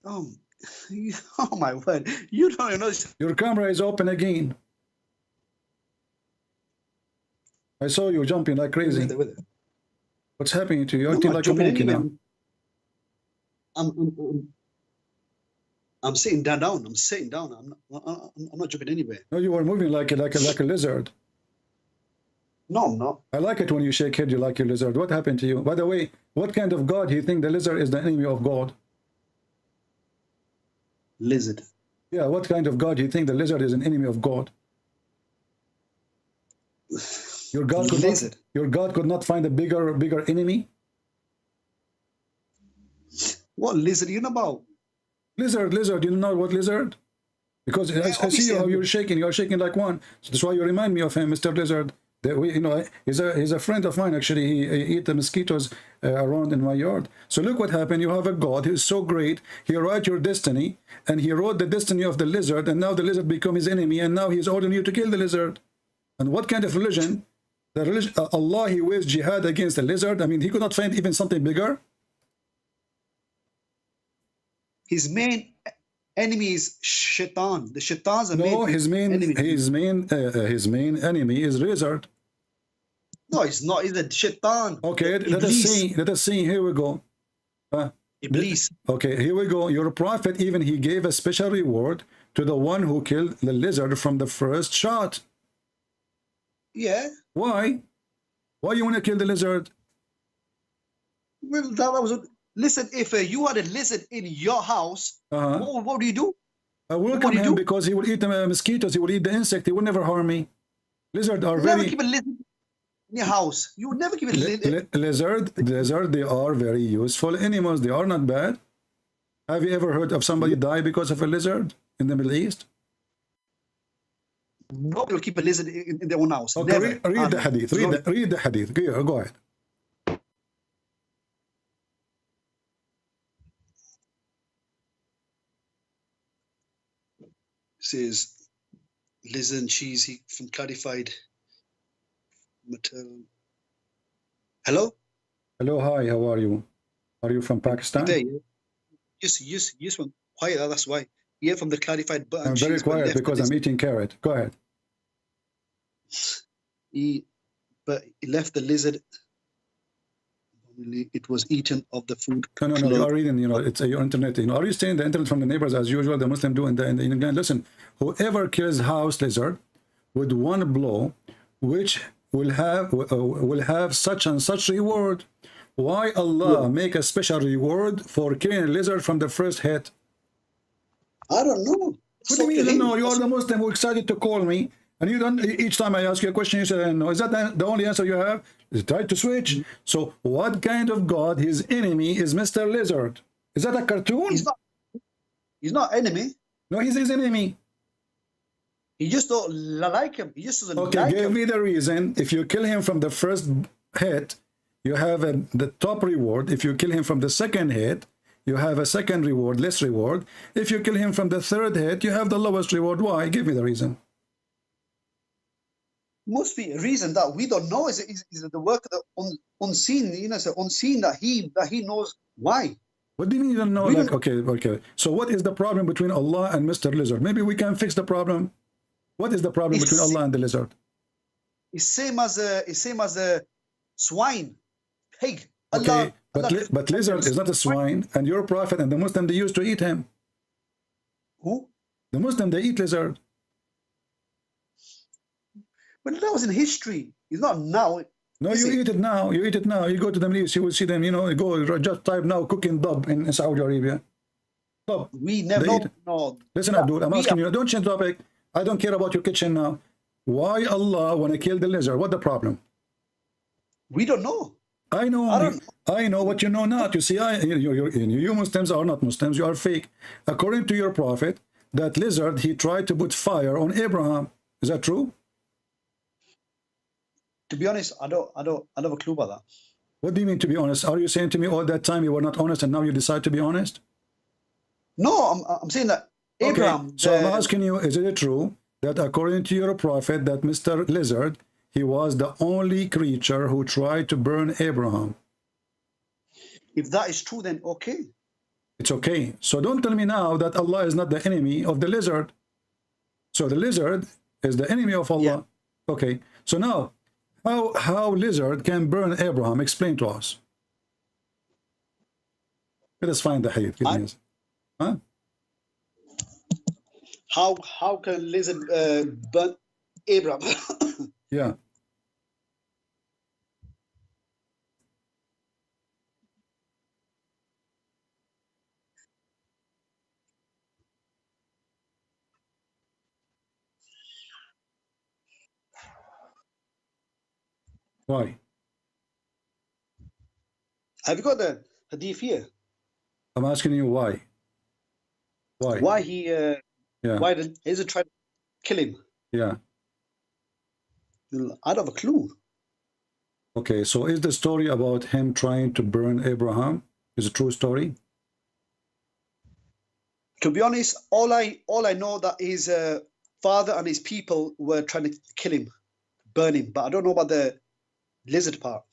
Oh my word! You don't even know. Your camera is open again. I saw you jumping like crazy. What's happening to you? You're acting like a monkey now. I'm sitting down. I'm sitting down. I'm not jumping anywhere. No, you were moving like a lizard. No, I'm not. I like it when you shake head. You like your lizard. What happened to you? By the way, what kind of God do you think the lizard is the enemy of God? Lizard. Yeah, what kind of God do you think the lizard is an enemy of God? Your God could not find a bigger enemy? What lizard are you about? Lizard, you know what lizard? Because I see how you're shaking. You're shaking like one. So that's why you remind me of him, Mr. Lizard. He's a friend of mine, actually. He eat the mosquitoes around in my yard. So look what happened. You have a God who is so great. He wrote your destiny, and he wrote the destiny of the lizard, and now the lizard become his enemy, and now he's ordering you to kill the lizard. And what kind of religion? The religion, Allah, he waged jihad against the lizard. I mean, he could not find even something bigger. His main enemy is Shaitan. The Shaitan's his main enemy is lizard. No, it's not. It's the Shaitan. Okay, let us see. Here we go. Iblis. Okay, here we go. Your prophet, even he gave a special reward to the one who killed the lizard from the first shot. Yeah. Why? Why you want to kill the lizard? Well, that was. Listen, if you had a lizard in your house, what do you do? I welcome him because he will eat the mosquitoes, he will eat the insect, he will never harm me. Lizards are Never very... keep a lizard in your house. You would never keep a lizard. Lizard, they are very useful animals. They are not bad. Have you ever heard of somebody die because of a lizard in the Middle East? Nobody will keep a lizard in their own house. Okay, Never. read the hadith. Read the hadith. Go ahead. Says lizard and cheese from clarified maternal. Hello? Hello, hi, how are you? Are you from Pakistan? There, yes, from quiet, that's why. Yeah, from the clarified button. I'm very quiet because I'm eating carrot. Go ahead. He left the lizard. It was eaten of the food. No, you are reading, it's your internet. Are you stealing the internet from the neighbors as usual? The Muslim do in the again. Listen, whoever kills house lizard with one blow, which will have such and such reward. Why Allah make a special reward for killing a lizard from the first hit? I don't know. What do you mean you don't know? You are the Muslim who excited to call me, and you don't. Each time I ask you a question, you say I don't know. Is that the only answer you have? Is try to switch. So, what kind of God? His enemy is Mr. Lizard. Is that a cartoon? He's not enemy. No, he's his enemy. He just don't like him. He just doesn't like him. Okay, give me the reason. If you kill him from the first hit, you have the top reward. If you kill him from the second hit, you have a second reward, less reward. If you kill him from the third hit, you have the lowest reward. Why? Give me the reason. Must be a reason that we don't know. Is the work of the unseen? It's unseen that he knows why. What do you mean you don't know? Okay. So what is the problem between Allah and Mr. Lizard? Maybe we can fix the problem. What is the problem between Allah and the lizard? It's same as a swine, pig. Okay, but lizard is not a swine, and your prophet and the Muslim, they used to eat him. Who? The Muslim, they eat lizard. But that was in history. It's not now. No, you eat it now. You eat it now. You go to the Middle East, you will see them. Go just type now cooking dub in Saudi Arabia. Dub. We never know. Listen, Abdul, I'm asking you. Don't change topic. I don't care about your kitchen now. Why Allah want to kill the lizard? What the problem? We don't know. I know what you know not. You see, you Muslims are not Muslims. You are fake. According to your prophet, that lizard, he tried to put fire on Abraham. Is that true? To be honest, I don't have a clue about that. What do you mean, to be honest? Are you saying to me all that time you were not honest and now you decide to be honest? No, I'm saying that Abraham... Okay. So I'm asking you, is it true that according to your prophet, that Mr. Lizard, he was the only creature who tried to burn Abraham? If that is true, then okay. It's okay. So don't tell me now that Allah is not the enemy of the lizard. So the lizard is the enemy of Allah. Yeah. Okay. So now, how lizard can burn Abraham? Explain to us. Let us find the hadith. Huh? How can lizard burn Abraham? Yeah. Why? Have you got the hadith here? I'm asking you why. Why? Why he? Why did Israel try to kill him? Yeah. I don't have a clue. Okay, so is the story about him trying to burn Abraham is a true story? To be honest, all I know that his father and his people were trying to kill him, burn him, but I don't know about the lizard part.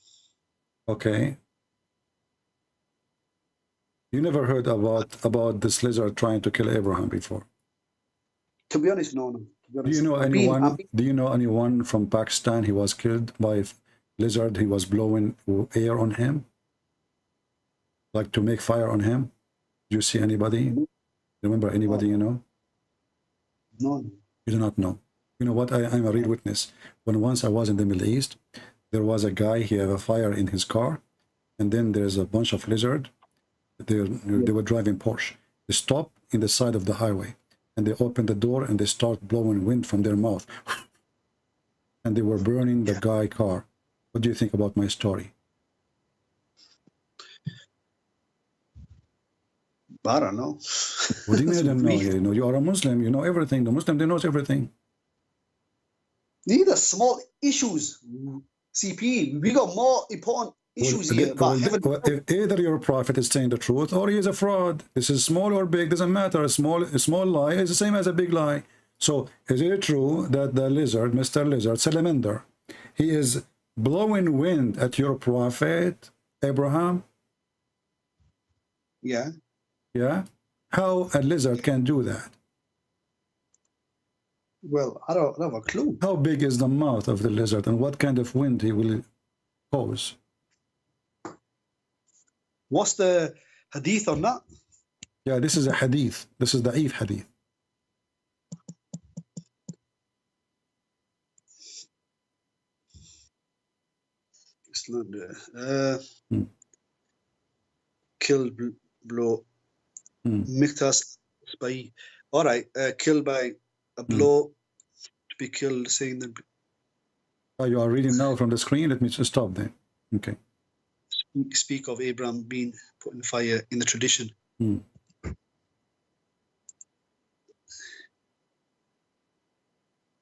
Okay. You never heard about this lizard trying to kill Abraham before? To be honest, no. Do you know anyone? Do you know anyone from Pakistan? He was killed by a lizard. He was blowing air on him, like to make fire on him. Do you see anybody? Remember anybody you know? No. You do not know. You know what? I'm a real witness. When once I was in the Middle East, there was a guy. He had a fire in his car, and then there's a bunch of lizard. They were driving Porsche. They stopped in the side of the highway. and they open the door and they start blowing wind from their mouth. And they were burning the guy car. What do you think about my story? I don't know. What do you mean I don't know? You know, you are a Muslim, you know everything. The Muslim, they knows everything. These are small issues. CP, we got more important issues here. If either your prophet is saying the truth or he is a fraud. This is small or big, doesn't matter. A small lie is the same as a big lie. So is it true that the lizard, Mr. Lizard, Salamander, he is blowing wind at your prophet Abraham? Yeah. Yeah? How a lizard can do that? Well, I don't have a clue. How big is the mouth of the lizard and what kind of wind he will cause? What's the hadith on that? Yeah, this is a hadith. This is the Da'if hadith. Killed, blow, Miktas by, all right, killed by a blow, to be killed, saying that. You are reading now from the screen. Let me just stop there. Okay. Speak of Abraham being put in fire in the tradition.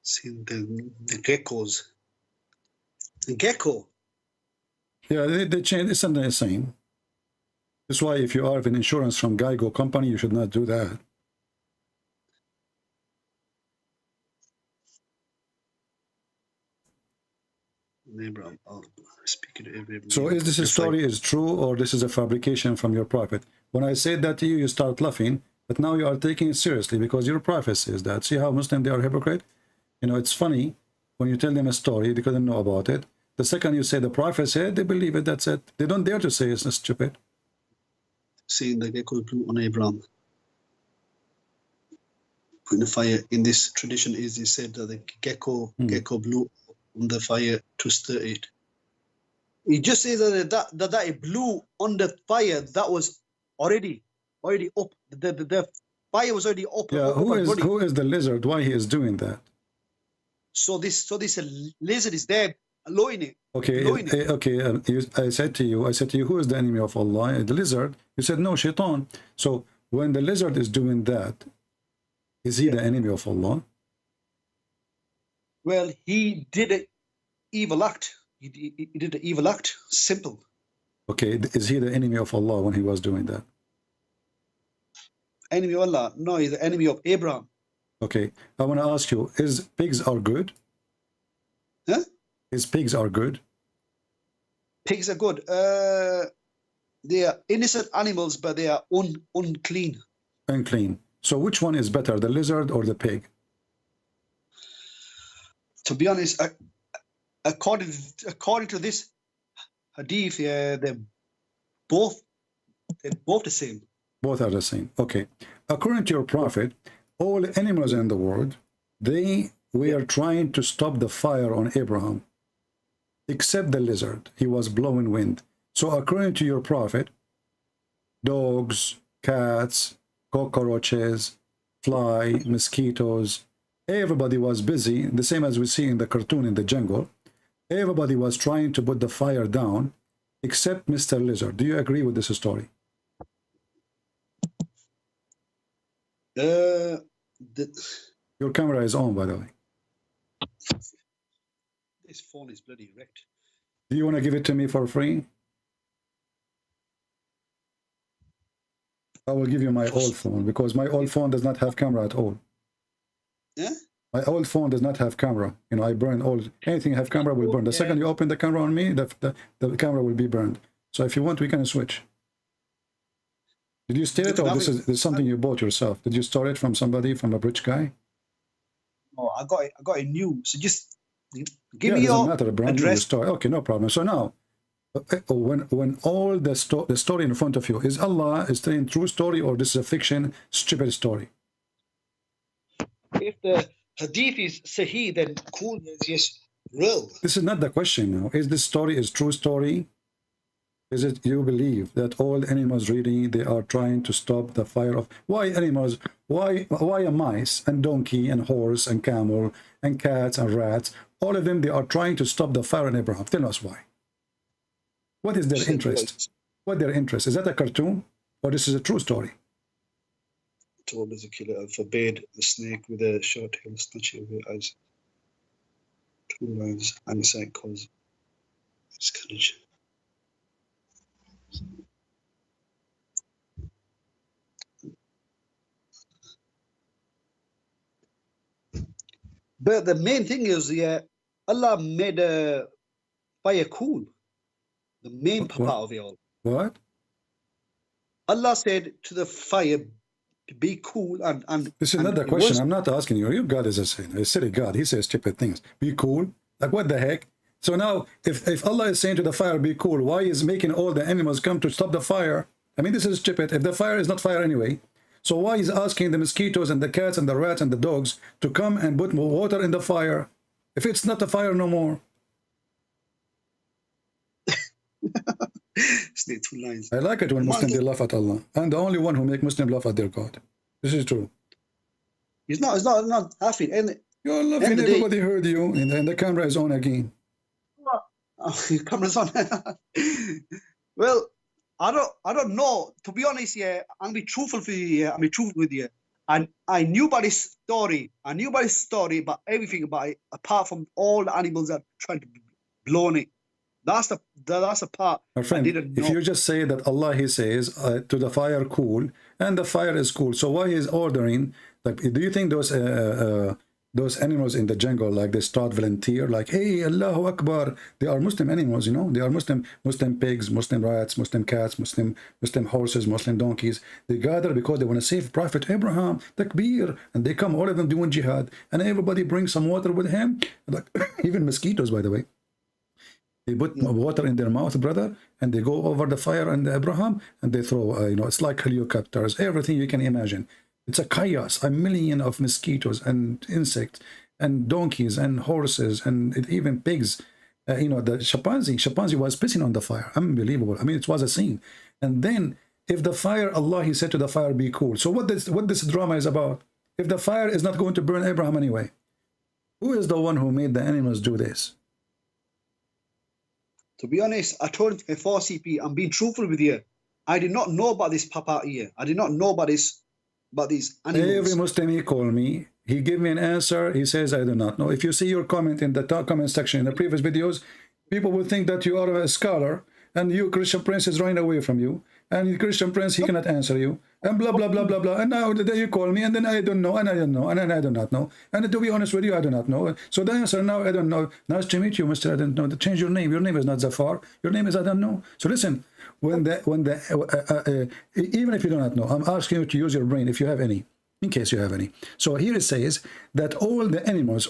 Seeing the geckos. The gecko. Yeah, they change. It's something the same. That's why if you are an insurance from Geico company, you should not do that. Abraham, speaking to Abraham. So is this a story is true or this is a fabrication from your prophet? When I said that to you, you start laughing, but now you are taking it seriously because your prophet says that. See how Muslim they are hypocrite? You know, it's funny when you tell them a story, they couldn't know about it. The second you say the prophet said, they believe it, that's it. They don't dare to say it's stupid. Seeing the gecko blew on Abraham. Putting the fire in this tradition is he said that the gecko blew on the fire to stir it. He just says that it blew on the fire that was already up. The fire was already up. Yeah, who is the lizard? Why he is doing that? So this lizard is there, blowing it. Okay, I said to you, who is the enemy of Allah? The lizard. You said no, Shaitan. So when the lizard is doing that, is he the enemy of Allah? Well, he did an evil act. He did an evil act. Simple. Okay, is he the enemy of Allah when he was doing that? Enemy of Allah? No, he's the enemy of Abraham. Okay, I want to ask you: is pigs are good? Huh? Is pigs are good? Pigs are good. They are innocent animals, but they are unclean. Unclean. So which one is better, the lizard or the pig? To be honest, according to this hadith, they're both the same. Both are the same. Okay. According to your prophet, all animals in the world, they were trying to stop the fire on Abraham, except the lizard. He was blowing wind. So according to your prophet, dogs, cats, cockroaches, fly, mosquitoes, everybody was busy, the same as we see in the cartoon in the jungle. Everybody was trying to put the fire down, except Mr. Lizard. Do you agree with this story? Your camera is on, by the way. This phone is bloody wrecked. Do you want to give it to me for free? I will give you my old phone because my old phone does not have camera at all. Yeah? My old phone does not have camera. You know, I burn old. Anything have camera will burn. The second you open the camera on me, the camera will be burned. So if you want, we can switch. Did you steal it, or this is something you bought yourself? Did you store it from somebody, from a rich guy? Oh, I got it new. So just give me it doesn't your matter. A brand new story. Okay, no problem. So now, when all the story in front of you is Allah is telling true story, or this is a fiction, stupid story? If the hadith is sahih, then cool, is yes, real. This is not the question now. Is this story is true story? Is it you believe that all animals really they are trying to stop the fire of why animals? Why a mice and donkey and horse and camel and cats and rats? All of them they are trying to stop the fire in Abraham. Tell us why. What is their interest? What their interest? Is that a cartoon or this is a true story? Told Ezekiel forbade the snake with a short tail snatch of it as 2 lines and said cause it's courage. But the main thing is, yeah, Allah made a fire cool. The main part of it all. What? Allah said to the fire, be cool and This is not the question. I'm not asking you. Your God is a silly God. He says stupid things. Be cool. Like what the heck? So now, if Allah is saying to the fire, be cool, why is making all the animals come to stop the fire? I mean, this is stupid. If the fire is not fire anyway, so why is asking the mosquitoes and the cats and the rats and the dogs to come and put more water in the fire if it's not a fire no more? Snake 2 lines. I like it when Muslims they laugh at Allah. I'm the only one who make Muslims laugh at their God. This is true. It's not laughing. And You're laughing. Everybody heard you, and the camera is on again. Camera's on. Well, I don't know. To be honest, yeah, I'll be truthful with you. Yeah, I'll be truthful with you. And I knew about his story. I knew about his story, about everything about it, apart from all the animals that trying to blow on it. That's the part. My friend, if you just say that Allah, He says to the fire cool, and the fire is cool, so why He's ordering? Like, do you think those animals in the jungle, like they start volunteer, like, hey, Allahu Akbar, they are Muslim animals, you know, they are Muslim pigs, Muslim rats, Muslim cats, Muslim horses, Muslim donkeys. They gather because they want to save Prophet Abraham, Takbir, and they come, all of them doing jihad, and everybody brings some water with him, like even mosquitoes, by the way. They put water in their mouth, brother, and they go over the fire and Abraham, and they throw, you know, it's like helicopters, everything you can imagine. It's a chaos, a million of mosquitoes and insects and donkeys and horses and even pigs. You know, the chimpanzee was pissing on the fire. Unbelievable. I mean, it was a scene. And then if the fire, Allah, He said to the fire, be cool. So what this drama is about? If the fire is not going to burn Abraham anyway, who is the one who made the animals do this? To be honest, I told him before, CP, I'm being truthful with you. I did not know about this papa here. I did not know about these animals. Every Muslim he called me, he gave me an answer. He says, I do not know. If you see your comment in the comment section in the previous videos, people will think that you are a scholar and you, Christian Prince, is running away from you. And Christian Prince, he cannot answer you. And blah, blah, blah, blah, blah. And now you call me, and then I don't know, and I don't know, and then I do not know. And to be honest with you, I do not know. So the answer now, I don't know. Nice to meet you, Mr. I don't know. Change your name. Your name is not Zafar. Your name is I don't know. So listen, even if you do not know, I'm asking you to use your brain if you have any, in case you have any. So here it says that all the animals,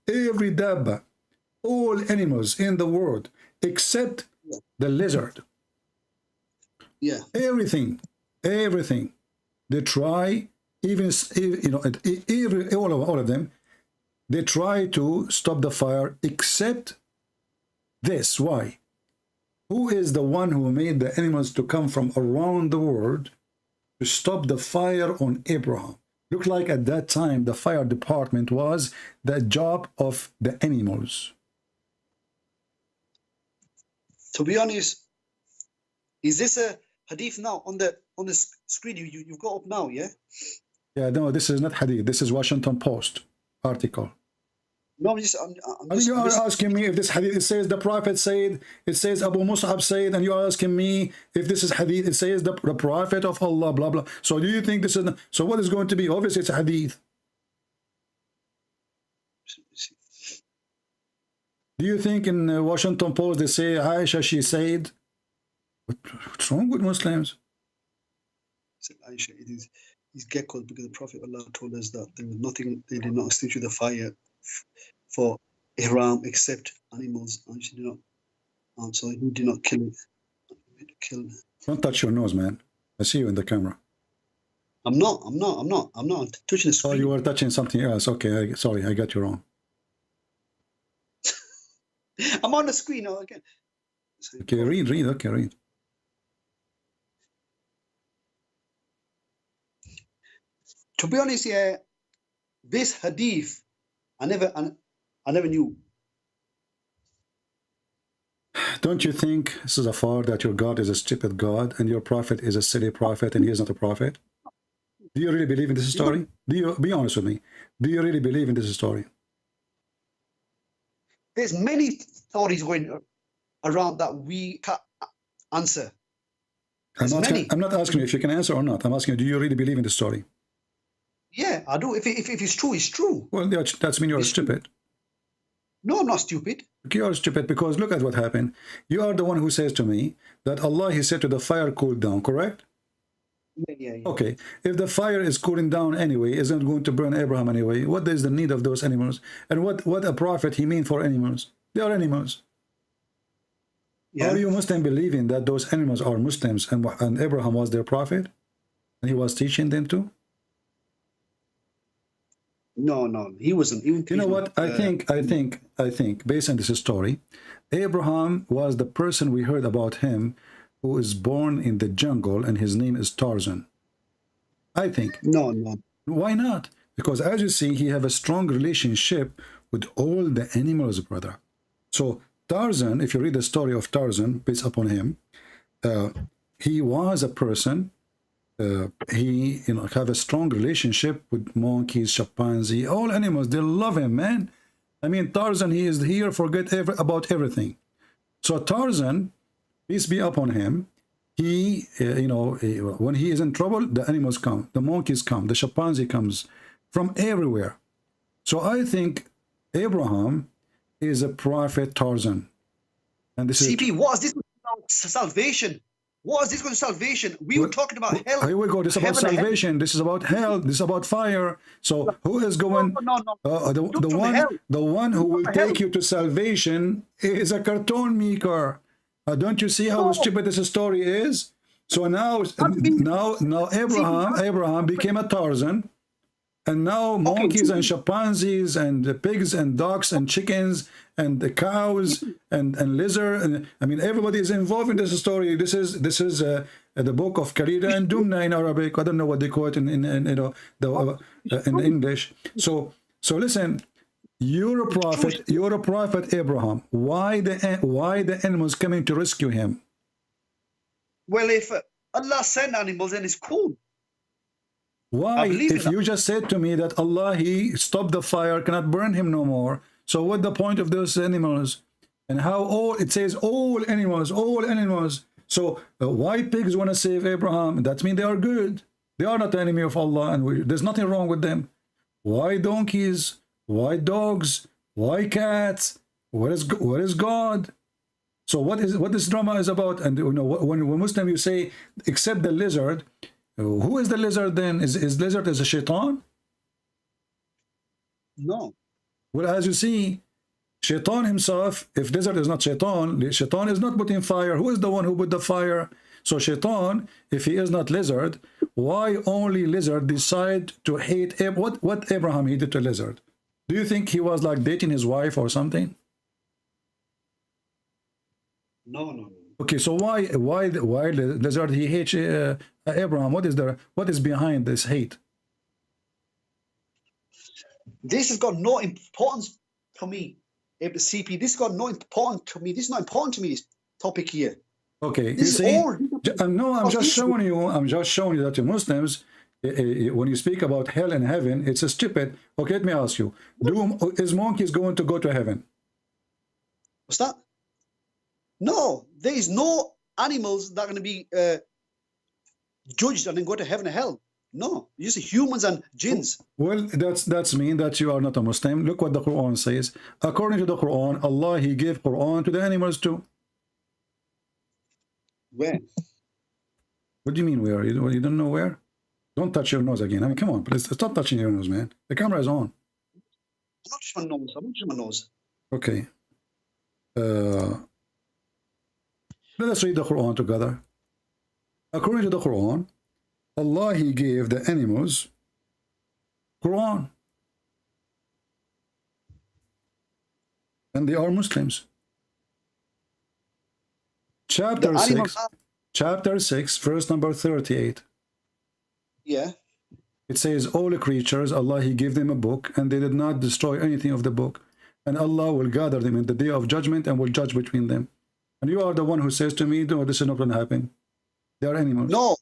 every dabba, all animals in the world, except the lizard. Yeah. Everything. They try, even you know, all of them, they try to stop the fire, except this. Why? Who is the one who made the animals to come from around the world to stop the fire on Abraham? Looked like at that time the fire department was the job of the animals. To be honest, is this a hadith now on the screen you've got up now? Yeah. Yeah. No, this is not hadith. This is Washington Post article. No, I mean, you are asking me if this hadith, it says the Prophet said, it says Abu Mus'ab said, and you are asking me if this is hadith, it says the Prophet of Allah, blah, blah. So do you think this is, so what is going to be? Obviously it's hadith. Do you think in Washington Post they say Aisha, she said? What's wrong with Muslims? Aisha, it is gecko because the Prophet Allah told us that there was nothing, they did not extinguish the fire for Ihram except animals, and she did not. So he did not kill it. Don't touch your nose, man. I see you in the camera. I'm not touching the screen. Oh, you were touching something else. Okay, sorry, I got you wrong. I'm on the screen. Oh, again. Okay, read. Okay, read. To be honest, yeah, this hadith, I never knew. Don't you think, Zafar, that your God is a stupid God and your prophet is a silly prophet and he is not a prophet? Do you really believe in this story? Do you, be honest with me, do you really believe in this story? There's many stories going around that we can't answer. I'm not asking you if you can answer or not. I'm asking you, do you really believe in the story? Yeah, I do. If it's true, it's true. Well, that's mean you're stupid. No, I'm not stupid. You are stupid because look at what happened. You are the one who says to me that Allah, he said to the fire, cool down, correct? Yeah. Okay, if the fire is cooling down anyway, isn't going to burn Abraham anyway, what is the need of those animals? And what a prophet he mean for animals? They are animals. Yeah. Are you Muslim believing that those animals are Muslims and Abraham was their prophet? And he was teaching them to? No, he wasn't. You know what? I think, based on this story, Abraham was the person we heard about him who is born in the jungle and his name is Tarzan. I think. No. Why not? Because as you see, he have a strong relationship with all the animals, brother. So Tarzan, if you read the story of Tarzan based upon him, he was a person. He have a strong relationship with monkeys, chimpanzee, all animals. They love him, man. I mean, Tarzan, he is here, forget about everything. So Tarzan, peace be upon him, he, when he is in trouble, the animals come, the monkeys come, the chimpanzee comes from everywhere. So I think Abraham is a prophet Tarzan. And this CP, what is this about salvation? What is this going to salvation? We were talking about hell. Here we go. This is about salvation. This is about hell. This is about fire. So who is going? No. The one who will take you to salvation is a cartoon maker. Don't you see how stupid this story is? So now Abraham became a Tarzan, and now monkeys and chimpanzees and pigs and ducks and chickens and the cows and lizard, and I mean everybody is involved in this story. This is the book of Karida and Dumna in Arabic. I don't know what they call it in English. So listen, you're a prophet Abraham. Why the animals coming to rescue him? Well, if Allah sent animals, then it's cool. Why? If you just said to me that Allah, he stopped the fire, cannot burn him no more. So what the point of those animals? And how it says all animals. So why pigs want to save Abraham? That means they are good. They are not the enemy of Allah, and there's nothing wrong with them. Why donkeys? Why dogs? Why cats? What is God? So what this drama is about? And when Muslim you say except the lizard, who is the lizard then? Is lizard a shaitan? No. Well, as you see, shaitan himself, if lizard is not shaitan is not putting fire. Who is the one who put the fire? So shaitan, if he is not lizard, why only lizard decide to hate what Abraham he did to lizard? Do you think he was like dating his wife or something? No. Okay, so why lizard he hates Abraham? What is behind this hate? This has got no importance to me. CP, this has got no importance to me. This is not important to me, this topic here. Okay, this you see, no, I'm just showing you that the Muslims, when you speak about hell and heaven, it's a stupid. Okay, let me ask you, is monkeys going to go to heaven? What's that? No, there is no animals that are going to be judged and then go to heaven and hell. No, you see humans and jinns. Well, that's mean that you are not a Muslim. Look what the Quran says. According to the Quran, Allah, he gave Quran to the animals too. Where? What do you mean where? You don't know where? Don't touch your nose again. I mean, come on, please stop touching your nose, man. The camera is on. I'm not just my nose. I'm not just my nose. Okay. Let us read the Quran together. According to the Quran, Allah, he gave the animals Quran. And they are Muslims. Chapter The animals 6, are- chapter 6, verse number 38. Yeah. It says, all creatures, Allah, He gave them a book, and they did not destroy anything of the book. And Allah will gather them in the day of judgment and will judge between them. And you are the one who says to me, no, this is not going to happen. They are animals. No.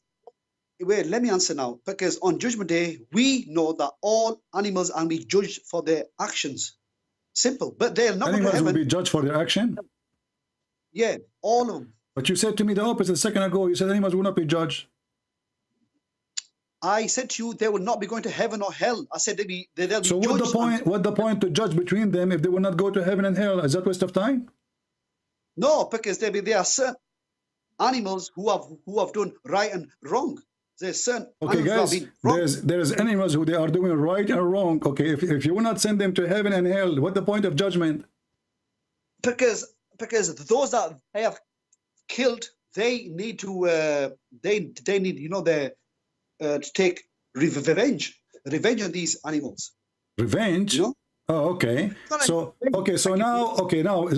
Wait, let me answer now. Because on Judgment Day, we know that all animals are being judged for their actions. Simple. But they're not going to Animals will heaven. be judged for their action. Yeah, all of them. But you said to me the opposite a second ago. You said animals will not be judged. I said to you, they will not be going to heaven or hell. I said they'll be So judged. what the point to judge between them if they will not go to heaven and hell? Is that waste of time? No, because there are certain animals who have done right and wrong. There's certain Okay, animals guys, who have been wrong. there's animals who they are doing right and wrong. Okay, if you will not send them to heaven and hell, what the point of judgment? Because those that they have killed, they need to they need to take revenge on these animals. Revenge? You know? Oh, okay. So now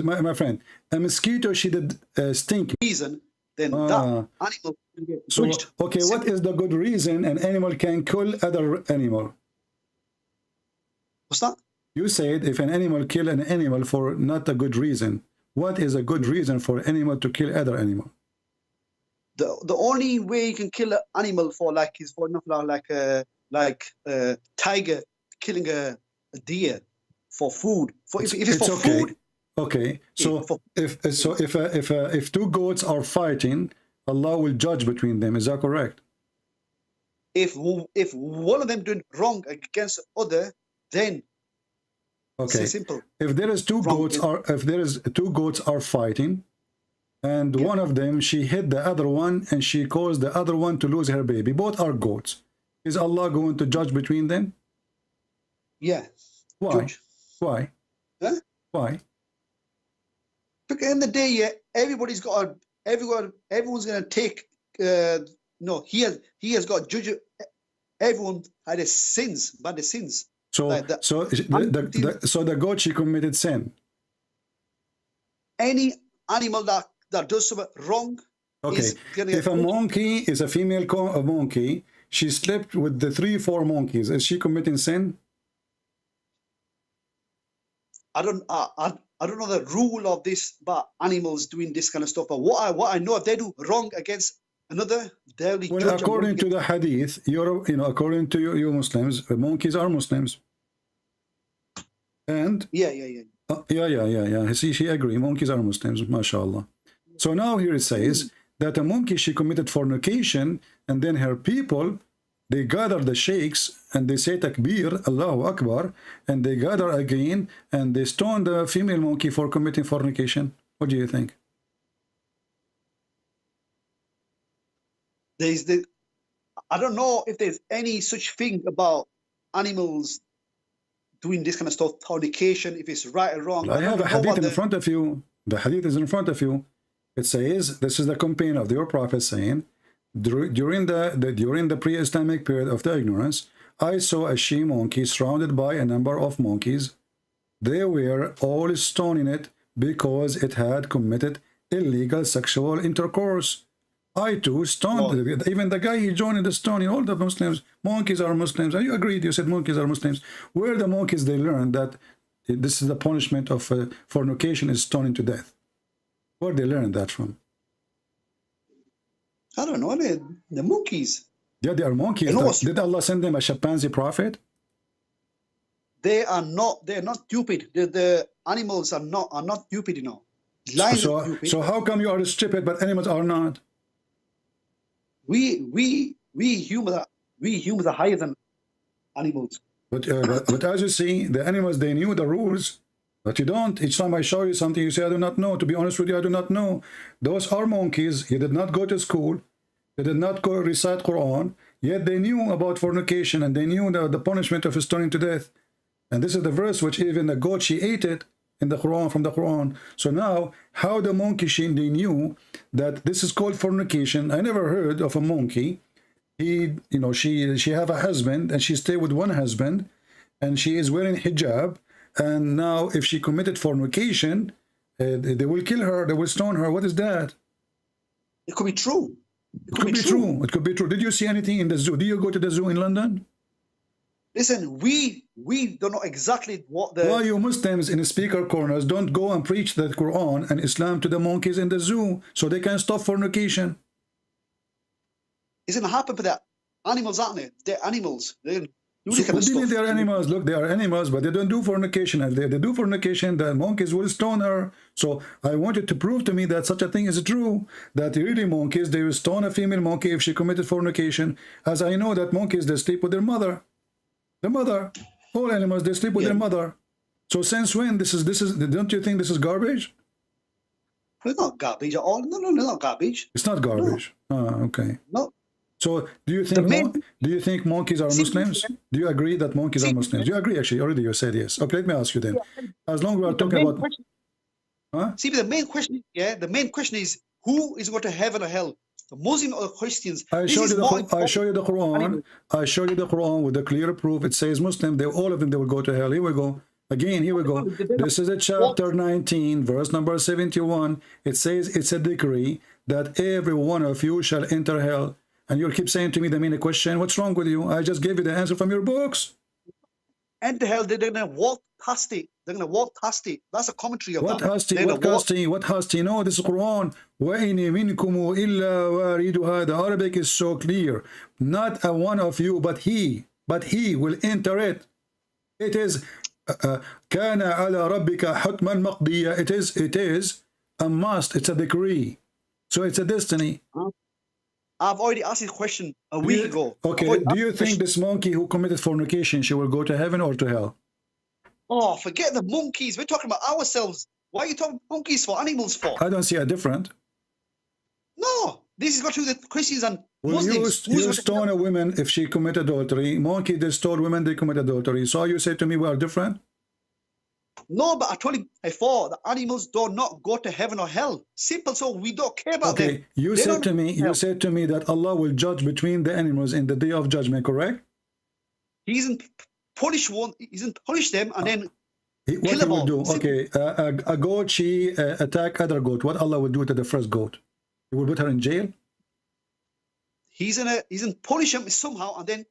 my friend, a mosquito she did stink. Reason then that animal will get So judged. okay, what is the good reason an animal can kill other animal? What's that? You said if an animal kill an animal for not a good reason, what is a good reason for an animal to kill other animal? The only way you can kill an animal for is for example like a tiger killing a deer for food. If it's for okay. food. Okay, so if two goats are fighting, Allah will judge between them. Is that correct? If one of them doing wrong against other, then Okay. it's simple. If there is two goats are fighting, and one of them she hit the other one and she caused the other one to lose her baby. Both are goats. Is Allah going to judge between them? Yeah. Why? Judge. Why? Huh? Why? Because in the day, yeah, everyone's gonna take. No, he has got to judge everyone by the sins. So Like that. so the goat she committed sin. Any animal that does something wrong. Okay. Is gonna If get a monkey is a female monkey, she slept with the 3-4 monkeys. Is she committing sin? I don't know the rule of this about animals doing this kind of stuff. But what I know, if they do wrong against another, they'll be Well, judged. according to the hadith, according to you Muslims, monkeys are Muslims. And Yeah. yeah. See, she agree. Monkeys are Muslims, mashallah. So now here it says that a monkey, she committed fornication, and then her people, they gather the sheikhs and they say takbir, Allahu Akbar, and they gather again and they stone the female monkey for committing fornication. What do you think? I don't know if there's any such thing about animals doing this kind of stuff, fornication, if it's right or wrong. I have a hadith in front of you. The hadith is in front of you. It says, this is the companion of your prophet saying, during the pre-Islamic period of the ignorance, I saw a she monkey surrounded by a number of monkeys. They were all stoning it because it had committed illegal sexual intercourse. I too stoned it. Even the guy he joined in the stoning, all the Muslims, monkeys are Muslims. And you agreed, you said monkeys are Muslims. Where the monkeys they learned that this is the punishment of fornication is stoning to death? Where they learned that from? I don't know, the monkeys. Yeah, they are monkeys. Did Allah send them a chimpanzee prophet? They're not stupid. The animals are not stupid, you know. Lions are stupid. So how come you are stupid but animals are not? We humans are higher than animals. But as you see, the animals, they knew the rules, but you don't. Each time I show you something, you say, I do not know. To be honest with you, I do not know. Those are monkeys. You did not go to school. They did not go recite Quran, yet they knew about fornication and they knew the punishment of stoning to death. And this is the verse which even the goat, she ate it in the Quran, from the Quran. So now, how the monkey, they knew that this is called fornication. I never heard of a monkey. She have a husband and she stay with one husband and she is wearing hijab. And now if she committed fornication, they will kill her, they will stone her. What is that? It could be true. It could be true. It could be true. Did you see anything in the zoo? Do you go to the zoo in London? Listen, we don't know exactly what the. Why you Muslims in speaker corners don't go and preach the Quran and Islam to the monkeys in the zoo so they can stop fornication? It's gonna happen for the animals, aren't they? They're animals. They're So what do you mean they are animals? Look, they are animals, but they don't do fornication. If they do fornication, the monkeys will stone her. So I want you to prove to me that such a thing is true. That really monkeys, they will stone a female monkey if she committed fornication. As I know that monkeys, they sleep with their mother. The mother. All animals, they sleep with their mother. So since when this is, don't you think this is garbage? It's not garbage at all. No, it's not garbage. It's not garbage. No. Ah, okay. No. So do you think monkeys are Muslims? Do you agree that monkeys are Muslims? Do you agree actually? Already you said yes. Okay, let me ask you then. As long as we are talking about See, the main question, the main question is who is going to heaven or hell? The Muslim or the Christians? I show you the Quran. I show you the Quran with the clear proof. It says Muslim, all of them, they will go to hell. Here we go. Again, here we go. This is a chapter 19, verse number 71. It says it's a decree that every one of you shall enter hell. And you'll keep saying to me the main question, what's wrong with you? I just gave you the answer from your books. Enter hell, they're going to walk past it. They're going to walk past it. That's a commentary of what that. What hasti? No, this is Quran. وَإِنِ مِنْكُمُ إِلَّا وَارِدُهَا. The Arabic is so clear. Not a one of you, but he will enter it. It is كَانَ عَلَى رَبِّكَ حُتْمًا مَقْضِيًّا. It is a must. It's a decree. So it's a destiny. I've already asked this question a week ago. Okay, do you think this monkey who committed fornication, she will go to heaven or to hell? Oh, forget the monkeys. We're talking about ourselves. Why are you talking monkeys for, animals for? I don't see a different. No, this is got to do with the Christians and Well, Muslims. you stone a woman if she commit adultery. Monkey, they stone women, they commit adultery. So you say to me we are different? No, but I told you before, the animals do not go to heaven or hell. Simple, so we don't care about them. Okay, you said to me that Allah will judge between the animals in the day of judgment, correct? He isn't punish one, he isn't punish them and then What kill he them will all. do? Simple. Okay, a goat, she attack other goat. What Allah will do to the first goat? He will put her in jail? He's gonna punish them somehow and then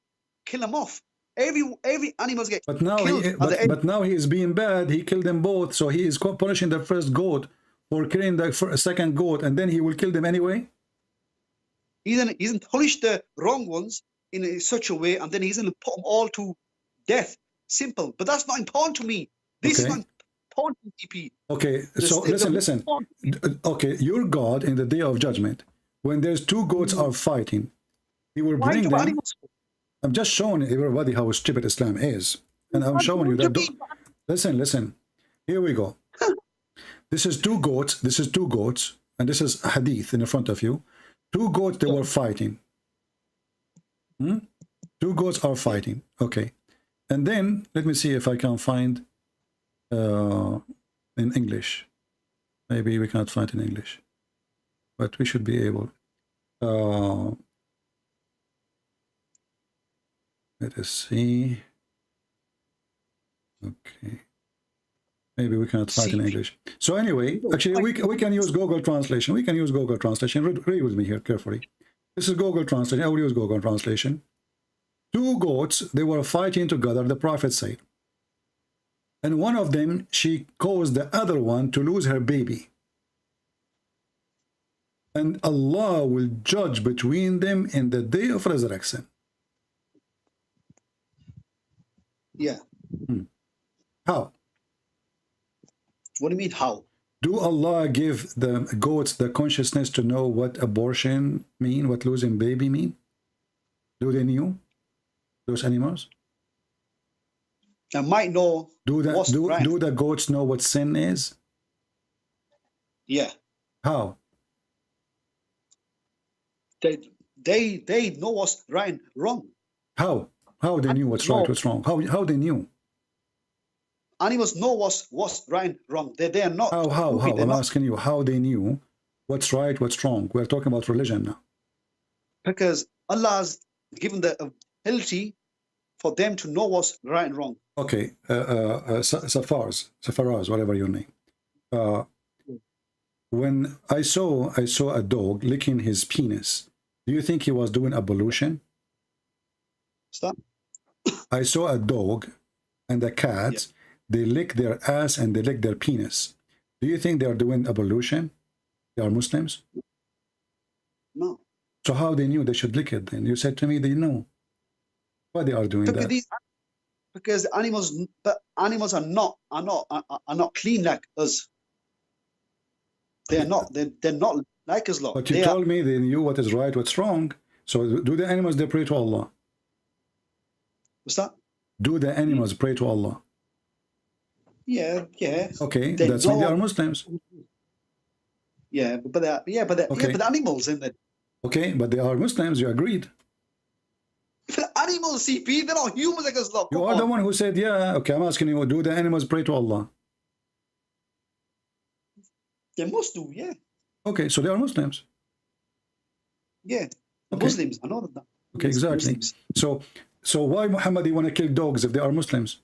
kill them off. Every animals get But now killed. but now he is being bad. He killed them both, so he is punishing the first goat for killing the second goat, and then he will kill them anyway. He's gonna punish the wrong ones in such a way, and then he's gonna put them all to death. Simple, but that's not important to me. This is not important to DP. Okay, so listen. Okay, your God in the day of judgment, when there's two goats are fighting, he will bring them. Animals? I'm just showing everybody how stupid Islam is. And I'm showing you that. Listen. Here we go. This is two goats. And this is a hadith in the front of you. Two goats, they were fighting. Two goats are fighting. Okay. And then, let me see if I can find in English. Maybe we cannot find in English. But we should be able. Let us see. Okay. Maybe we cannot find in English. So anyway, actually, we can use Google Translation. We can use Google Translation. Read with me here carefully. This is Google Translation. I will use Google Translation. Two goats, they were fighting together, the Prophet said. And one of them, she caused the other one to lose her baby. And Allah will judge between them in the day of resurrection. Yeah. How? What do you mean, how? Do Allah give the goats the consciousness to know what abortion mean, what losing baby mean? Do they know? Those animals? I might know. Do the goats know what sin is? Yeah. How? They know what's right and wrong. How? How they knew what's right, what's wrong? How they knew? Animals know what's right and wrong. They are not. How? I'm asking you how they knew what's right, what's wrong. We're talking about religion now. Because Allah has given the ability for them to know what's right and wrong. Okay, Safaraz, whatever your name. when I saw a dog licking his penis, do you think he was doing ablution? Stop. I saw a dog and a cat, they lick their ass and they lick their penis. Do you think they are doing ablution? They are Muslims? No. So how they knew they should lick it then? You said to me they know. Why they are doing that? Because animals are not clean like us. They're not like us, lot. But you told me they knew what is right, what's wrong. So do the animals, they pray to Allah? What's that? Do the animals pray to Allah? Yeah. Okay, that's why they are Muslims. Yeah, but the animals in there. Okay, but they are Muslims, you agreed. Animals, CP, they're not humans like us, lot. You are the one who said, yeah, okay, I'm asking you, do the animals pray to Allah? They must do, yeah. Okay, so they are Muslims. Yeah, okay. Muslims, I know that. Okay, exactly. Muslims. So why Muhammad you want to kill dogs if they are Muslims?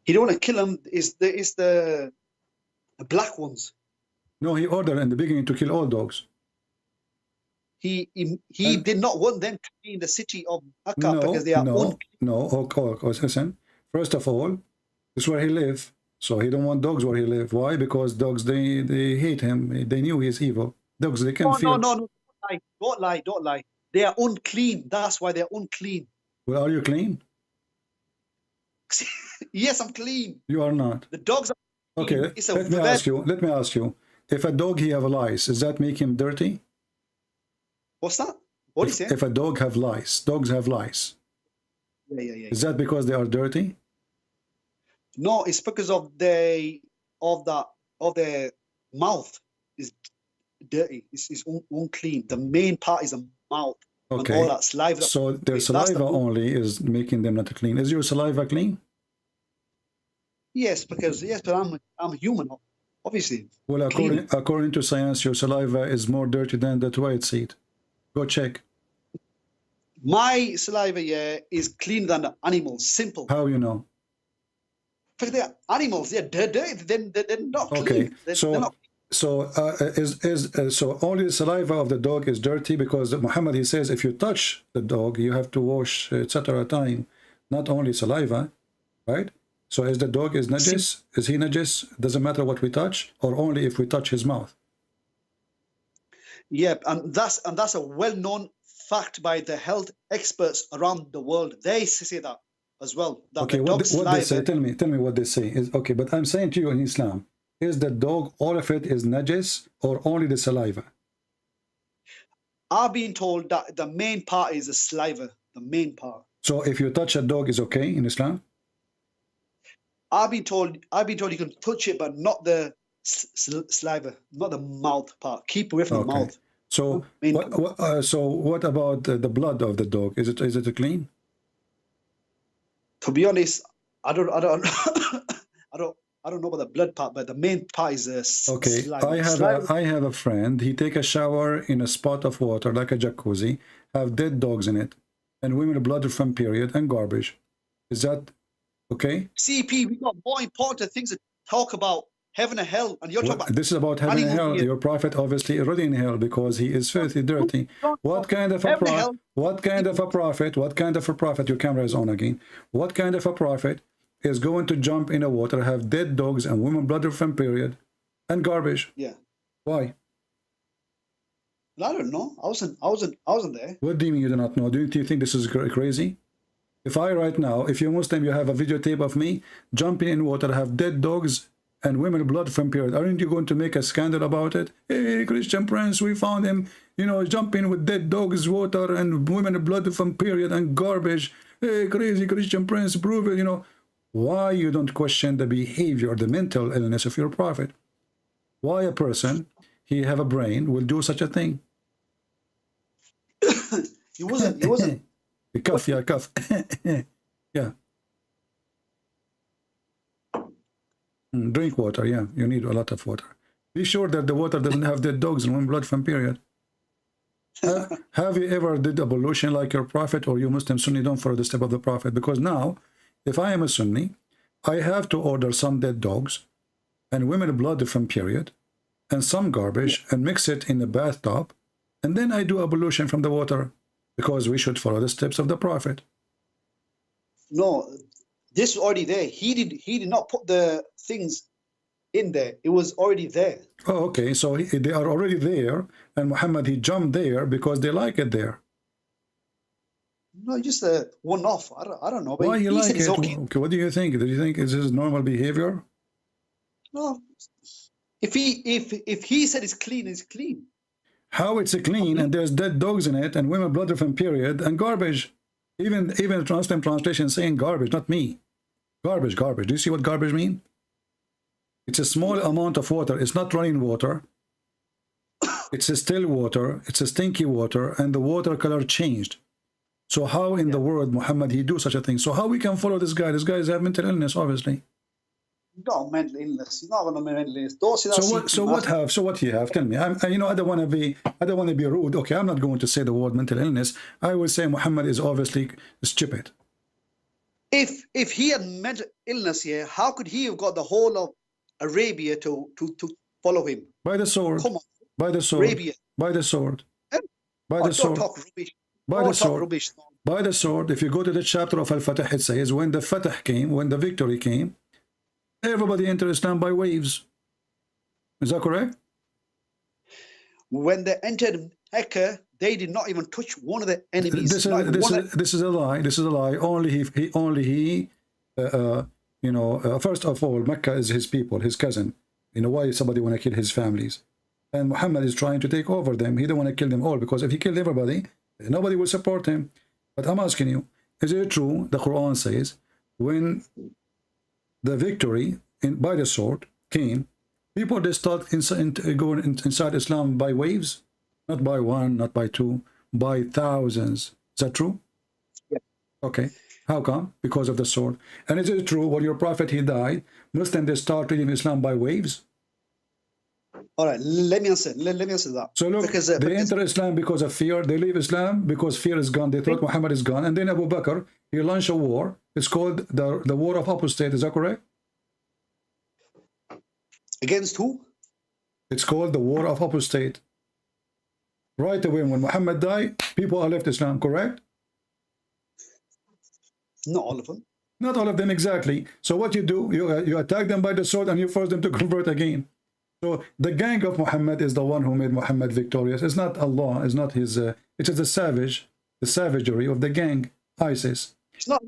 He don't want to kill them. It's the black ones. No, he ordered in the beginning to kill all dogs. He did not want them to be in the city of Makkah because they are listen. First of all, this is where he lives. So he don't want dogs where he lives. Why? Because dogs, they hate him. They knew he's evil. Dogs, they can feel. No. Don't lie. They are unclean. That's why they're unclean. Well, are you clean? Yes, I'm clean. You are not. The dogs are clean. Okay, let me ask you. If a dog he have lice, does that make him dirty? What's that? What is it? If a dog have lice, dogs have lice. Yeah. Is that because they are dirty? No, it's because of their mouth is dirty. It's unclean. The main part is the mouth. Okay. And all that saliva. So their saliva only is making them not clean. Is your saliva clean? Yes, but I'm human, obviously. Well, according to science, your saliva is more dirty than the toilet seat. Go check. My saliva, is cleaner than the animals. Simple. How you know? Because they're animals. They're dirty. They're not clean. Okay. They're not. So only the saliva of the dog is dirty because Muhammad, he says if you touch the dog you have to wash etc. time, not only saliva, right? So is the dog is najis? Is he najis? Doesn't matter what we touch, or only if we touch his mouth? Yeah, and that's a well-known fact by the health experts around the world. They say that as well. That okay, what they say? Tell me what they say. Is okay, but I'm saying to you in Islam, is the dog all of it is najis or only the saliva? I've been told that the main part is the saliva. The main part. So if you touch a dog is okay in Islam? I've been told you can touch it, but not the saliva, not the mouth part. Keep away from the mouth. So what about the blood of the dog? Is it clean? To be honest, I don't know about the blood part, but the main part is saliva. I have a friend. He take a shower in a spot of water like a jacuzzi, have dead dogs in it, and women blood from period and garbage. Is that okay? CP, we got more important things to talk about. Heaven and hell, and you're talking about this is about heaven and hell. Your prophet obviously already in hell because he is filthy, dirty. What kind of a prophet? What kind of a prophet? What kind of a prophet? Your camera is on again. What kind of a prophet is going to jump in the water, have dead dogs and women blood from period, and garbage? Yeah. Why? I don't know. I wasn't there. What do you mean you do not know? Do you think this is crazy? If right now, if you're Muslim, you have a videotape of me jumping in water, have dead dogs and women blood from period, aren't you going to make a scandal about it? Hey, Christian Prince, we found him, jumping with dead dogs, water, and women blood from period and garbage. Hey, crazy Christian Prince, prove it, Why you don't question the behavior or the mental illness of your prophet? Why a person, he have a brain, will do such a thing? He wasn't. Cough, yeah, cough. Yeah. Drink water, yeah. You need a lot of water. Be sure that the water doesn't have dead dogs and women blood from period. Have you ever did ablution like your prophet, or you Muslim Sunni don't follow the step of the prophet? Because now, if I am a Sunni, I have to order some dead dogs and women blood from period and some garbage and mix it in the bathtub, and then I do ablution from the water because we should follow the steps of the Prophet. No, this was already there. He did not put the things in there. It was already there. Oh, okay. So they are already there, and Muhammad, he jumped there because they like it there. No, just a one-off. I don't know. But Why you he like said it? it's okay. Okay, what do you think? Do you think this is normal behavior? No, if he said it's clean, it's clean. How it's clean and there's dead dogs in it and women blood from period and garbage. Even the translation saying garbage, not me. Garbage. Do you see what garbage mean? It's a small amount of water. It's not running water. It's a still water. It's a stinky water, and the water color changed. So how in the world Muhammad he do such a thing? So how we can follow this guy? This guy is have mental illness, obviously. Not mental illness. He's not going to mental illness. Don't say that. So what he have? Tell me. I don't want to be rude. Okay, I'm not going to say the word mental illness. I will say Muhammad is obviously stupid. If he had mental illness here, how could he have got the whole of Arabia to follow him? By the sword. Come on. By the sword. Arabia. By the sword. By Oh, the sword. don't talk rubbish. By Don't the talk sword. rubbish. By the sword. If you go to the chapter of Al-Fatah, it says when the Fatah came, when the victory came, everybody entered Islam by waves. Is that correct? When they entered Mecca, they did not even touch one of the enemies. This is a lie. This is a lie. Only he. First of all, Mecca is his people, his cousin. You know why somebody want to kill his families? And Muhammad is trying to take over them. He don't want to kill them all, because if he killed everybody, nobody will support him. But I'm asking you, is it true? The Quran says when the victory by the sword came, people they start going inside Islam by waves, not by one, not by two, by thousands. Is that true? Yeah. Okay. How come? Because of the sword. And is it true when your prophet he died, Muslims they start reading Islam by waves? All right, let me answer that. So look, they enter Islam because of fear. They leave Islam because fear is gone. They thought Muhammad is gone. And then Abu Bakr, he launched a war. It's called the War of Apostate. Is that correct? Against who? It's called the War of Apostate. Right away, when Muhammad died, people are left Islam, correct? Not all of them. Not all of them, exactly. So what you do, you attack them by the sword and you force them to convert again. So the gang of Muhammad is the one who made Muhammad victorious. It's not Allah, it's not his, it is the savagery of the gang, ISIS. It's not.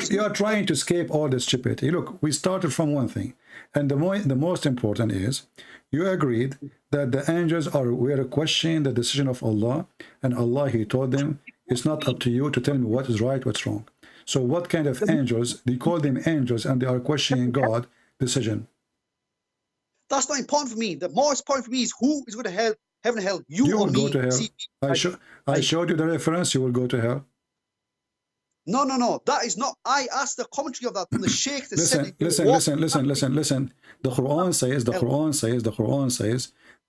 You are trying to escape all this stupidity. Look, we started from one thing. And the most important is, you agreed that the angels were questioning the decision of Allah. And Allah, he told them, it's not up to you to tell me what is right, what's wrong. So what kind of angels? They call them angels and they are questioning God's decision. That's not important for me. The most important for me is who is going to hell, heaven and hell. You will or go me. to hell. See, I showed you the reference. You will go to hell. No. That is not. I asked the commentary of that from the Sheikh. Listen. The Quran says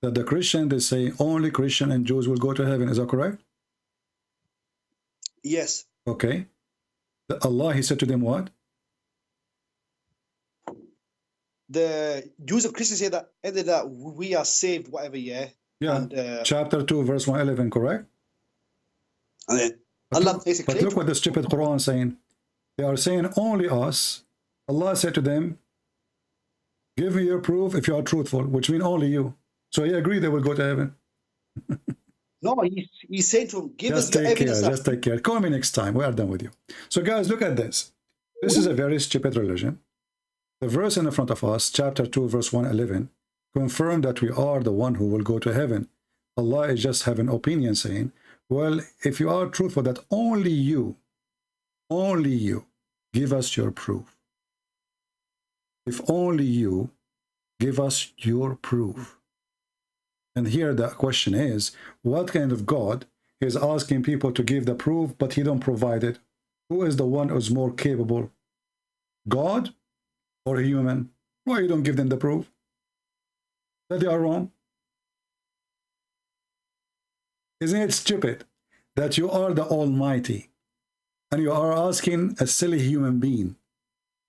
that the Christian, they say only Christian and Jews will go to heaven. Is that correct? Yes. Okay. Allah, he said to them what? The Jews and Christians say that either that we are saved, whatever, yeah. Yeah. And, chapter 2, verse 111, correct? And then Allah makes it But clear. look what the stupid Quran is saying. They are saying only us. Allah said to them, give me your proof if you are truthful, which means only you. So he agreed they will go to heaven. No, he's saying to him, give us your evidence. Just take care. Call me next time. We are done with you. So guys, look at this. This is a very stupid religion. The verse in the front of us, chapter 2, verse 111, confirm that we are the one who will go to heaven. Allah is just having opinion saying, well, if you are truthful, that only you, give us your proof. If only you, give us your proof. And here the question is, what kind of God is asking people to give the proof, but he don't provide it? Who is the one who's more capable? God or human? Why you don't give them the proof that they are wrong? Isn't it stupid that you are the Almighty and you are asking a silly human being?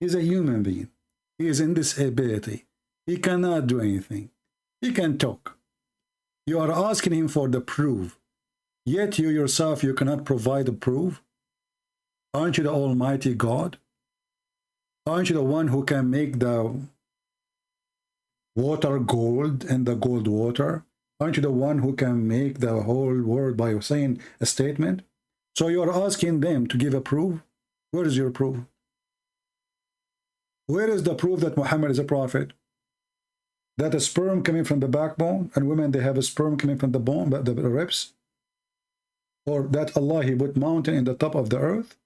He's a human being. He is in disability. He cannot do anything. He can talk. You are asking him for the proof. Yet you yourself, you cannot provide the proof. Aren't you the Almighty God? Aren't you the one who can make the water gold and the gold water? Aren't you the one who can make the whole world by saying a statement? So you are asking them to give a proof? Where is your proof? Where is the proof that Muhammad is a prophet? That a sperm coming from the backbone, and women, they have a sperm coming from the bone, the ribs? Or that Allah, he put mountain in the top of the earth?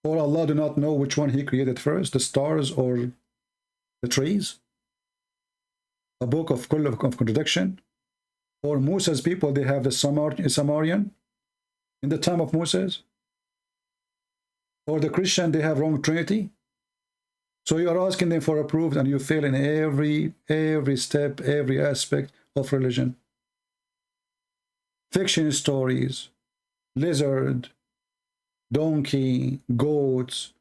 Or Allah do not know which one he created first, the stars or the trees? A book of contradiction? Or Moses people, they have the Samarian in the time of Moses? Or the Christian, they have wrong Trinity? So you are asking them for a proof, and you fail in every step, every aspect of religion. Fiction stories, lizard, donkey, goats.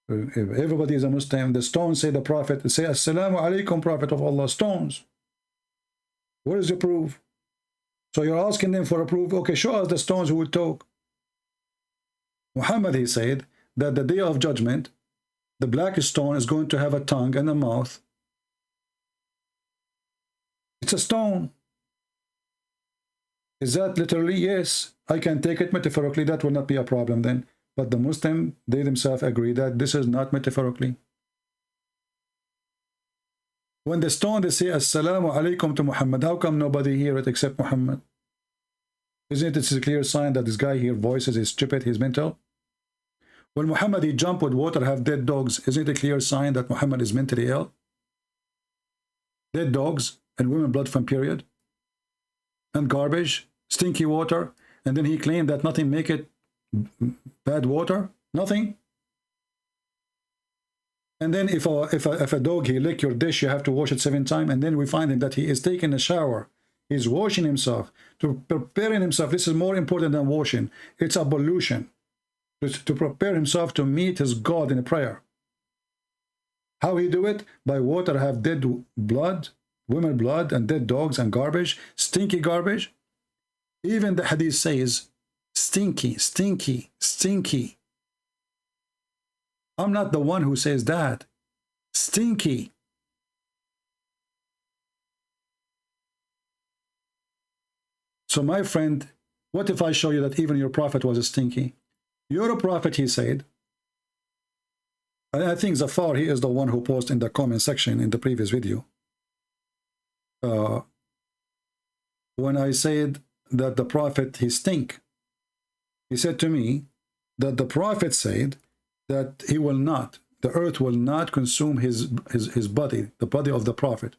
Everybody is a Muslim. The stones say the Prophet, say Assalamu alaikum, Prophet of Allah. Stones. Where is the proof? So you're asking them for a proof. Okay, show us the stones who will talk. Muhammad, he said that the day of judgment, the black stone is going to have a tongue and a mouth. It's a stone. Is that literally? Yes. I can take it metaphorically. That will not be a problem then. But the Muslim, they themselves agree that this is not metaphorically. When the stone, they say Assalamu alaikum to Muhammad, how come nobody hear it except Muhammad? Isn't it a clear sign that this guy here voices is stupid, he's mental? When Muhammad, he jump with water, have dead dogs, isn't it a clear sign that Muhammad is mentally ill? Dead dogs and women blood from period and garbage, stinky water, and then he claimed that nothing make it bad water, nothing. And then if a dog, he lick your dish, you have to wash it 7 times, and then we find him that he is taking a shower. He's washing himself, to preparing himself. This is more important than washing. It's ablution. To prepare himself to meet his God in a prayer. How he do it? By water have dead blood, women blood, and dead dogs and garbage, stinky garbage. Even the hadith says, stinky, stinky, stinky. I'm not the one who says that. Stinky. So my friend, what if I show you that even your prophet was a stinky? You're a prophet, he said. And I think Zafar, he is the one who posted in the comment section in the previous video. When I said that the prophet, he stink, he said to me that the prophet said that he will not, the earth will not consume his body, the body of the prophet.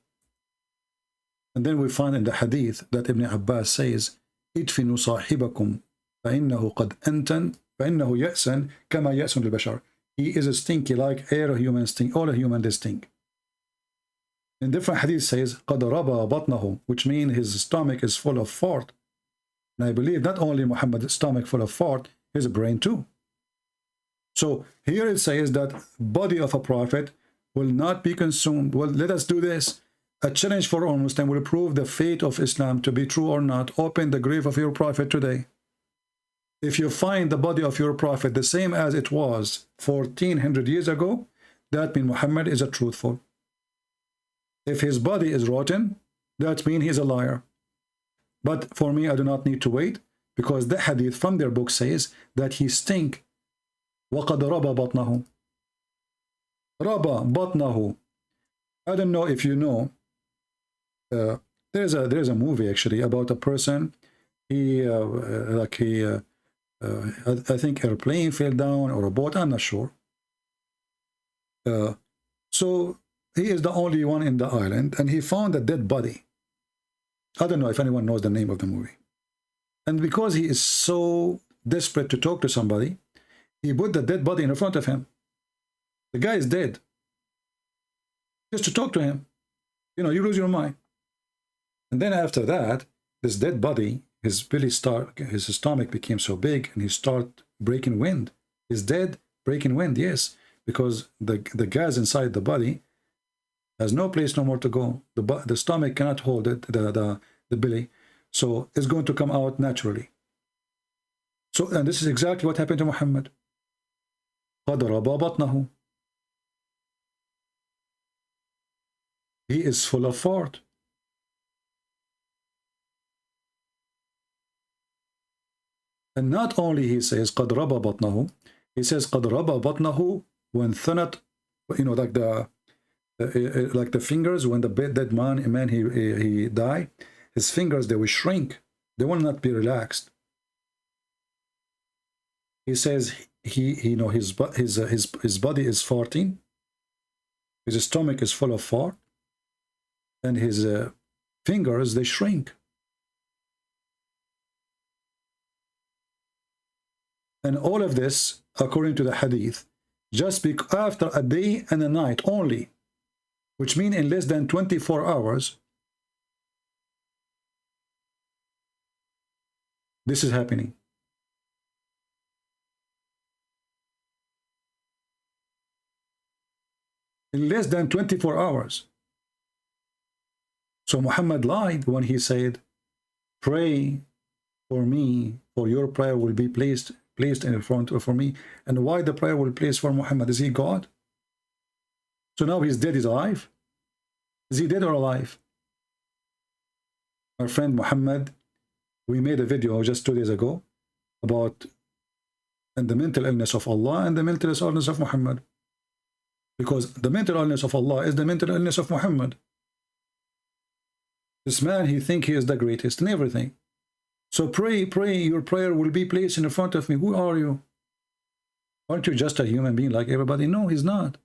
And then we find in the hadith that Ibn Abbas says, idfinu sahibakum فإنه قد أنتن فإنه يأسن كما يأسن البشر. He is a stinky like air human stink, all human they stink. In different hadith says قد ربى بطنه, which means his stomach is full of fart. And I believe not only Muhammad's stomach full of fart, his brain too. So here it says that body of a prophet will not be consumed. Well, let us do this. A challenge for all Muslims will prove the fate of Islam to be true or not. Open the grave of your prophet today. If you find the body of your prophet the same as it was 1400 years ago, that means Muhammad is a truthful. If his body is rotten, that means he's a liar. But for me, I do not need to wait, because the hadith from their book says that he stink. وَقَدْ رَبَى بَطْنَهُ. رَبَى بَطْنَهُ. I don't know if you know, there's a movie actually about a person. I think airplane fell down or a boat, I'm not sure. So he is the only one in the island, and he found a dead body. I don't know if anyone knows the name of the movie. And because he is so desperate to talk to somebody, he put the dead body in front of him. The guy is dead. Just to talk to him. You know, you lose your mind. And then after that, this dead body, his stomach became so big, and he started breaking wind. He's dead, breaking wind, yes, because the gas inside the body Has no place no more to go. The stomach cannot hold it, the belly. So it's going to come out naturally. So, and this is exactly what happened to Muhammad. قَدْ رَبَى بَطْنَهُ. He is full of fart. And not only he says قَدْ رَبَى بَطْنَهُ, he says قَدْ رَبَى بَطْنَهُ وَانْثَنَتْ, you know, like the fingers when the dead man he died, his fingers, they will shrink. They will not be relaxed. He says he you know, his body is farting, his stomach is full of fart, and his fingers, they shrink. And all of this, according to the hadith, just after a day and a night only, which means in less than 24 hours, this is happening. In less than 24 hours. So Muhammad lied when he said, pray for me, for your prayer will be placed in front for me. And why the prayer will be placed for Muhammad? Is he God? So now he's dead, he's alive? Is he dead or alive? Our friend Muhammad, we made a video just 2 days ago about the mental illness of Allah and the mental illness of Muhammad. Because the mental illness of Allah is the mental illness of Muhammad. This man, he thinks he is the greatest in everything. So pray, your prayer will be placed in front of me. Who are you? Aren't you just a human being like everybody? No, he's not.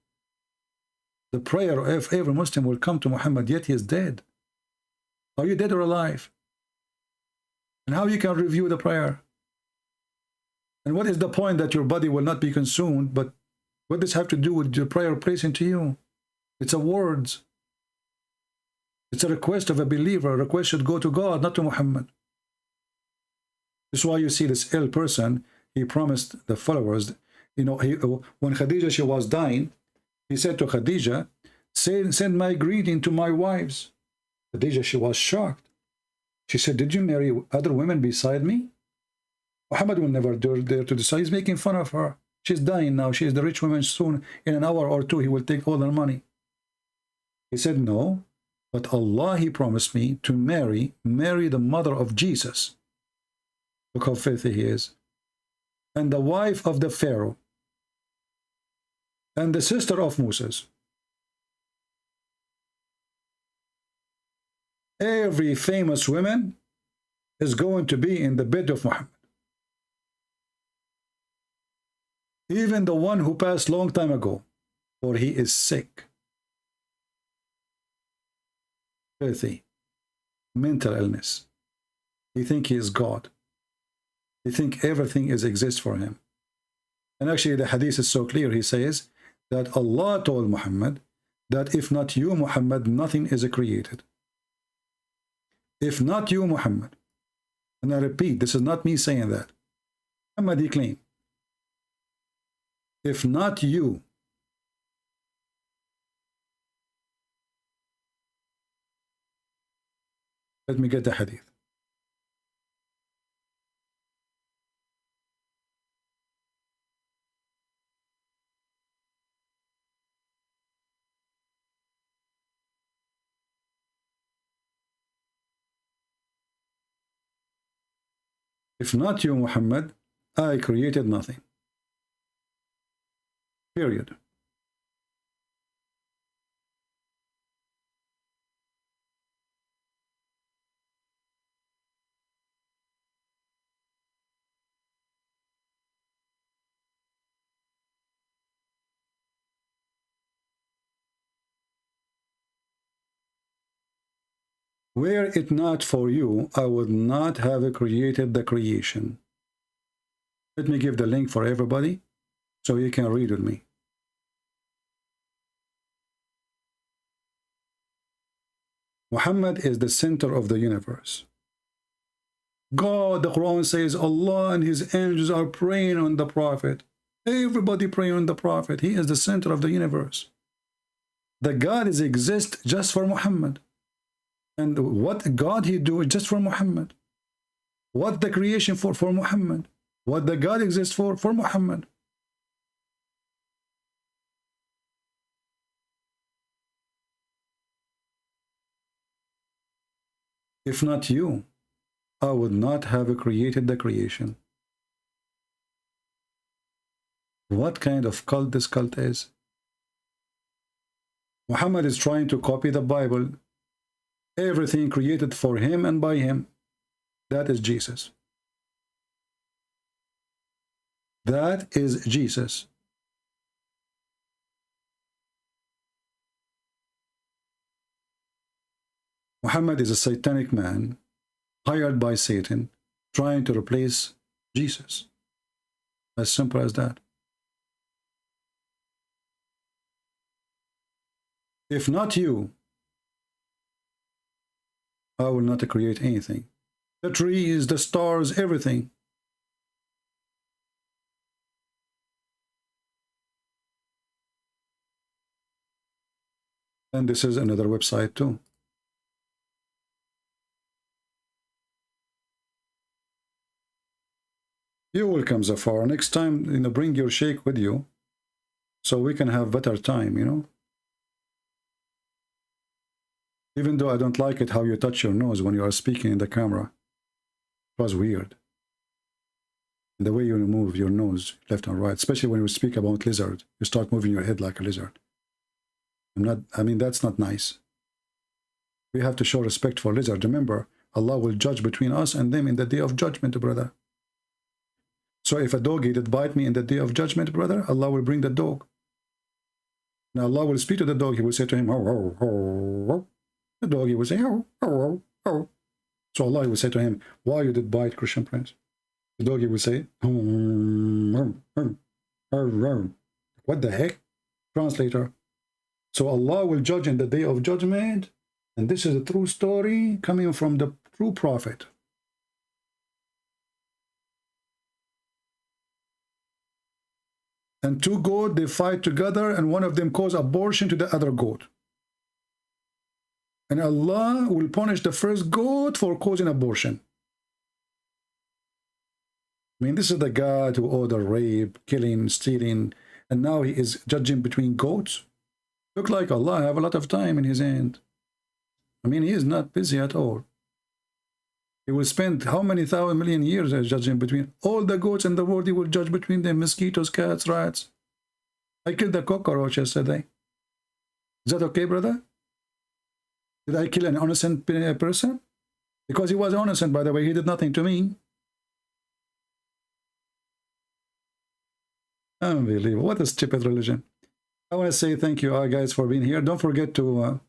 The prayer of every Muslim will come to Muhammad, yet he is dead. Are you dead or alive? And how you can review the prayer? And what is the point that your body will not be consumed, but what does this have to do with your prayer placed into you? It's a words. It's a request of a believer. A request should go to God, not to Muhammad. This is why you see this ill person, he promised the followers, you know, when Khadija, she was dying, he said to Khadija, send my greeting to my wives. Khadija, she was shocked. She said, did you marry other women beside me? Muhammad will never dare to decide. He's making fun of her. She's dying now. She is the rich woman. Soon, in an hour or two, he will take all their money. He said, no, but Allah, he promised me to marry the mother of Jesus. Look how filthy he is. And the wife of the Pharaoh. And the sister of Moses. Every famous woman is going to be in the bed of Muhammad. Even the one who passed long time ago, for he is sick. Filthy. Mental illness. He thinks he is God. He thinks everything exists for him. And actually the hadith is so clear. He says that Allah told Muhammad that if not you, Muhammad, nothing is created. If not you, Muhammad. And I repeat, this is not me saying that. Muhammad, he claimed. If not you. Let me get the hadith. If not you, Muhammad, I created nothing. Period. Were it not for you, I would not have created the creation. Let me give the link for everybody so you can read with me. Muhammad is the center of the universe. God, the Quran says, Allah and his angels are praying on the Prophet. Everybody praying on the Prophet. He is the center of the universe. The God is exist just for Muhammad. And what God he do just for Muhammad. What the creation for Muhammad. What the God exists for Muhammad. If not you, I would not have created the creation. What kind of cult this cult is? Muhammad is trying to copy the Bible. Everything created for him and by him. That is Jesus. That is Jesus. Muhammad is a satanic man hired by Satan trying to replace Jesus. As simple as that. If not you, I will not create anything. The trees, the stars, everything. And this is another website too. You're welcome, Zafar. Next time, bring your sheikh with you so we can have better time, Even though I don't like it how you touch your nose when you are speaking in the camera. It was weird. And the way you move your nose left and right, especially when you speak about lizard, you start moving your head like a lizard. That's not nice. We have to show respect for lizard. Remember, Allah will judge between us and them in the day of judgment, brother. So if a doggy did bite me in the day of judgment, brother, Allah will bring the dog. Now Allah will speak to the dog. He will say to him, "Ho, ho, ho, ho." The doggy will say, "Ho, ho, ho, ho." So Allah will say to him, "Why you did bite, Christian Prince?" The doggy will say, "What the heck?" Translator. So Allah will judge in the day of judgment. And this is a true story coming from the true prophet. And two goats, they fight together, and one of them cause abortion to the other goat. And Allah will punish the first goat for causing abortion. This is the God who ordered rape, killing, stealing, and now he is judging between goats. Look like Allah have a lot of time in his hand. He is not busy at all. He will spend how many thousand million years as judging between all the goats in the world. He will judge between them, mosquitoes, cats, rats. I killed a cockroach yesterday. Is that okay, brother? Did I kill an innocent person? Because he was innocent, by the way. He did nothing to me. Unbelievable. What a stupid religion. I want to say thank you, guys, for being here. Don't forget to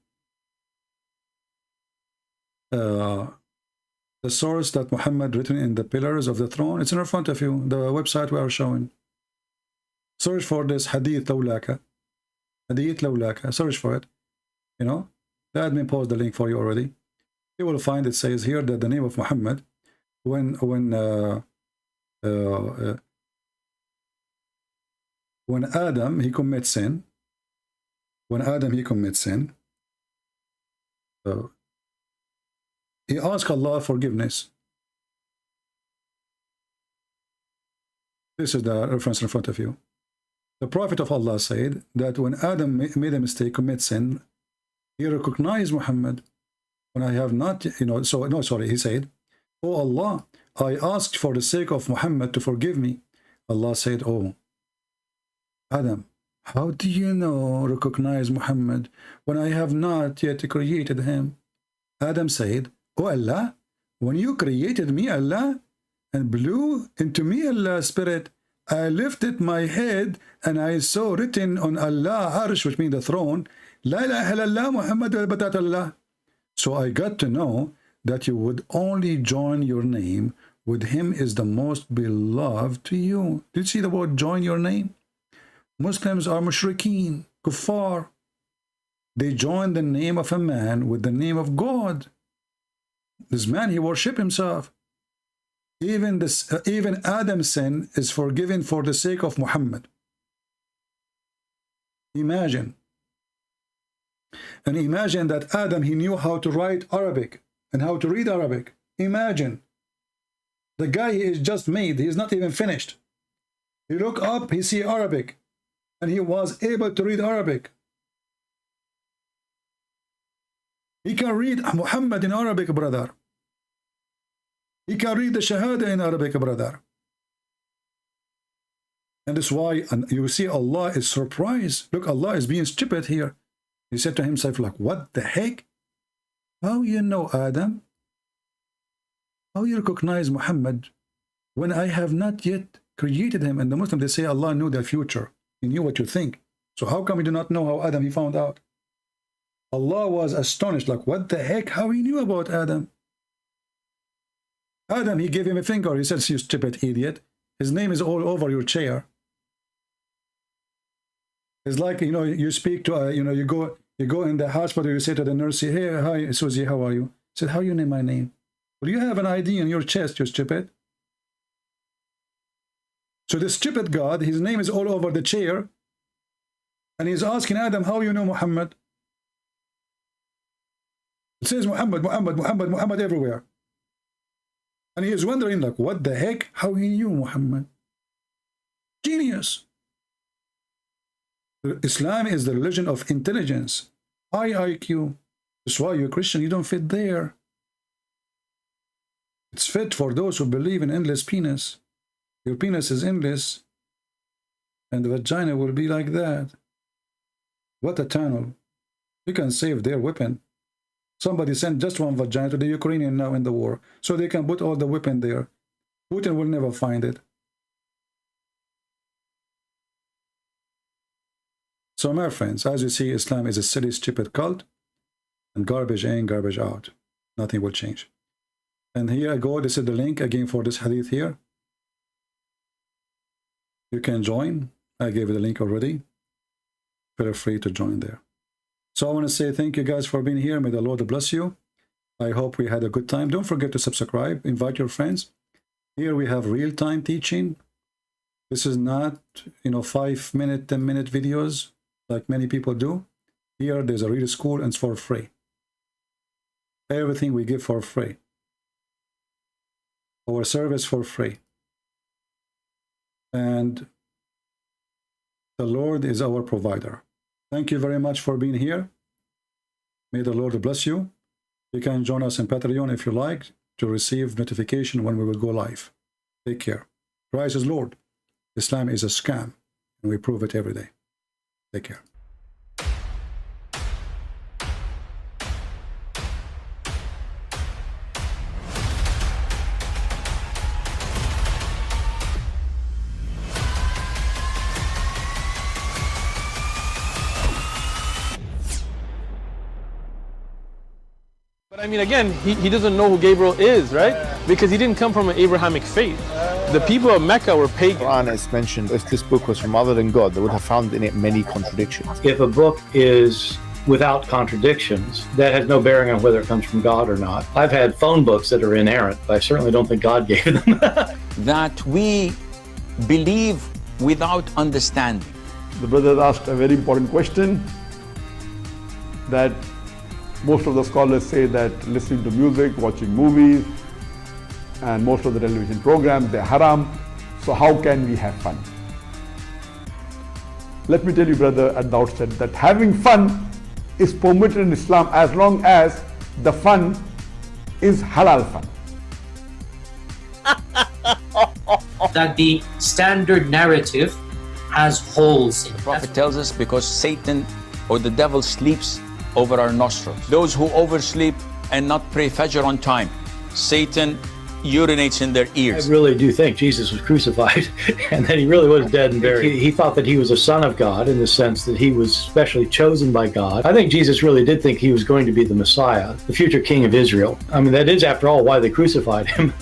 the source that Muhammad written in the pillars of the throne. It's in front of you, the website we are showing. Search for this Hadith Lawlaka. Hadith Lawlaka. Search for it. The admin posted the link for you already. You will find it says here that the name of Muhammad, when Adam he commits sin, he asked Allah forgiveness. This is the reference in front of you. The Prophet of Allah said that when Adam made a mistake, commit sin, he recognized Muhammad. When I have not, he said, "Oh Allah, I asked for the sake of Muhammad to forgive me." Allah said, "Oh, Adam, how do you recognize Muhammad when I have not yet created him?" Adam said, "Oh Allah, when you created me, Allah, and blew into me Allah's spirit, I lifted my head and I saw written on Allah Arsh, which means the throne, La ilaha illallah Muhammad al-Batat. So I got to know that you would only join your name with him is the most beloved to you." Did you see the word join your name? Muslims are mushrikeen, kuffar. They join the name of a man with the name of God. This man, he worship himself. Even Adam's sin is forgiven for the sake of Muhammad. Imagine. And imagine that Adam, he knew how to write Arabic and how to read Arabic. Imagine. The guy he is just made, he is not even finished. He look up, he see Arabic, and he was able to read Arabic. He can read Muhammad in Arabic, brother. He can read the Shahada in Arabic, brother. And that's why you see Allah is surprised. Look, Allah is being stupid here. He said to himself, like, what the heck? How you know Adam? How you recognize Muhammad when I have not yet created him? And the Muslims, they say Allah knew the future. He knew what you think. So how come you do not know how Adam he found out? Allah was astonished, like, what the heck? How he knew about Adam? Adam, he gave him a finger. He says, you stupid idiot. His name is all over your chair. It's like, you know, you speak to, you know, you go in the hospital, you say to the nurse, hey, hi, Susie, how are you? He said, how you name my name? Well, you have an ID in your chest, you stupid. So the stupid God, his name is all over the chair, and he's asking Adam, how you know Muhammad? It says Muhammad, Muhammad, Muhammad, Muhammad everywhere. And he is wondering, like, what the heck? How he knew Muhammad? Genius. Islam is the religion of intelligence, high IQ. That's why you're Christian, you don't fit there. It's fit for those who believe in endless penis. Your penis is endless, and the vagina will be like that. What a tunnel. You can save their weapon. Somebody sent just one vagina to the Ukrainian now in the war, so they can put all the weapon there. Putin will never find it. So my friends, as you see, Islam is a silly, stupid cult, and garbage in, garbage out. Nothing will change. And here I go, this is the link again for this hadith here. You can join. I gave you the link already. Feel free to join there. So I want to say thank you guys for being here. May the Lord bless you. I hope we had a good time. Don't forget to subscribe. Invite your friends. Here we have real-time teaching. This is not, you know, 5-minute, 10-minute videos like many people do. Here there's a real school and it's for free. Everything we give for free. Our service for free. And the Lord is our provider. Thank you very much for being here. May the Lord bless you. You can join us in Patreon if you like to receive notification when we will go live. Take care. Christ is Lord. Islam is a scam, and we prove it every day. Take care. But I mean, again, he doesn't know who Gabriel is, right? Because he didn't come from an Abrahamic faith. The people of Mecca were pagan. Quran is mentioned, if this book was from other than God, they would have found in it many contradictions. If a book is without contradictions, that has no bearing on whether it comes from God or not. I've had phone books that are inerrant, but I certainly don't think God gave them. That we believe without understanding. The brother asked a very important question, that most of the scholars say that listening to music, watching movies, and most of the television programs, they're haram. So how can we have fun? Let me tell you, brother, at the outset, that having fun is permitted in Islam as long as the fun is halal fun. That the standard narrative has holes in it. The Prophet tells us because Satan or the devil sleeps over our nostrils. Those who oversleep and not pray Fajr on time, Satan urinates in their ears. I really do think Jesus was crucified and that he really was dead and buried. He thought that he was a son of God in the sense that he was specially chosen by God. I think Jesus really did think he was going to be the Messiah, the future king of Israel. I mean, that is, after all, why they crucified him.